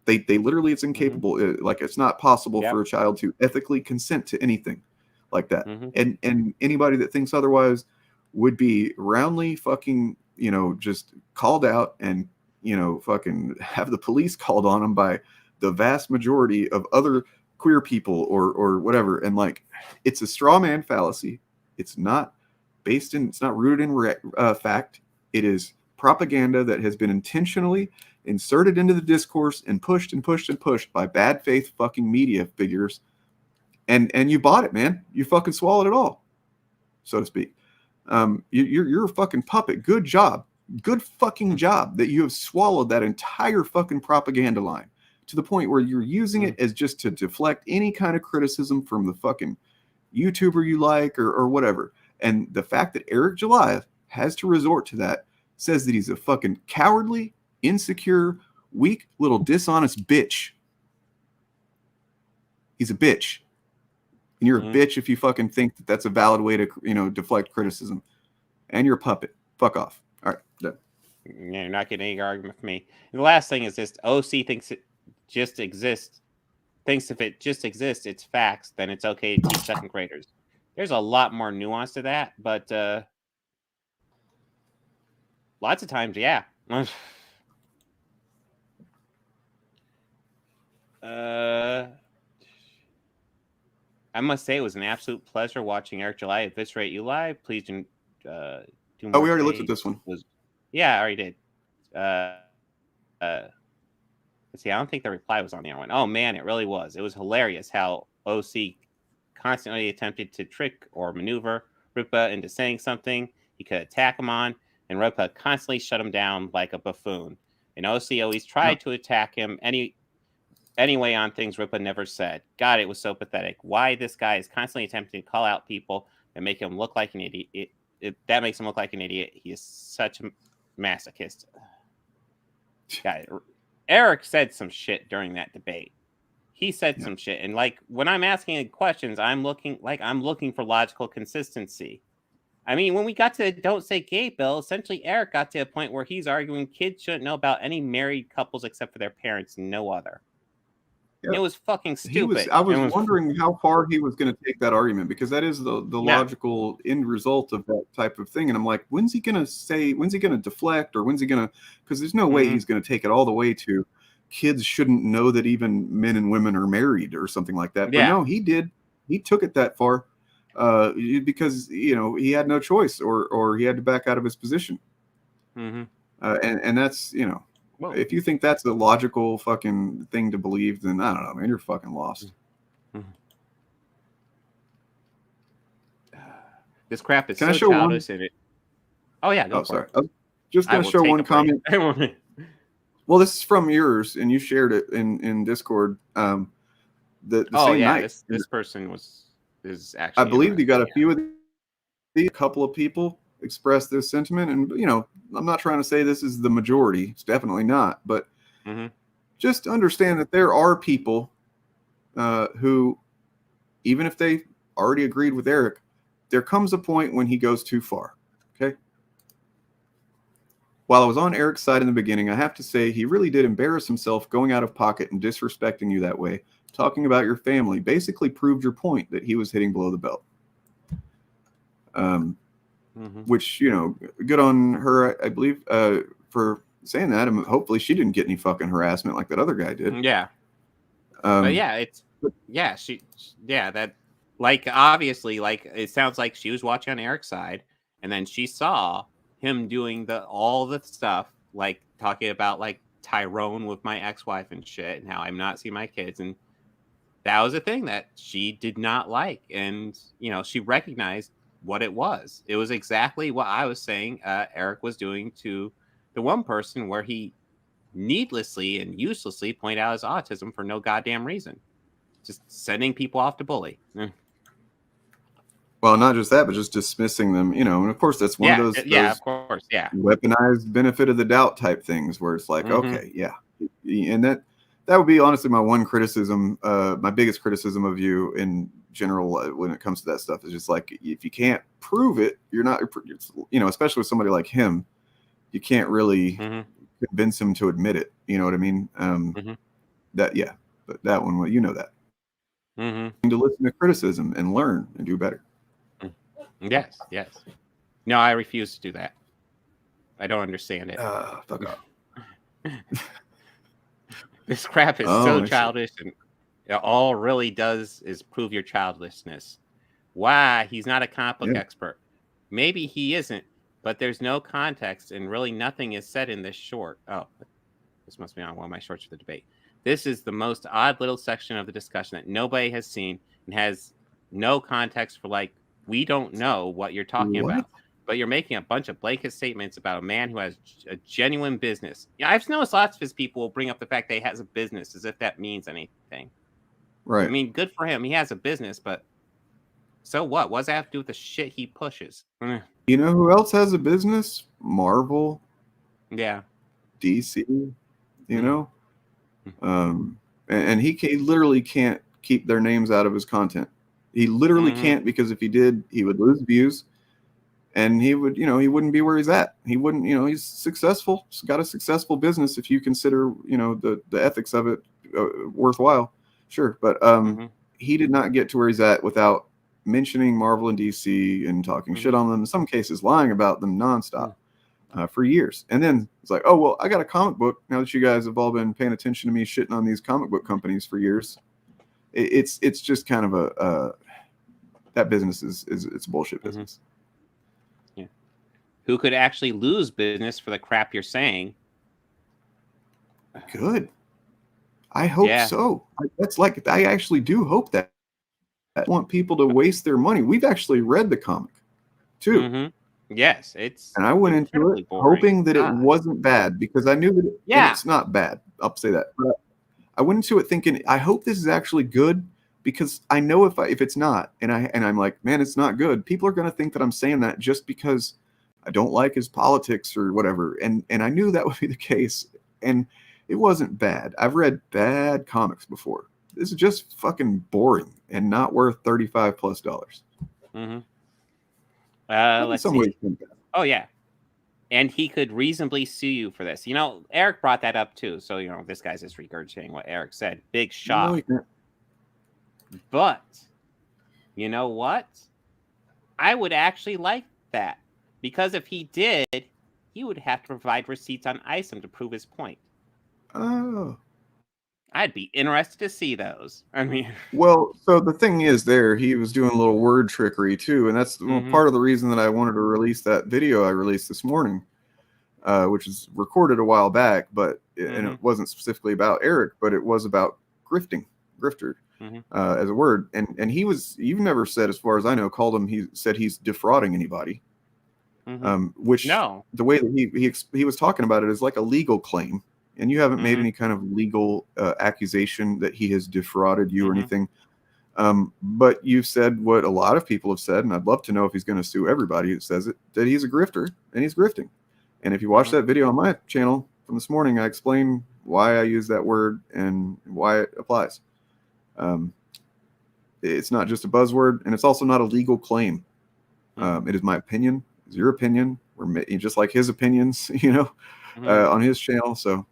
They literally, it's incapable. Like, it's not possible for a child to ethically consent to anything like that. And anybody that thinks otherwise would be roundly fucking, you know, just called out, and, you know, fucking have the police called on them by the vast majority of other queer people or whatever. And like, it's a straw man fallacy. It's not it's not rooted in fact. It is propaganda that has been intentionally inserted into the discourse and pushed and pushed and pushed by bad faith fucking media figures, and you bought it, man. You fucking swallowed it all, so to speak. You're a fucking puppet. Good job, good fucking job that you have swallowed that entire fucking propaganda line to the point where you're using it as just to deflect any kind of criticism from the fucking YouTuber you like, or whatever. And the fact that Eric July has to resort to that says that he's a fucking cowardly, insecure, weak, little dishonest bitch. He's a bitch. And you're a bitch if you fucking think that that's a valid way to, you know, deflect criticism. And you're a puppet. Fuck off. All right, done. Yeah, you're not getting any argument from me. And the last thing is this: OC thinks it just exists. Thinks if it just exists, it's facts, then it's okay to teach second graders. There's a lot more nuance to that, but lots of times, yeah. I must say it was an absolute pleasure watching Eric July eviscerate you live. Please do 2 Oh, more we already looked at days this one. Yeah, I already did. Let's see. I don't think the reply was on the other one. Oh man, it really was. It was hilarious how OC constantly attempted to trick or maneuver Rupa into saying something he could attack him on, and Rupa constantly shut him down like a buffoon. And OC always tried to attack him anyway on things Rupa never said. God, it was so pathetic. Why this guy is constantly attempting to call out people and make him look like an idiot. That makes him look like an idiot. He is such a masochist. God, Eric said some shit during that debate. He said some shit, and like when I'm asking questions, I'm looking for logical consistency. I mean, when we got to the Don't Say Gay bill, essentially Eric got to a point where he's arguing kids shouldn't know about any married couples except for their parents, no other. Yeah. It was fucking stupid. I was wondering how far he was going to take that argument, because that is the logical end result of that type of thing. And I'm like, when's he going to deflect, or when's he going to, because there's no way he's going to take it all the way to kids shouldn't know that even men and women are married or something like that. But no, he did. He took it that far because, he had no choice, or he had to back out of his position. And that's, well, if you think that's a logical fucking thing to believe, then I don't know, man, you're fucking lost. This crap is so childish. Oh yeah, go for sorry. it. I was just gonna show one comment. Well, this is from yours, and you shared it in Discord. The same night. This person is actually. I believe you got a few of these. A couple of people express this sentiment, and I'm not trying to say this is the majority. It's definitely not, but just understand that there are people who, even if they already agreed with Eric, there comes a point when he goes too far. Okay. While I was on Eric's side in the beginning, I have to say he really did embarrass himself going out of pocket and disrespecting you that way. Talking about your family basically proved your point that he was hitting below the belt. Which, good on her, I believe, for saying that. And hopefully she didn't get any fucking harassment like that other guy did. Yeah. But yeah, that, like, obviously, like, it sounds like she was watching on Eric's side, and then she saw him doing all the stuff, like talking about like Tyrone with my ex-wife and shit, and how I'm not seeing my kids, and that was a thing that she did not like, and she recognized what it was. It was exactly what I was saying Eric was doing to the one person, where he needlessly and uselessly pointed out his autism for no goddamn reason, just sending people off to bully. Well, not just that, but just dismissing them, and of course that's one of those of course, weaponized benefit of the doubt type things, where it's like, okay, and that would be honestly my one criticism, my biggest criticism of you in general when it comes to that stuff, is just like, if you can't prove it, you're not, especially with somebody like him, you can't really convince him to admit it. You know what I mean? But that one, that. To listen to criticism and learn and do better. Yes. No, I refuse to do that. I don't understand it. Fuck off. This crap is so childish, and it all really does is prove your childishness. Why? He's not a comic book expert. Maybe he isn't, but there's no context, and really nothing is said in this short. Oh, this must be on one of my shorts for the debate. This is the most odd little section of the discussion that nobody has seen and has no context for, like, we don't know what you're talking about, but you're making a bunch of blanket statements about a man who has a genuine business. I've noticed lots of his people will bring up the fact that he has a business as if that means anything. Right. I mean, good for him. He has a business, but so what? What does that have to do with the shit he pushes? You know who else has a business? Marvel. Yeah. DC. And he literally can't keep their names out of his content. He literally can't, because if he did, he would lose views, and he would, he wouldn't be where he's at. He wouldn't, he's successful. He's got a successful business if you consider, the ethics of it worthwhile. Sure. But he did not get to where he's at without mentioning Marvel and DC and talking shit on them, in some cases lying about them nonstop for years. And then it's like, oh, well, I got a comic book now that you guys have all been paying attention to me shitting on these comic book companies for years. It's just kind of that business is it's a bullshit business. who could actually lose business for the crap you're saying. Good. I hope so. I actually do hope that. I want people to waste their money. We've actually read the comic too. Mm-hmm. Yes, and I went into it hoping that it wasn't bad because I knew that and it's not bad. I'll say that. But I went into it thinking, I hope this is actually good because I know if it's not, and I'm like, man, it's not good. People are going to think that I'm saying that just because I don't like his politics or whatever. And I knew that would be the case. And it wasn't bad. I've read bad comics before. This is just fucking boring and not worth $35+. Mm-hmm. Let's see. Oh yeah, and he could reasonably sue you for this. You know, Eric brought that up too. So this guy's just regurgitating what Eric said. Big shot. No, but you know what? I would actually like that because if he did, he would have to provide receipts on ISIM to prove his point. Oh. I'd be interested to see those. I mean, well, so the thing is, he was doing a little word trickery too, and that's part of the reason that I wanted to release that video I released this morning, which was recorded a while back, but and it wasn't specifically about Eric, but it was about grifter, as a word, and you've never said, as far as I know, he said he's defrauding anybody, which the way that he was talking about it is like a legal claim. And you haven't made any kind of legal accusation that he has defrauded you or anything. But you've said what a lot of people have said, and I'd love to know if he's going to sue everybody who says it, that he's a grifter and he's grifting. And if you watch that video on my channel from this morning, I explain why I use that word and why it applies. It's not just a buzzword, and it's also not a legal claim. It is my opinion. It's your opinion. We're just like his opinions, on his channel. So.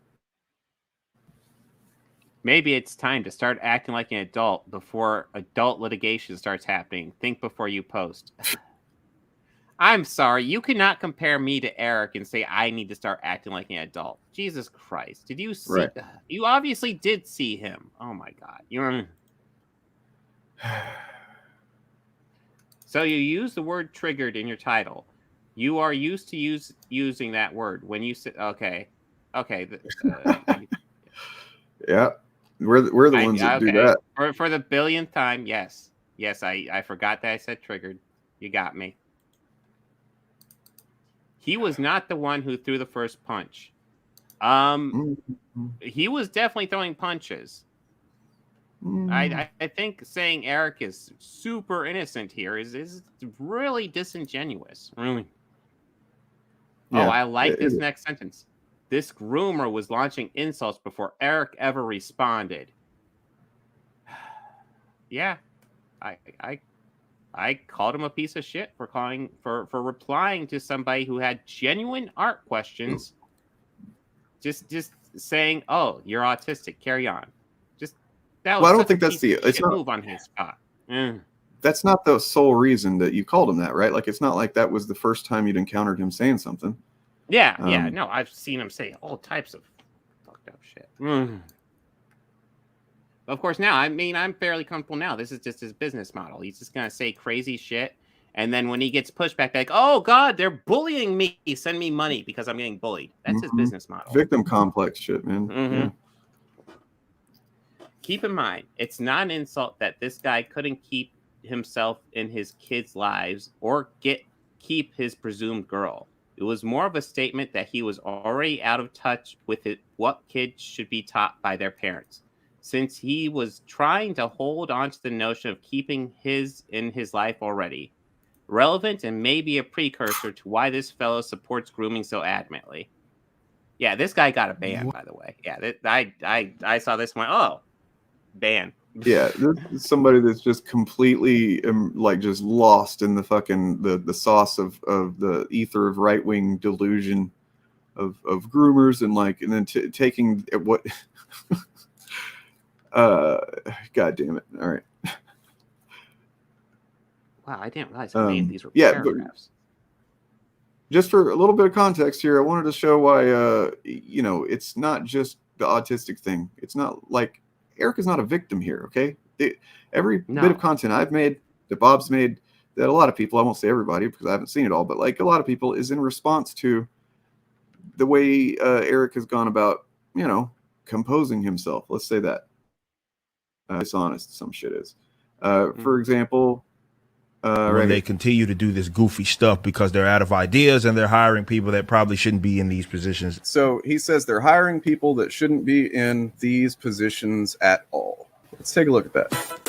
Maybe it's time to start acting like an adult before adult litigation starts happening. Think before you post. I'm sorry. You cannot compare me to Eric and say I need to start acting like an adult. Jesus Christ. Did you see? Right. You obviously did see him. Oh, my God. So you use the word triggered in your title. You are used to using that word when you say, okay. Yeah. We're the ones that do that. For the billionth time, yes. Yes, I forgot that I said triggered. You got me. He was not the one who threw the first punch. He was definitely throwing punches. I think saying Eric is super innocent here is really disingenuous. Really. Yeah, I like this next sentence. This groomer was launching insults before Eric ever responded. Yeah, I called him a piece of shit for replying to somebody who had genuine art questions. Just saying, "Oh, you're autistic. Carry on." That was I don't think that's it's not move on his spot. That's not the sole reason that you called him that, right? Like, it's not like that was the first time you'd encountered him saying something. Yeah, no, I've seen him say all types of fucked up shit. Of course, now, I'm fairly comfortable now. This is just his business model. He's just gonna say crazy shit, and then when he gets pushback, like, "Oh God, they're bullying me. Send me money because I'm getting bullied." That's his business model. Victim complex shit, man. Yeah. Keep in mind, it's not an insult that this guy couldn't keep himself in his kids' lives or keep his presumed girl. It was more of a statement that he was already out of touch with what kids should be taught by their parents, since he was trying to hold on to the notion of keeping his in his life already. Relevant and maybe a precursor to why this fellow supports grooming so adamantly. Yeah, this guy got a ban, by the way. Yeah, I saw this one. Oh, ban. Yeah, this is somebody that's just completely just lost in the fucking the sauce of the ether of right wing delusion of groomers and then taking what. God damn it! All right. Wow, I didn't realize how many of these were paragraphs. Just for a little bit of context here, I wanted to show why it's not just the autistic thing. It's not like Eric is not a victim here, okay? Every bit of content I've made, that Bob's made, that a lot of people, I won't say everybody because I haven't seen it all, but like a lot of people is in response to the way Eric has gone about, composing himself. Let's say that. Dishonest, some shit is. For example, when they continue to do this goofy stuff because they're out of ideas and they're hiring people that probably shouldn't be in these positions. So he says they're hiring people that shouldn't be in these positions at all. Let's take a look at that.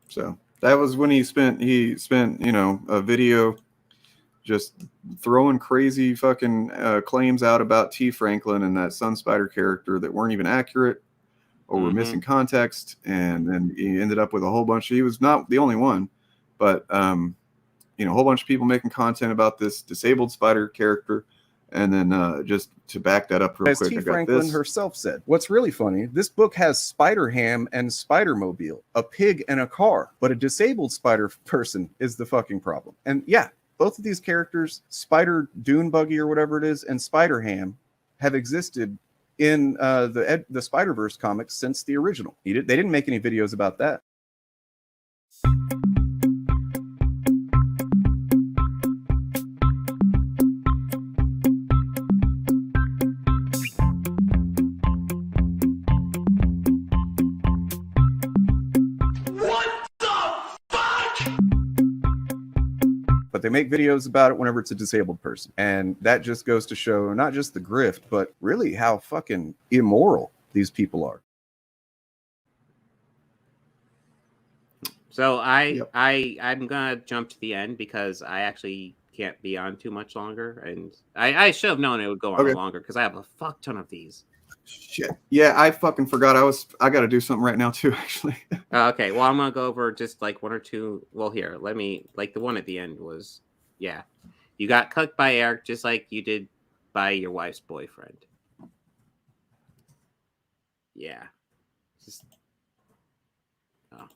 So that was when he spent, a video just throwing crazy fucking claims out about T. Franklin and that Sun Spider character that weren't even accurate or were missing context. And then he ended up with a whole bunch. He was not the only one, but, a whole bunch of people making content about this disabled spider character. And then just to back that up real quick, T. I got Franklin this. herself said, what's really funny, this book has Spider Ham and Spider-Mobile, a pig and a car, but a disabled spider person is the fucking problem. And yeah, both of these characters, Spider Dune Buggy or whatever it is, and Spider Ham, have existed in the Spider-Verse comics since the original. They didn't make any videos about that. But they make videos about it whenever it's a disabled person. And that just goes to show not just the grift, but really how fucking immoral these people are. So I'm gonna jump to the end because I actually can't be on too much longer, and I should have known it would go on longer because I have a fuck ton of these. Shit. Yeah, I fucking forgot. I got to do something right now too, actually. Okay, well, I'm gonna go over just like one or two. Well, here, let me, like the one at the end was, yeah, you got cooked by Eric just like you did by your wife's boyfriend. Yeah. Just, oh,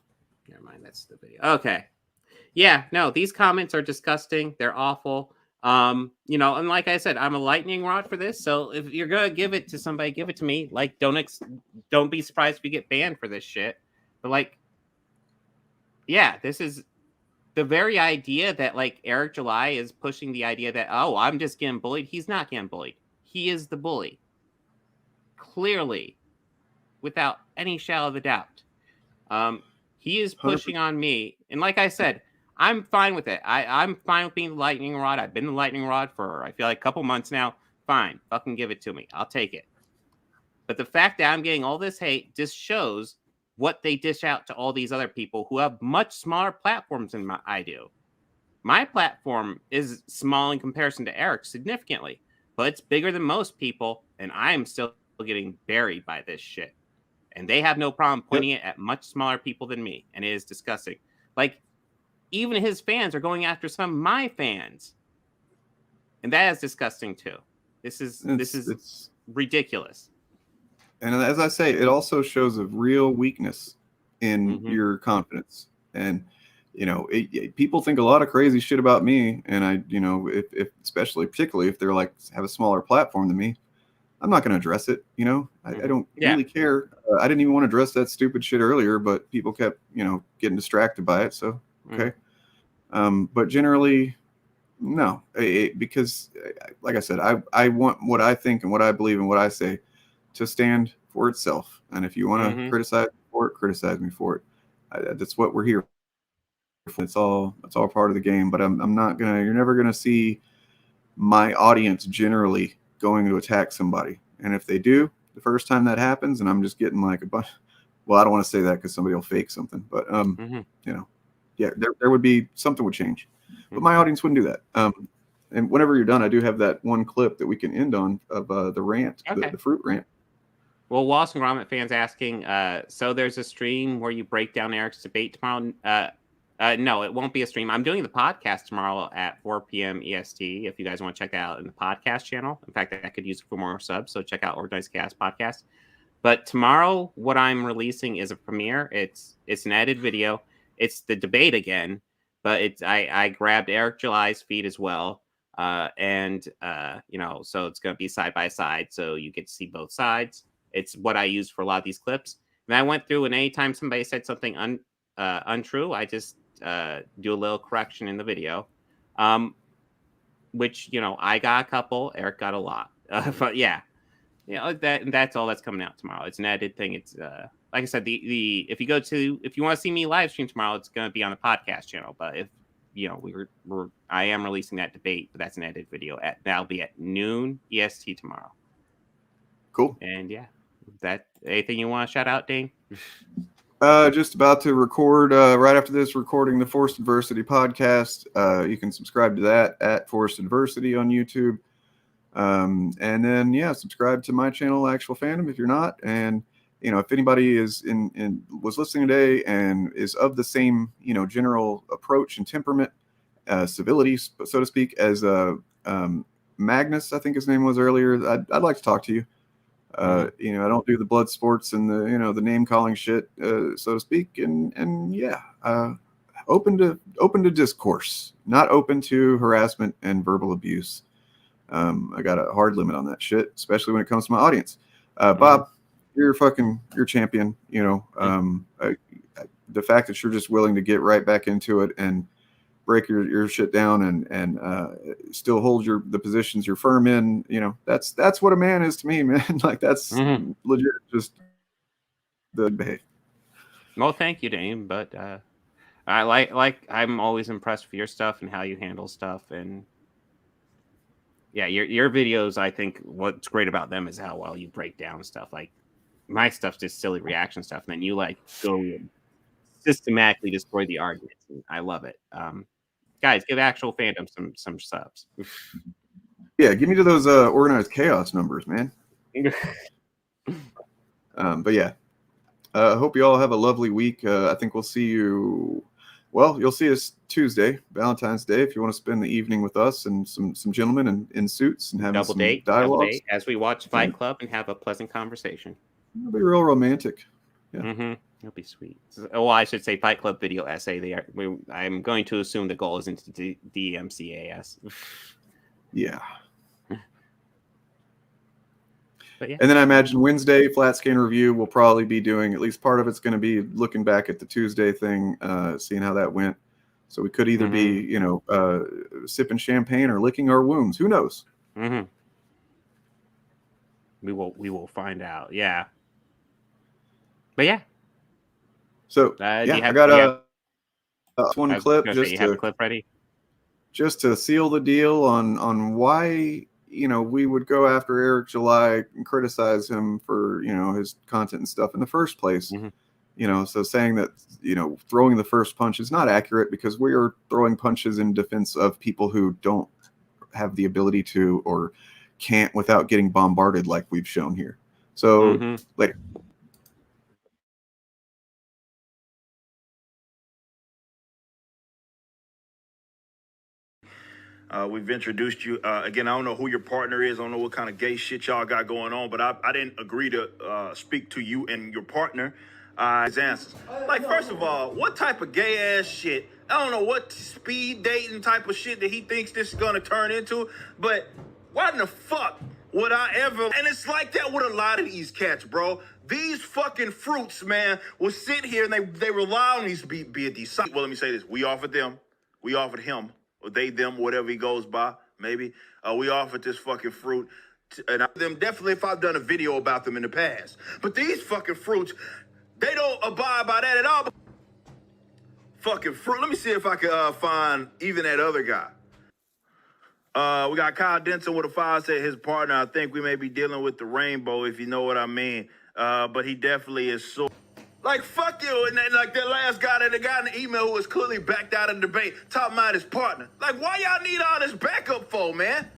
never mind. That's the video. Okay. Yeah, no, these comments are disgusting. They're awful. And like I said, I'm a lightning rod for this. So if you're gonna give it to somebody, give it to me. Like, don't be surprised if you get banned for this shit. But like, yeah, this is the very idea that like Eric July is pushing the idea that, oh, I'm just getting bullied. He's not getting bullied. He is the bully. Clearly, without any shadow of a doubt. He is pushing on me. And like I said, I'm fine with it. I'm fine with being the lightning rod. I've been the lightning rod for, I feel like, a couple months now. Fine. Fucking give it to me. I'll take it. But the fact that I'm getting all this hate just shows what they dish out to all these other people who have much smaller platforms than I do. My platform is small in comparison to Eric's significantly, but it's bigger than most people, and I am still getting buried by this shit. And they have no problem pointing it at much smaller people than me, and it is disgusting. Like, even his fans are going after some of my fans, and that is disgusting too. This is ridiculous. And as I say, it also shows a real weakness in your confidence. And people think a lot of crazy shit about me, and I, if particularly if they're like have a smaller platform than me, I'm not going to address it. I don't really care. I didn't even want to address that stupid shit earlier, but people kept, getting distracted by it. So, okay. But generally, no, because like I said, I want what I think and what I believe and what I say to stand for itself. And if you want to criticize me for it, criticize me for it. That's what we're here for. It's all part of the game, but I'm not you're never going to see my audience generally going to attack somebody. And if they do, the first time that happens, and I'm just getting like a bunch, well, I don't want to say that because somebody will fake something, but yeah, there would be something would change, but my audience wouldn't do that. And whenever you're done, I do have that one clip that we can end on of the rant, the fruit rant. Well, Wallace and Gromit fans asking, so there's a stream where you break down Eric's debate tomorrow. No, it won't be a stream. I'm doing the podcast tomorrow at 4 p.m. EST. If you guys want to check that out in the podcast channel. In fact, I could use it for more subs. So check out Organized Chaos Podcast. But tomorrow, what I'm releasing is a premiere. It's an edited video. It's the debate again, but I grabbed Eric July's feed as well. So it's going to be side by side. So you get to see both sides. It's what I use for a lot of these clips. And I went through, and anytime somebody said something untrue, I just do a little correction in the video, which I got a couple, Eric got a lot, but yeah, that's all that's coming out tomorrow. It's an edited thing. It's like I said, if you want to see me live stream tomorrow, it's going to be on the podcast channel. But if I am releasing that debate, but that's an edited video that'll be at noon EST tomorrow. Cool. And yeah, that anything you want to shout out, Dane? Just about to record right after this, recording the Forced Adversity podcast. You can subscribe to that at Forced Adversity on YouTube. And then, subscribe to my channel, Actual Fandom, if you're not. And, if anybody was listening today and is of the same, general approach and temperament, civility, so to speak, as Magnus, I think his name was earlier, I'd like to talk to you. I don't do the blood sports and the name calling shit, so to speak. And open to discourse, not open to harassment and verbal abuse. I got a hard limit on that shit, especially when it comes to my audience. Bob, you're champion. The fact that you're just willing to get right back into it and break your shit down and still hold the positions you're firm in, that's what a man is to me, man. Like that's legit, just the behavior. Well, thank you, Dane. But I'm always impressed with your stuff and how you handle stuff. And yeah, your videos, I think what's great about them is how well you break down stuff. Like my stuff's just silly reaction stuff, and then you go and systematically destroy the arguments. And I love it. Guys, give Actual Fandom some subs. Yeah, give me to those Organized Chaos numbers, man. But yeah, I hope you all have a lovely week. I think we'll see you. Well, you'll see us Tuesday, Valentine's Day, if you want to spend the evening with us and some gentlemen in suits and have some dialogue as we watch Fight Club and have a pleasant conversation. It'll be real romantic. Yeah. Mm-hmm. It'll be sweet. Oh, I should say Fight Club video essay. I'm going to assume the goal isn't to DMCAS. Yeah. But yeah. And then I imagine Wednesday, Flat Scan Review, will probably be doing, at least part of it's going to be looking back at the Tuesday thing, seeing how that went. So we could either be, sipping champagne or licking our wounds. Who knows? Mm-hmm. We will find out. Yeah. But yeah. So I got one clip just you have a clip ready? Just to seal the deal on why we would go after Eric July and criticize him for his content and stuff in the first place. So saying that throwing the first punch is not accurate because we are throwing punches in defense of people who don't have the ability to or can't without getting bombarded like we've shown here. So later. We've introduced you. Again, I don't know who your partner is. I don't know what kind of gay shit y'all got going on, but I didn't agree to speak to you and your partner. His answers. Like, first of all, what type of gay ass shit? I don't know what speed dating type of shit that he thinks this is going to turn into, but why in the fuck would I ever? And it's like that with a lot of these cats, bro. These fucking fruits, man, will sit here and they rely on these be a decent. Well, let me say this. We offered him, or they, them, whatever he goes by, maybe. We offered this fucking fruit. And them definitely if I've done a video about them in the past. But these fucking fruits, they don't abide by that at all. Fucking fruit. Let me see if I can find even that other guy. We got Kyle Denson with a 5 said his partner. I think we may be dealing with the rainbow, if you know what I mean. But he definitely is so. Like, fuck you. And then, like, that last guy, the guy in the email who was clearly backed out of the debate, talking about his partner. Like, why y'all need all this backup for, man?